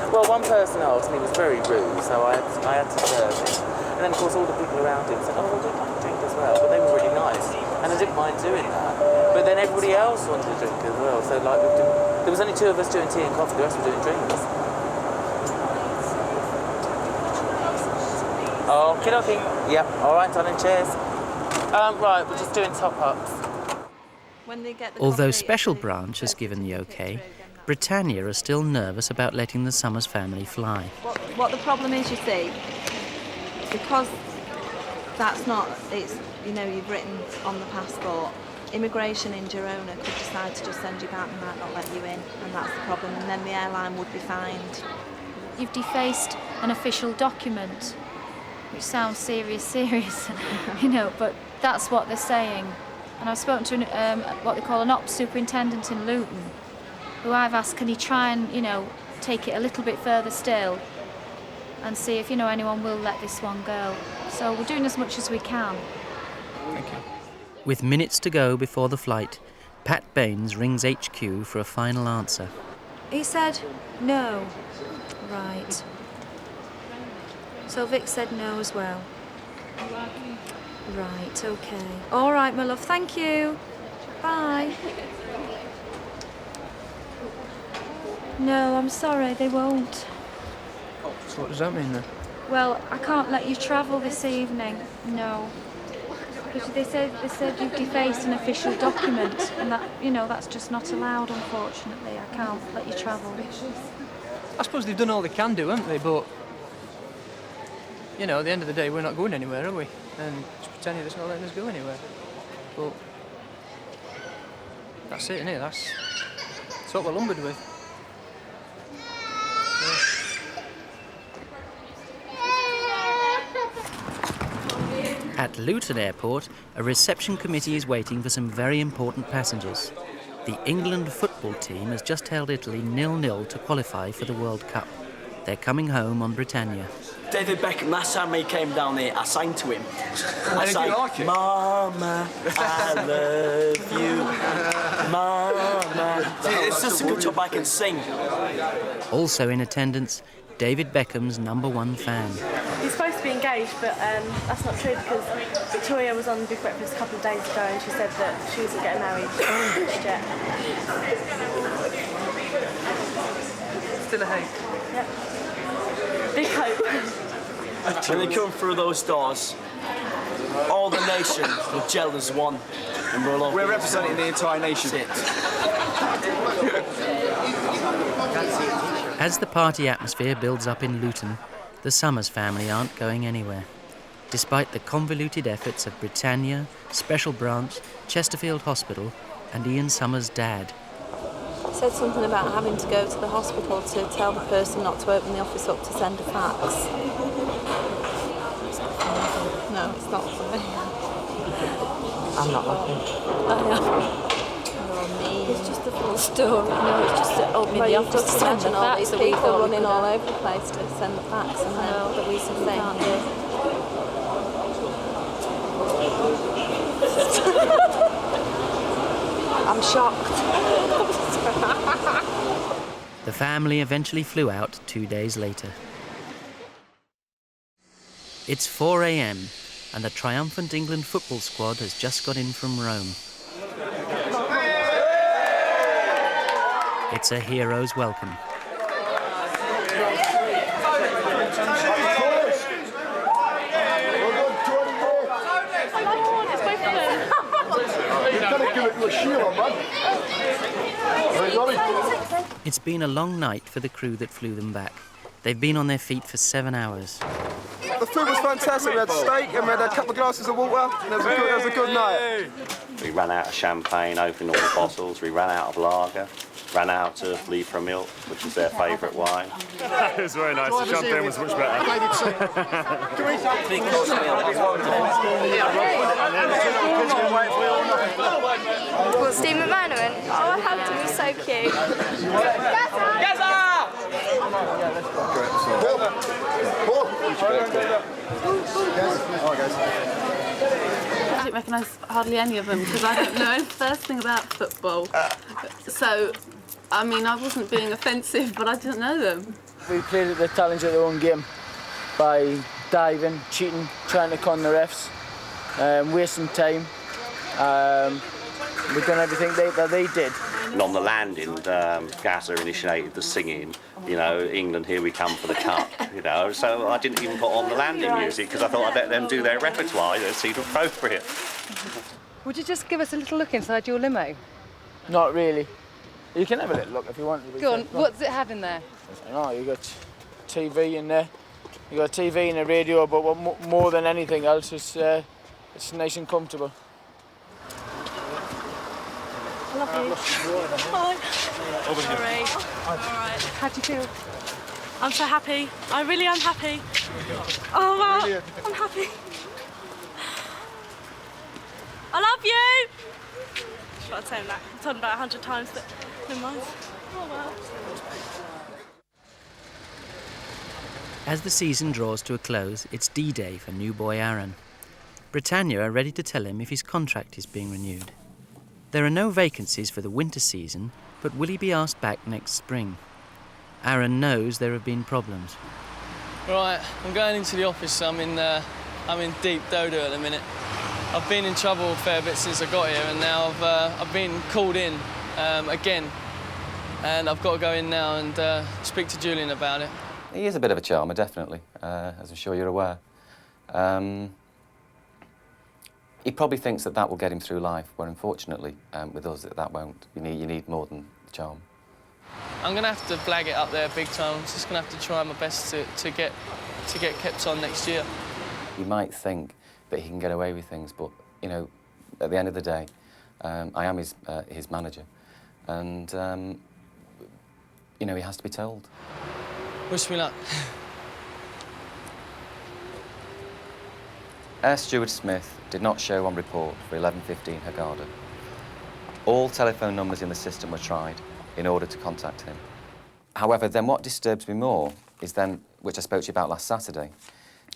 Well, one person asked and he was very rude, so I had to serve it. And then of course all the people around him said, oh, well, we'd like a drink as well, but they were really nice. And I didn't mind doing that. But then everybody else wanted a drink as well, so like there was only 2 of us doing tea and coffee, the rest were doing drinks. Okay, okay. Yep. All right, darling. Cheers. Right, we're just doing top-ups. Although Special Branch has given the OK, Britannia are still nervous about letting the Summers family fly. What the problem is, you see, because that's not, it's, you know, you've written on the passport, immigration in Girona could decide to just send you back and might not let you in, and that's the problem, and then the airline would be fined. You've defaced an official document, which sounds serious, you know, but that's what they're saying. And I've spoken to what they call an ops superintendent in Luton, who I've asked, can he try and, you know, take it a little bit further still and see if, you know, anyone will let this one go. So we're doing as much as we can. Thank you. With minutes to go before the flight, Pat Baines rings HQ for a final answer. He said no. Right. So Vic said no as well. Right, OK. All right, my love, thank you. Bye. No, I'm sorry, they won't. So what does that mean then? Well, I can't let you travel this evening, no. Because they said you've defaced an official document, and that, you know, that's just not allowed, unfortunately. I can't let you travel. I suppose they've done all they can do, haven't they? But, you know, at the end of the day, we're not going anywhere, are we? And it's pretending it's not letting us go anywhere. But that's it, innit? That's what we're lumbered with. At Luton Airport, a reception committee is waiting for some very important passengers. The England football team has just held Italy 0-0 to qualify for the World Cup. They're coming home on Britannia. David Beckham, last time he came down here, I sang to him. I sang, like it? Mama, I love you. Mama. See, it's just a good job I can sing. Also in attendance, David Beckham's #1 fan. He's supposed to be engaged, but that's not true because Victoria was on Big Breakfast a couple of days ago and she said that she wasn't getting married just yet. Still a hope. Yep. Big hope. When they come through those doors, all the nation will gel as one. And we're representing the entire nation. As the party atmosphere builds up in Luton, the Summers family aren't going anywhere. Despite the convoluted efforts of Britannia, Special Branch, Chesterfield Hospital and Ian Summers' dad. He said something about having to go to the hospital to tell the person not to open the office up to send a fax. No, it's not funny. I'm not laughing. I am. It's just a full story. No, it's just to open the office to send the fax. All these people running all over the place to send the fax, and then that we can't do. I'm shocked. The family eventually flew out 2 days later. It's 4 a.m. and the triumphant England football squad has just got in from Rome. It's a hero's welcome. It's been a long night for the crew that flew them back. They've been on their feet for 7 hours. The food was fantastic. We had steak and we had a couple of glasses of water, and it was a good night. We ran out of champagne, opened all the bottles. We ran out of lager, ran out of Liefer milk, which was their favourite wine. It was very nice. The champagne was much better. Well, Steve McManaman. Oh, Hampton was so cute. I didn't recognise hardly any of them because I don't know the first thing about football. So, I mean, I wasn't being offensive, but I didn't know them. We played the challenge of their own game by diving, cheating, trying to con the refs, wasting time. We've done everything that they did. And on the landing, Gazza initiated the singing, you know, England, here we come for the cup, you know. So I didn't even put on the landing music because I thought I'd let them do their repertoire, it seemed appropriate. Would you just give us a little look inside your limo? Not really. You can have a little look if you want. Go on, what does it have in there? No, you got TV in there. You got TV and a radio, but what more than anything else, it's nice and comfortable. I love you. Hi. Sorry. All right. How do you feel? I'm so happy. I really am happy. Oh, wow. Brilliant. I'm happy. I love you. I've told him about 100 times, but never mind. Oh, well. As the season draws to a close, it's D-Day for new boy Aaron. Britannia are ready to tell him if his contract is being renewed. There are no vacancies for the winter season, but will he be asked back next spring? Aaron knows there have been problems. Right, I'm going into the office. I'm in deep dodo at the minute. I've been in trouble a fair bit since I got here, and now I've been called in again, and I've got to go in now and speak to Julian about it. He is a bit of a charmer, definitely, as I'm sure you're aware. He probably thinks that will get him through life, where unfortunately, with us, that won't. You need more than charm. I'm going to have to flag it up there big time. I'm just going to have to try my best to get kept on next year. You might think that he can get away with things, but, you know, at the end of the day, I am his manager, and, you know, he has to be told. Wish me luck. Air Steward Smith did not show on report for 11:15 Haggarda. All telephone numbers in the system were tried in order to contact him. However, then what disturbs me more is then, which I spoke to you about last Saturday,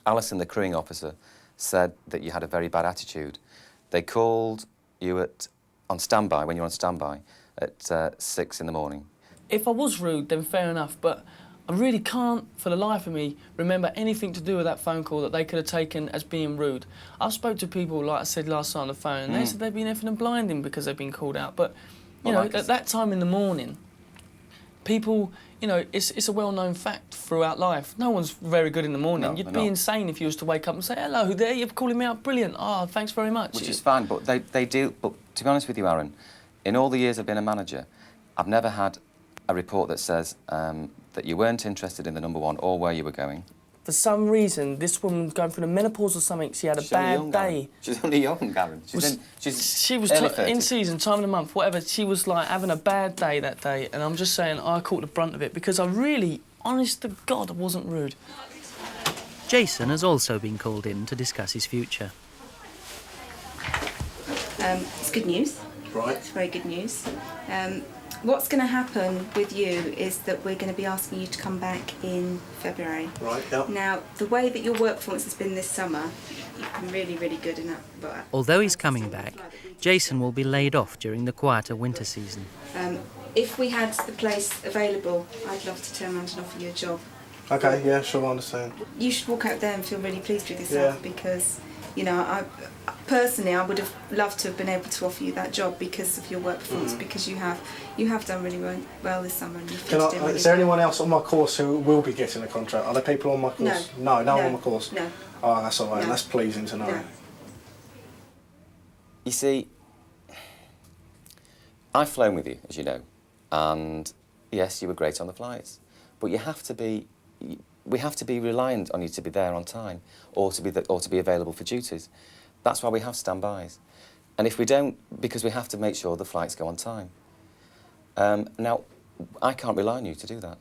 Alison, the crewing officer, said that you had a very bad attitude. They called you on standby, when you're on standby, at 6 in the morning. If I was rude, then fair enough, but I really can't, for the life of me, remember anything to do with that phone call that they could have taken as being rude. I've spoke to people, like I said last night on the phone, and they said they've been effing and blinding because they've been called out. But, you know, at that time in the morning, people, you know, it's a well-known fact throughout life. No one's very good in the morning. You'd be insane if you was to wake up and say, hello there, you're calling me out, brilliant. Oh, thanks very much. Which is fine, but they do. But to be honest with you, Aaron, in all the years I've been a manager, I've never had a report that says that you weren't interested in the number one or where you were going. For some reason, this woman was going through the menopause or something. She had a bad day. She's only young, Aaron. She was in season, time of the month, whatever. She was like having a bad day that day, and I'm just saying I caught the brunt of it because I really, honest to God, I wasn't rude. Jason has also been called in to discuss his future. It's good news. Right. It's very good news. What's going to happen with you is that we're going to be asking you to come back in February. Right, yeah. Now, the way that your work performance has been this summer, you've been really, really good in that. But Although he's coming back, Jason will be laid off during the quieter winter season. if we had the place available, I'd love to turn around and offer you a job. Okay, yeah, sure, I understand. You should walk out there and feel really pleased with yourself because, you know, I would have loved to have been able to offer you that job because of your work performance, because you have done really well this summer. And is there anyone else on my course who will be getting a contract? Are there people on my course? No one on my course? No. Oh, that's all right, that's pleasing to know. No. You see, I've flown with you, as you know, and yes, you were great on the flights, but you have to be we have to be reliant on you to be there on time or to be available for duties. That's why we have standbys. And if we don't, because we have to make sure the flights go on time. Now, I can't rely on you to do that.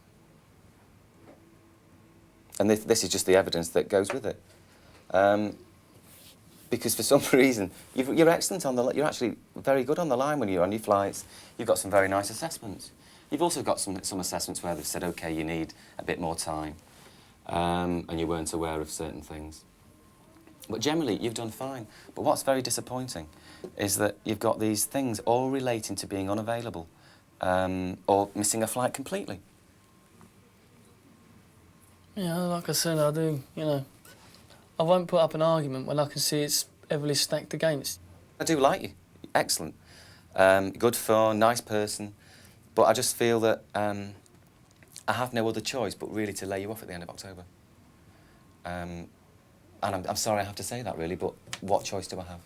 And this is just the evidence that goes with it. Because for some reason, you're excellent on the... You're actually very good on the line when you're on your flights. You've got some very nice assessments. You've also got some assessments where they've said, OK, you need a bit more time, and you weren't aware of certain things. But generally, you've done fine. But what's very disappointing is that you've got these things all relating to being unavailable or missing a flight completely. Yeah, like I said, I do, you know, I won't put up an argument when I can see it's heavily stacked against. I do like you. Excellent. Good fun, nice person. But I just feel that I have no other choice but really to lay you off at the end of October. And I'm sorry I have to say that, really, but what choice do I have?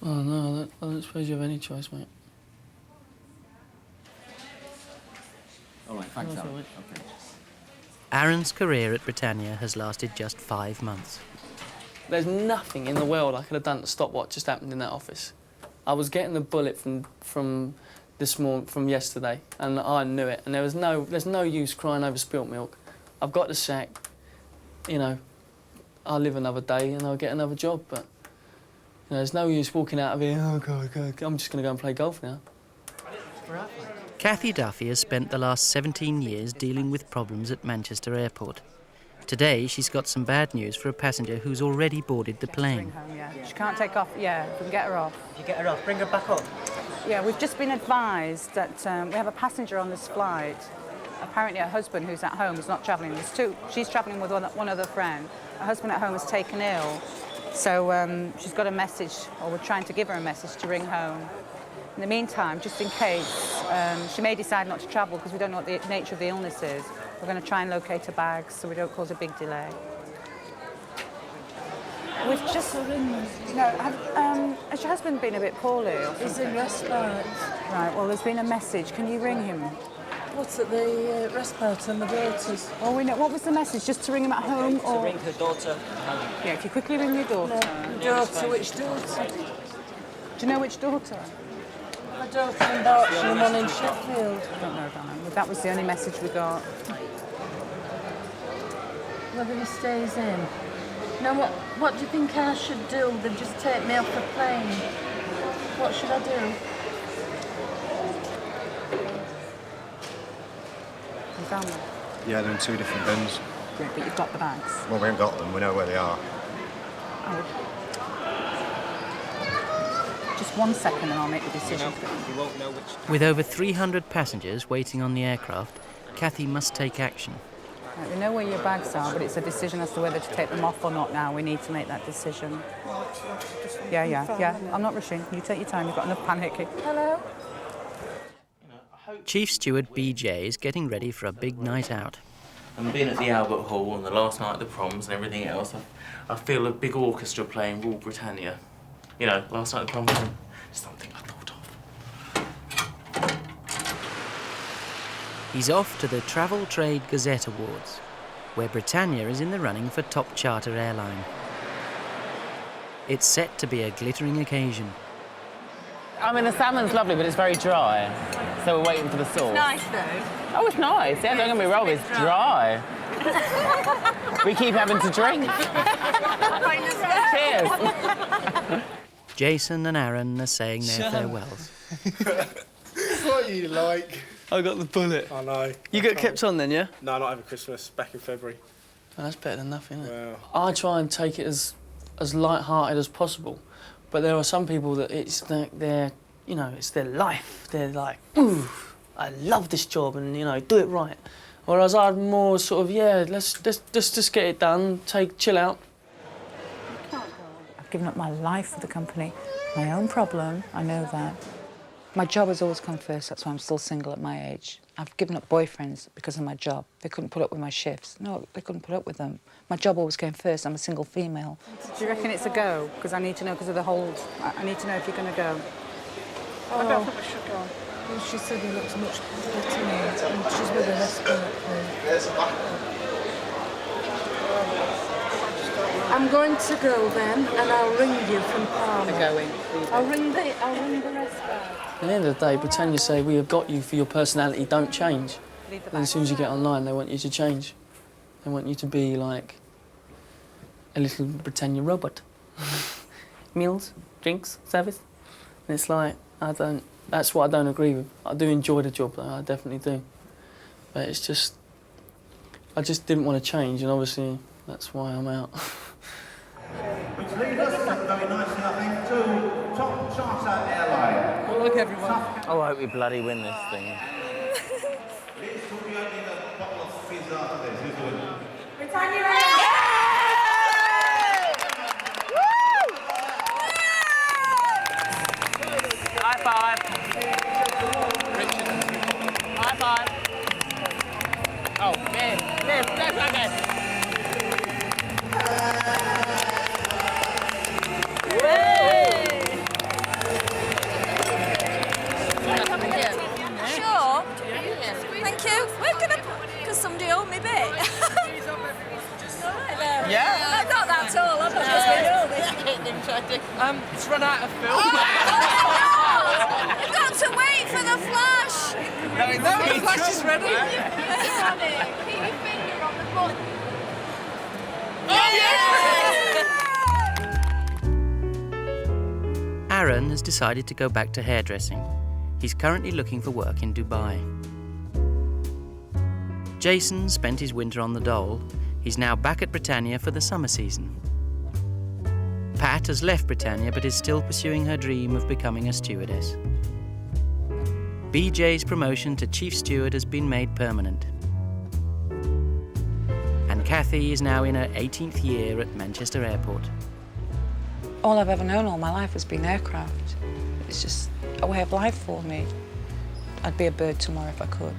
Oh, no, I don't suppose you have any choice, mate. All right, thanks, Aaron. Okay. Aaron's career at Britannia has lasted just 5 months. There's nothing in the world I could have done to stop what just happened in that office. I was getting the bullet from yesterday, and I knew it. And there's no use crying over spilt milk. I've got the sack. You know, I'll live another day and I'll get another job. But you know, there's no use walking out of here. Oh God, I'm just going to go and play golf now. Cathy Duffy has spent the last 17 years dealing with problems at Manchester Airport. Today, she's got some bad news for a passenger who's already boarded the plane. She can't take off. Yeah, we can get her off. If you get her off, bring her back up. Yeah, we've just been advised that we have a passenger on this flight. Apparently her husband, who's at home, is not travelling. There's two. She's travelling with one other friend. Her husband at home is taken ill. So she's got a message, or we're trying to give her a message to ring home. In the meantime, just in case, she may decide not to travel because we don't know what the nature of the illness is. We're going to try and locate her bags so we don't cause a big delay. We've just... No, has your husband been a bit poorly or something? He's in respite. Right, well, there's been a message. Can you ring him? What's at the respite and the daughters? Oh, we know. What was the message? Just to ring him at home or...? To ring her daughter. Yeah, if you quickly ring your daughter. No, daughter, which daughter? Do you know which daughter? My daughter in Berkshire and one in Sheffield. I don't know, darling. That was the only message we got. Whether he stays in. Now, what do you think I should do? They've just taken me off the plane. What should I do? You found them? Yeah, they're in 2 different bins. Great, but you've got the bags? Well, we haven't got them. We know where they are. Oh. Just 1 second and I'll make the decision. You won't know which... With over 300 passengers waiting on the aircraft, Cathy must take action. Right, we know where your bags are, but it's a decision as to whether to take them off or not now. We need to make that decision. Yeah. I'm not rushing. You take your time. You've got enough panicking. Hello? Chief Steward BJ is getting ready for a big night out. And being at the Albert Hall and the last night at the proms and everything else, I feel a big orchestra playing Rule Britannia. You know, last night at the proms was something I thought of. He's off to the Travel Trade Gazette Awards, where Britannia is in the running for top charter airline. It's set to be a glittering occasion. I mean, the salmon's lovely, but it's very dry. So we're waiting for the sauce. It's nice, though. Oh, it's nice. Yeah, don't get me wrong, it's dry. We keep having to drink. Cheers. Jason and Aaron are saying their farewells. What you like? I got the bullet. I know. You got kept on then, yeah? No, not over Christmas. Back in February. Oh, that's better than nothing, isn't it? Wow. I try and take it as light-hearted as possible, but there are some people that it's their, you know, it's their life. They're like, ooh, I love this job, and you know, do it right. Whereas I'm more sort of, yeah, let's just get it done. Chill out. I've given up my life for the company. My own problem, I know that. My job has always come first, that's why I'm still single at my age. I've given up boyfriends because of my job. They couldn't put up with my shifts. No, they couldn't put up with them. My job always came first. I'm a single female. Do you reckon it's a go? Because I need to know because of the hold. I need to know if you're going to go. Oh. I don't think we should go. Well, she said he looks much better and she's with a respiratory. I'm going to go then, and I'll ring you from Palmer. Going. I'll ring the rest back. At the end of the day, Britannia say, we have got you for your personality, don't change. And as soon as you get online, they want you to change. They want you to be like a little Britannia robot. Meals, drinks, service. And it's like, that's what I don't agree with. I do enjoy the job, though, I definitely do. But it's just, I just didn't want to change, and obviously that's why I'm out. Which leads us very nicely, I think, to top charter airline. Good luck, everyone. Oh, I hope we bloody win this thing. This will be only a bottle of fizz after this, who's the winner? Britannia High five. High five. Oh, man. Yes, again. Sure. Thank you. We're gonna, because somebody owed me a bit. Yeah. Not that at all. I'm not just being old. It's run out of film. You've got to wait for the flash. No, the flash is ready. Keep your finger on the button. Aaron has decided to go back to hairdressing. He's currently looking for work in Dubai. Jason spent his winter on the dole. He's now back at Britannia for the summer season. Pat has left Britannia but is still pursuing her dream of becoming a stewardess. BJ's promotion to chief steward has been made permanent. And Kathy is now in her 18th year at Manchester Airport. All I've ever known all my life has been aircraft. It's just a way of life for me. I'd be a bird tomorrow if I could.